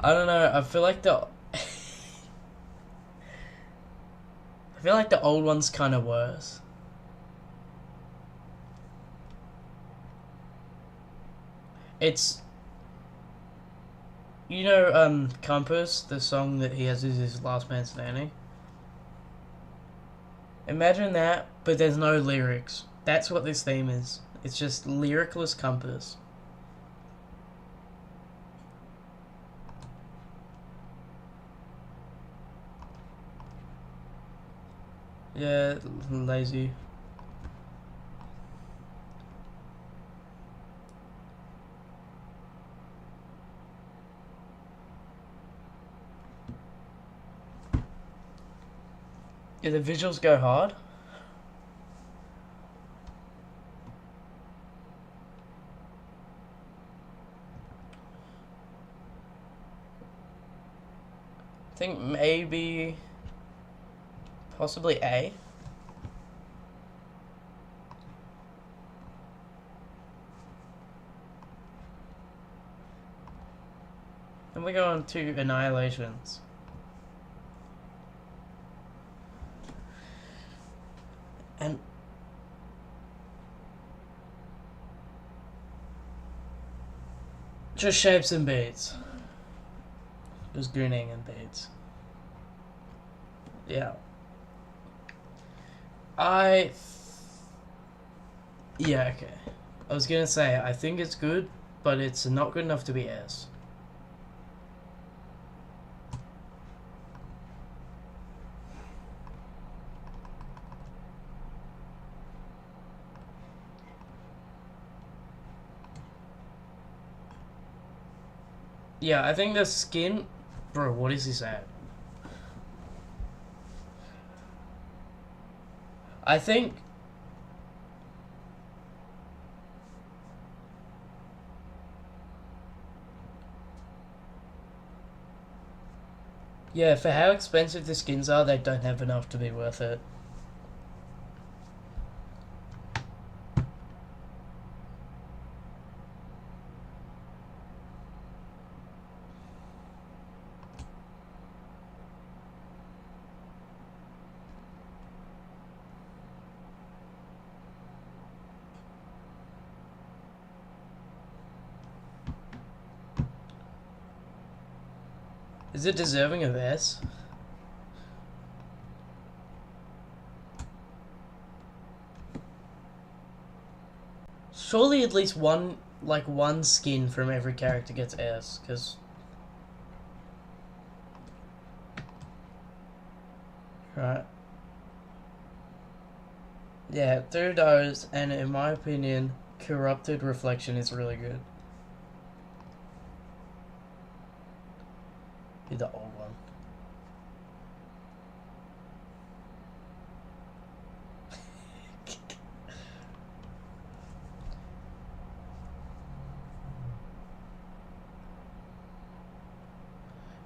I don't know. I feel like the old one's kind of worse. It's, you know, Compass, the song that he has is his Last Man Standing. Imagine that, but there's no lyrics. That's what this theme is. It's just lyricless Compass. Yeah, lazy. Yeah, the visuals go hard. I think maybe, possibly A. Then we go on to Annihilations. And just shapes and beats. Just grinning and beats. Yeah. Yeah, okay. I was gonna say, I think it's good, but it's not good enough to be S. Yeah, I think the skin... Bro, what is this at? I think... Yeah, for how expensive the skins are, they don't have enough to be worth it. Is it deserving of S? Surely at least one skin from every character gets S, because... Right. Yeah, through those, and in my opinion, Corrupted Reflection is really good. Be the old one.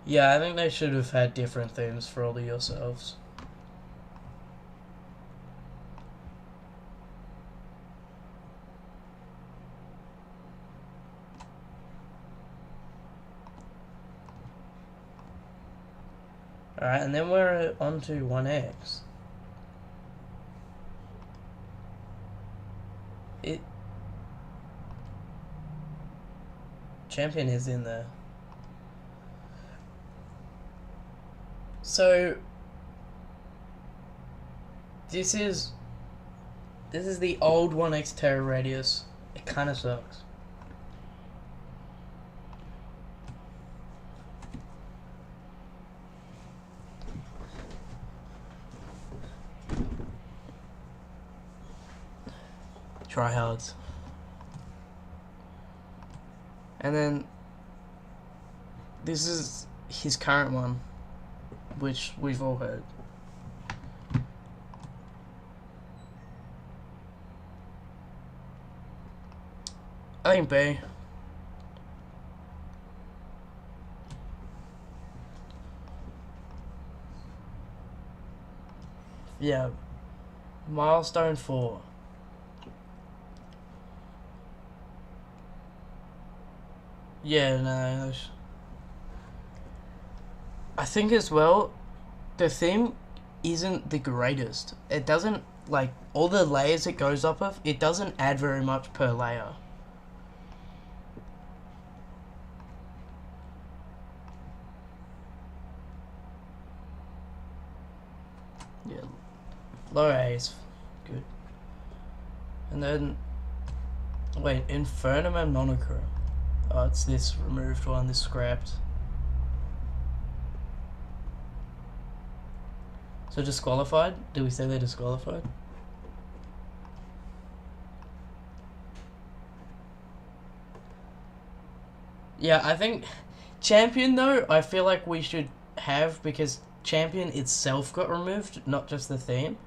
Yeah, I think they should have had different themes for all of yourselves. Alright, and then we're on to 1X. Champion is in there. So this is the old 1X Terra Radius. It kind of sucks. Tryhards. And then this is his current one, which we've all heard. I think B. Yeah. Milestone 4. Yeah, no. I think as well, the theme isn't the greatest. It doesn't, like, all the layers it goes up of, it doesn't add very much per layer. Yeah. Low A is good. And then, wait, Infernum and Monochrome. Oh, it's this removed one, this scrapped. So disqualified? Do we say they're disqualified? Yeah, I think Champion though, I feel like we should have, because Champion itself got removed, not just the theme.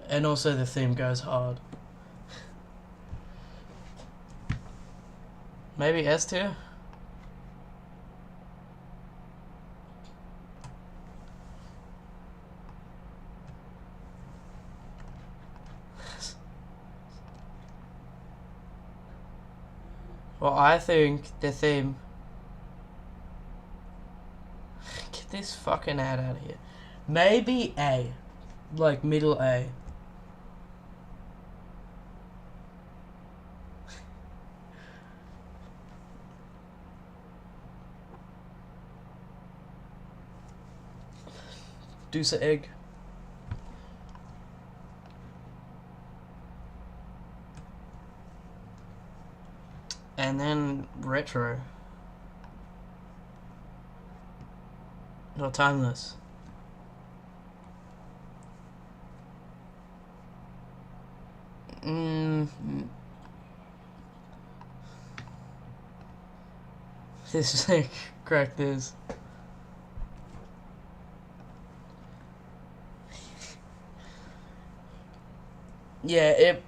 And also the theme goes hard. Maybe S tier? Well, I think the theme... Get this fucking ad out of here. Maybe A. Like, middle A. Deuce egg. And then retro. Or timeless. This is like crack this. Yeah, it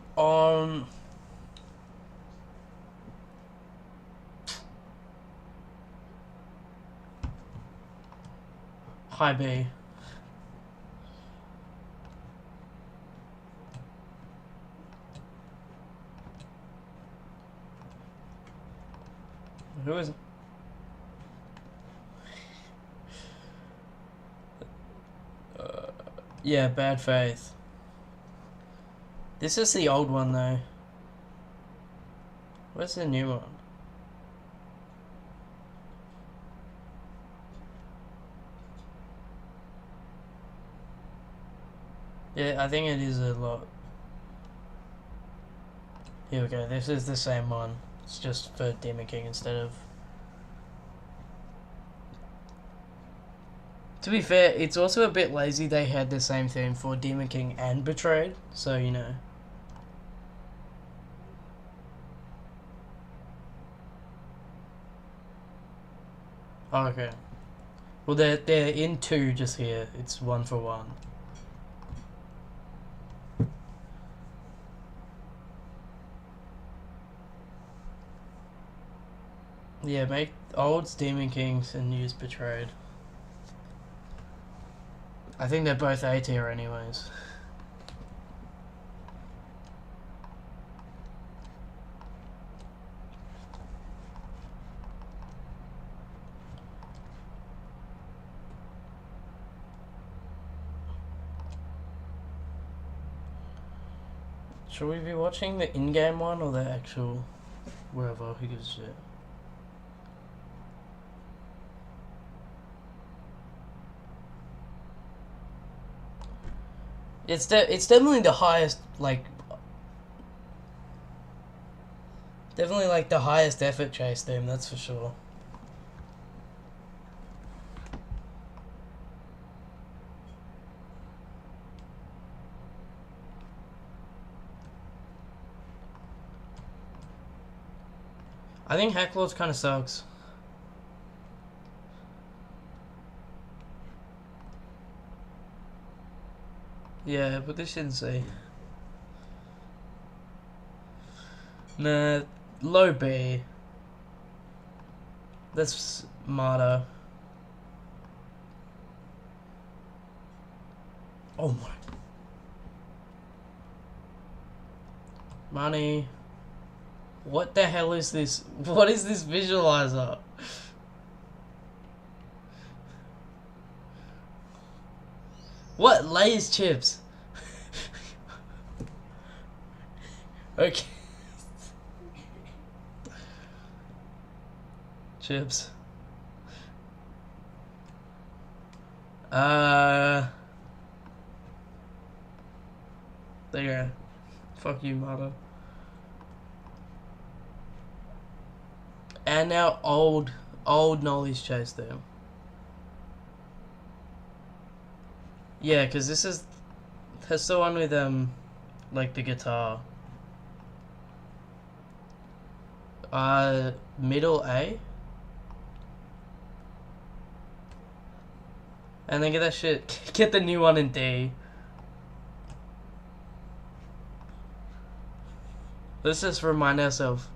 High B. Who is it? Yeah, Bad Faith. This is the old one though. Where's the new one? Yeah, I think it is a lot. Here we go, this is the same one. It's just for demicking instead of... To be fair, it's also a bit lazy they had the same thing for demicking and betrayed, so you know. Oh, okay. Well, they're in two just here. It's 1 for 1. Yeah, make olds Demon Kings and use Betrayed. I think they're both A tier anyways. Should we be watching the in-game one or the actual wherever? Who gives a shit? It's definitely the highest, like, definitely like the highest effort chase theme, that's for sure. I think Hacklords kind of sucks. Yeah, but this shouldn't say. Nah, low B. That's smarter. Oh my. Money. What the hell is this? What is this visualizer? What? Lay's chips? Okay. Chips. There you go. Fuck you, mother. And now old Nolly's chase them. Yeah, because that's the one with like the guitar. Middle A. And then get that shit. Get the new one in D. Let's just remind ourselves.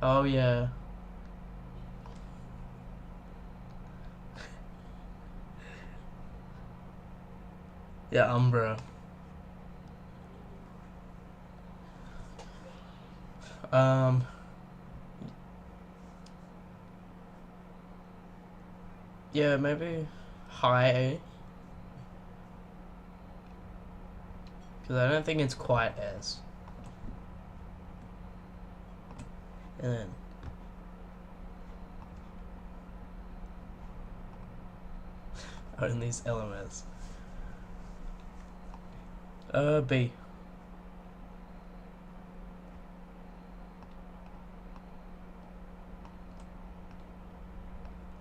Oh yeah. Yeah, Umbra. Yeah, maybe high A. Because I don't think it's quite S. And then own these LMS. B.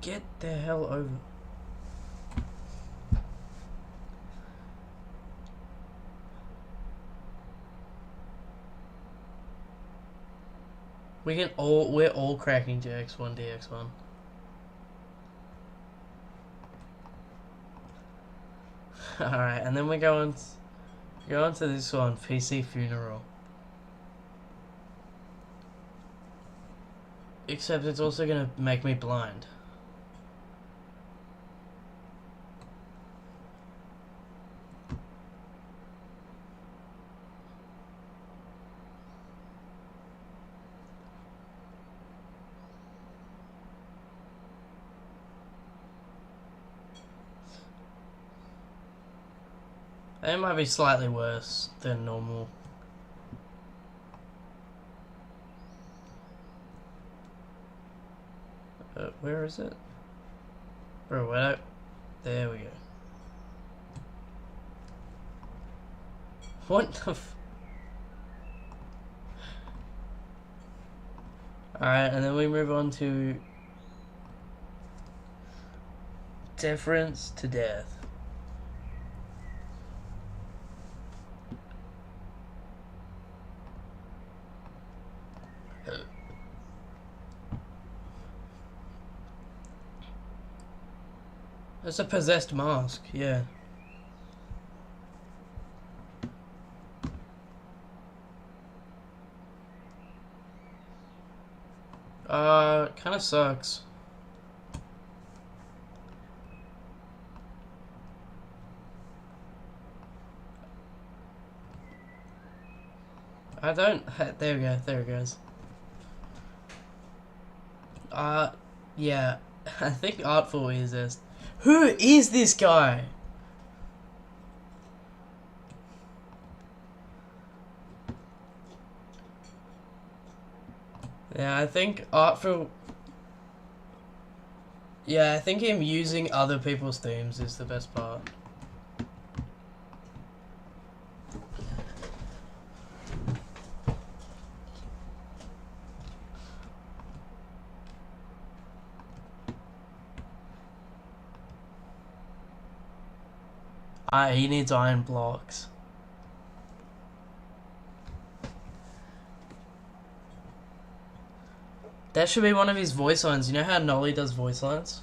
Get the hell over. We're all cracking JX1, DX1. Alright, and then we go on to this one, PC Funeral. Except it's also gonna make me blind. It might be slightly worse than normal. Where is it? Bro, where? There we go. What the f... Alright, and then we move on to... Deference to death. It's a possessed mask, yeah. Kinda sucks. I don't... There we go, there it goes. Yeah. I think Artful is this. Who is this guy? Yeah, I think Artful... Yeah, I think him using other people's themes is the best part. He needs iron blocks. That should be one of his voice lines. You know how Nolly does voice lines?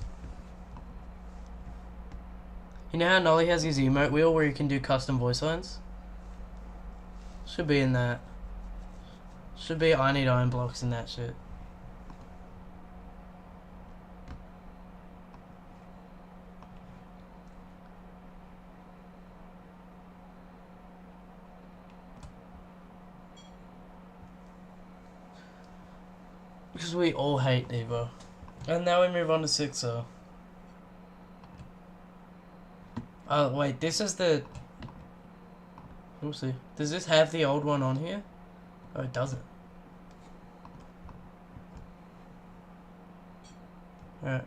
You know how Nolly has his emote wheel where you can do custom voice lines? Should be in that. Should be I need iron blocks in that shit. Because we all hate Evo. And now we move on to Sixer. Oh, wait, this is the... We'll see. Does this have the old one on here? Oh, it doesn't. Alright.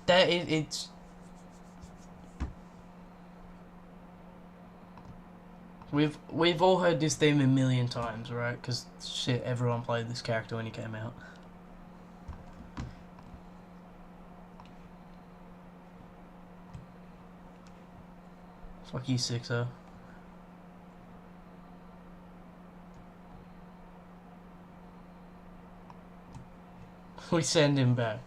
It's... We've all heard this theme a million times, right? Because shit, everyone played this character when he came out. Fuck you, Sixer. We send him back.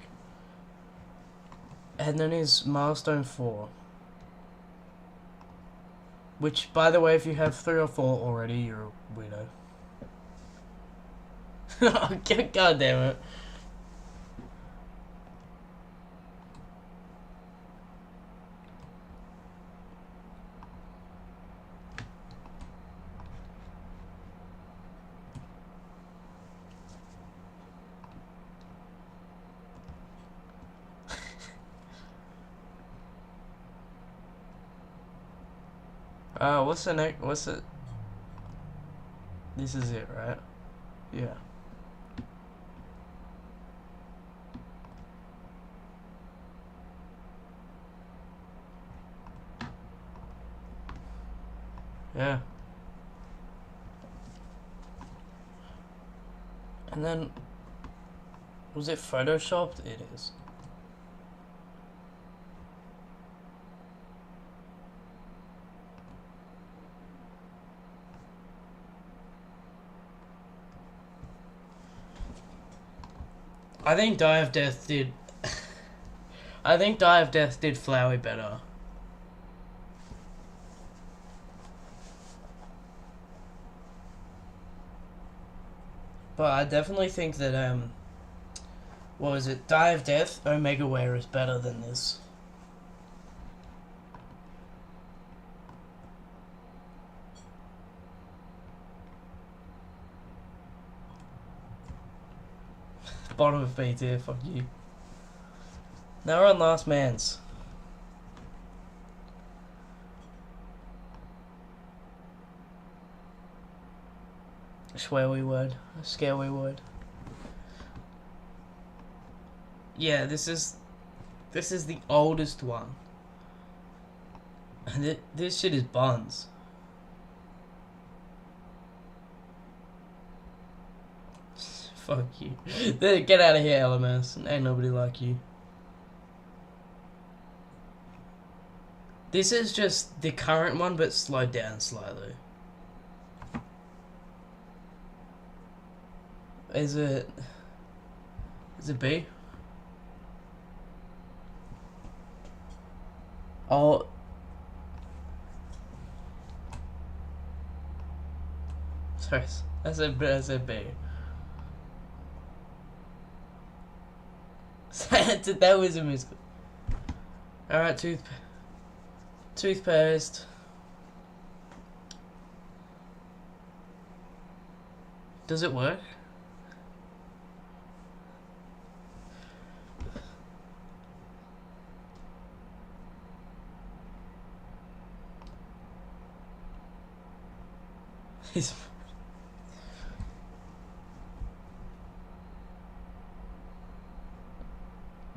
And then is milestone 4. Which, by the way, if you have 3 or 4 already, you're a weirdo. God damn it. What's the next? What's it? This is it, right? Yeah. Yeah. And then, was it photoshopped? It is. I think Die of Death did... I think Die of Death did Flowey better. But I definitely think that, what was it? Die of Death, Omega Wear is better than this. Bottom of B tier, fuck you. Now we're on Last Man's. sweary word. A scary word. Yeah, this is the oldest one. And this shit is buns. Fuck you. Get out of here, LMS. Ain't nobody like you. This is just the current one, but slowed down slightly. Is it B? Oh. Sorry, I said B. That was a mistake. Alright, toothpaste. Does it work?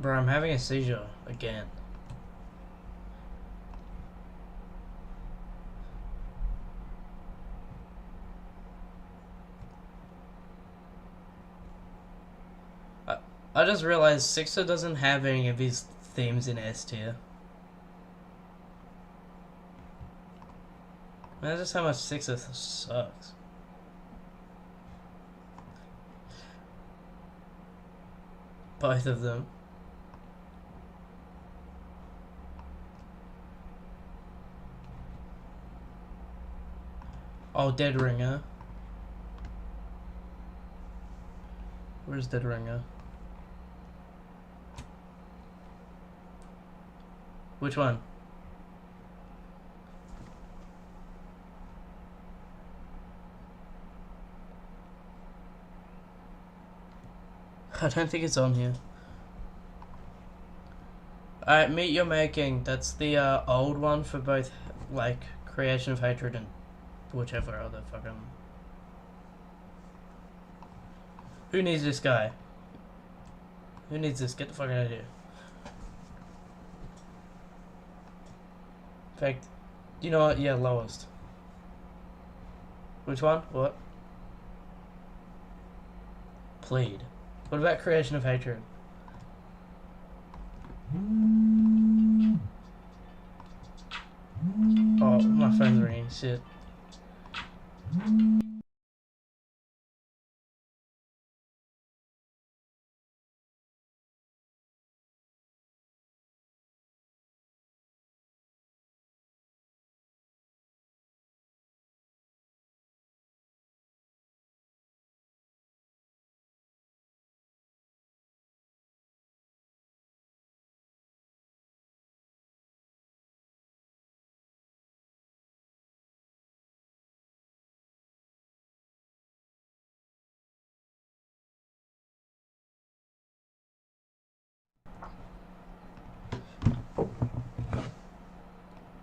Bro, I'm having a seizure again. I just realized Sixer doesn't have any of his themes in S tier. That's just how much Sixer sucks. Both of them. Oh, Dead Ringer. Where's Dead Ringer? Which one? I don't think it's on here. Alright, Meat You're Making. That's the old one for both, like, Creation of Hatred and whichever other fucking... Who needs this guy? Who needs this? Get the fuck out of here. In fact, you know what? Yeah, lowest. Which one? What? Plead. What about Creation of Hatred? Oh, my phone's ringing. Shit.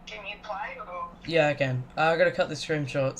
Can you play or? Yeah, I can. I gotta cut the stream short.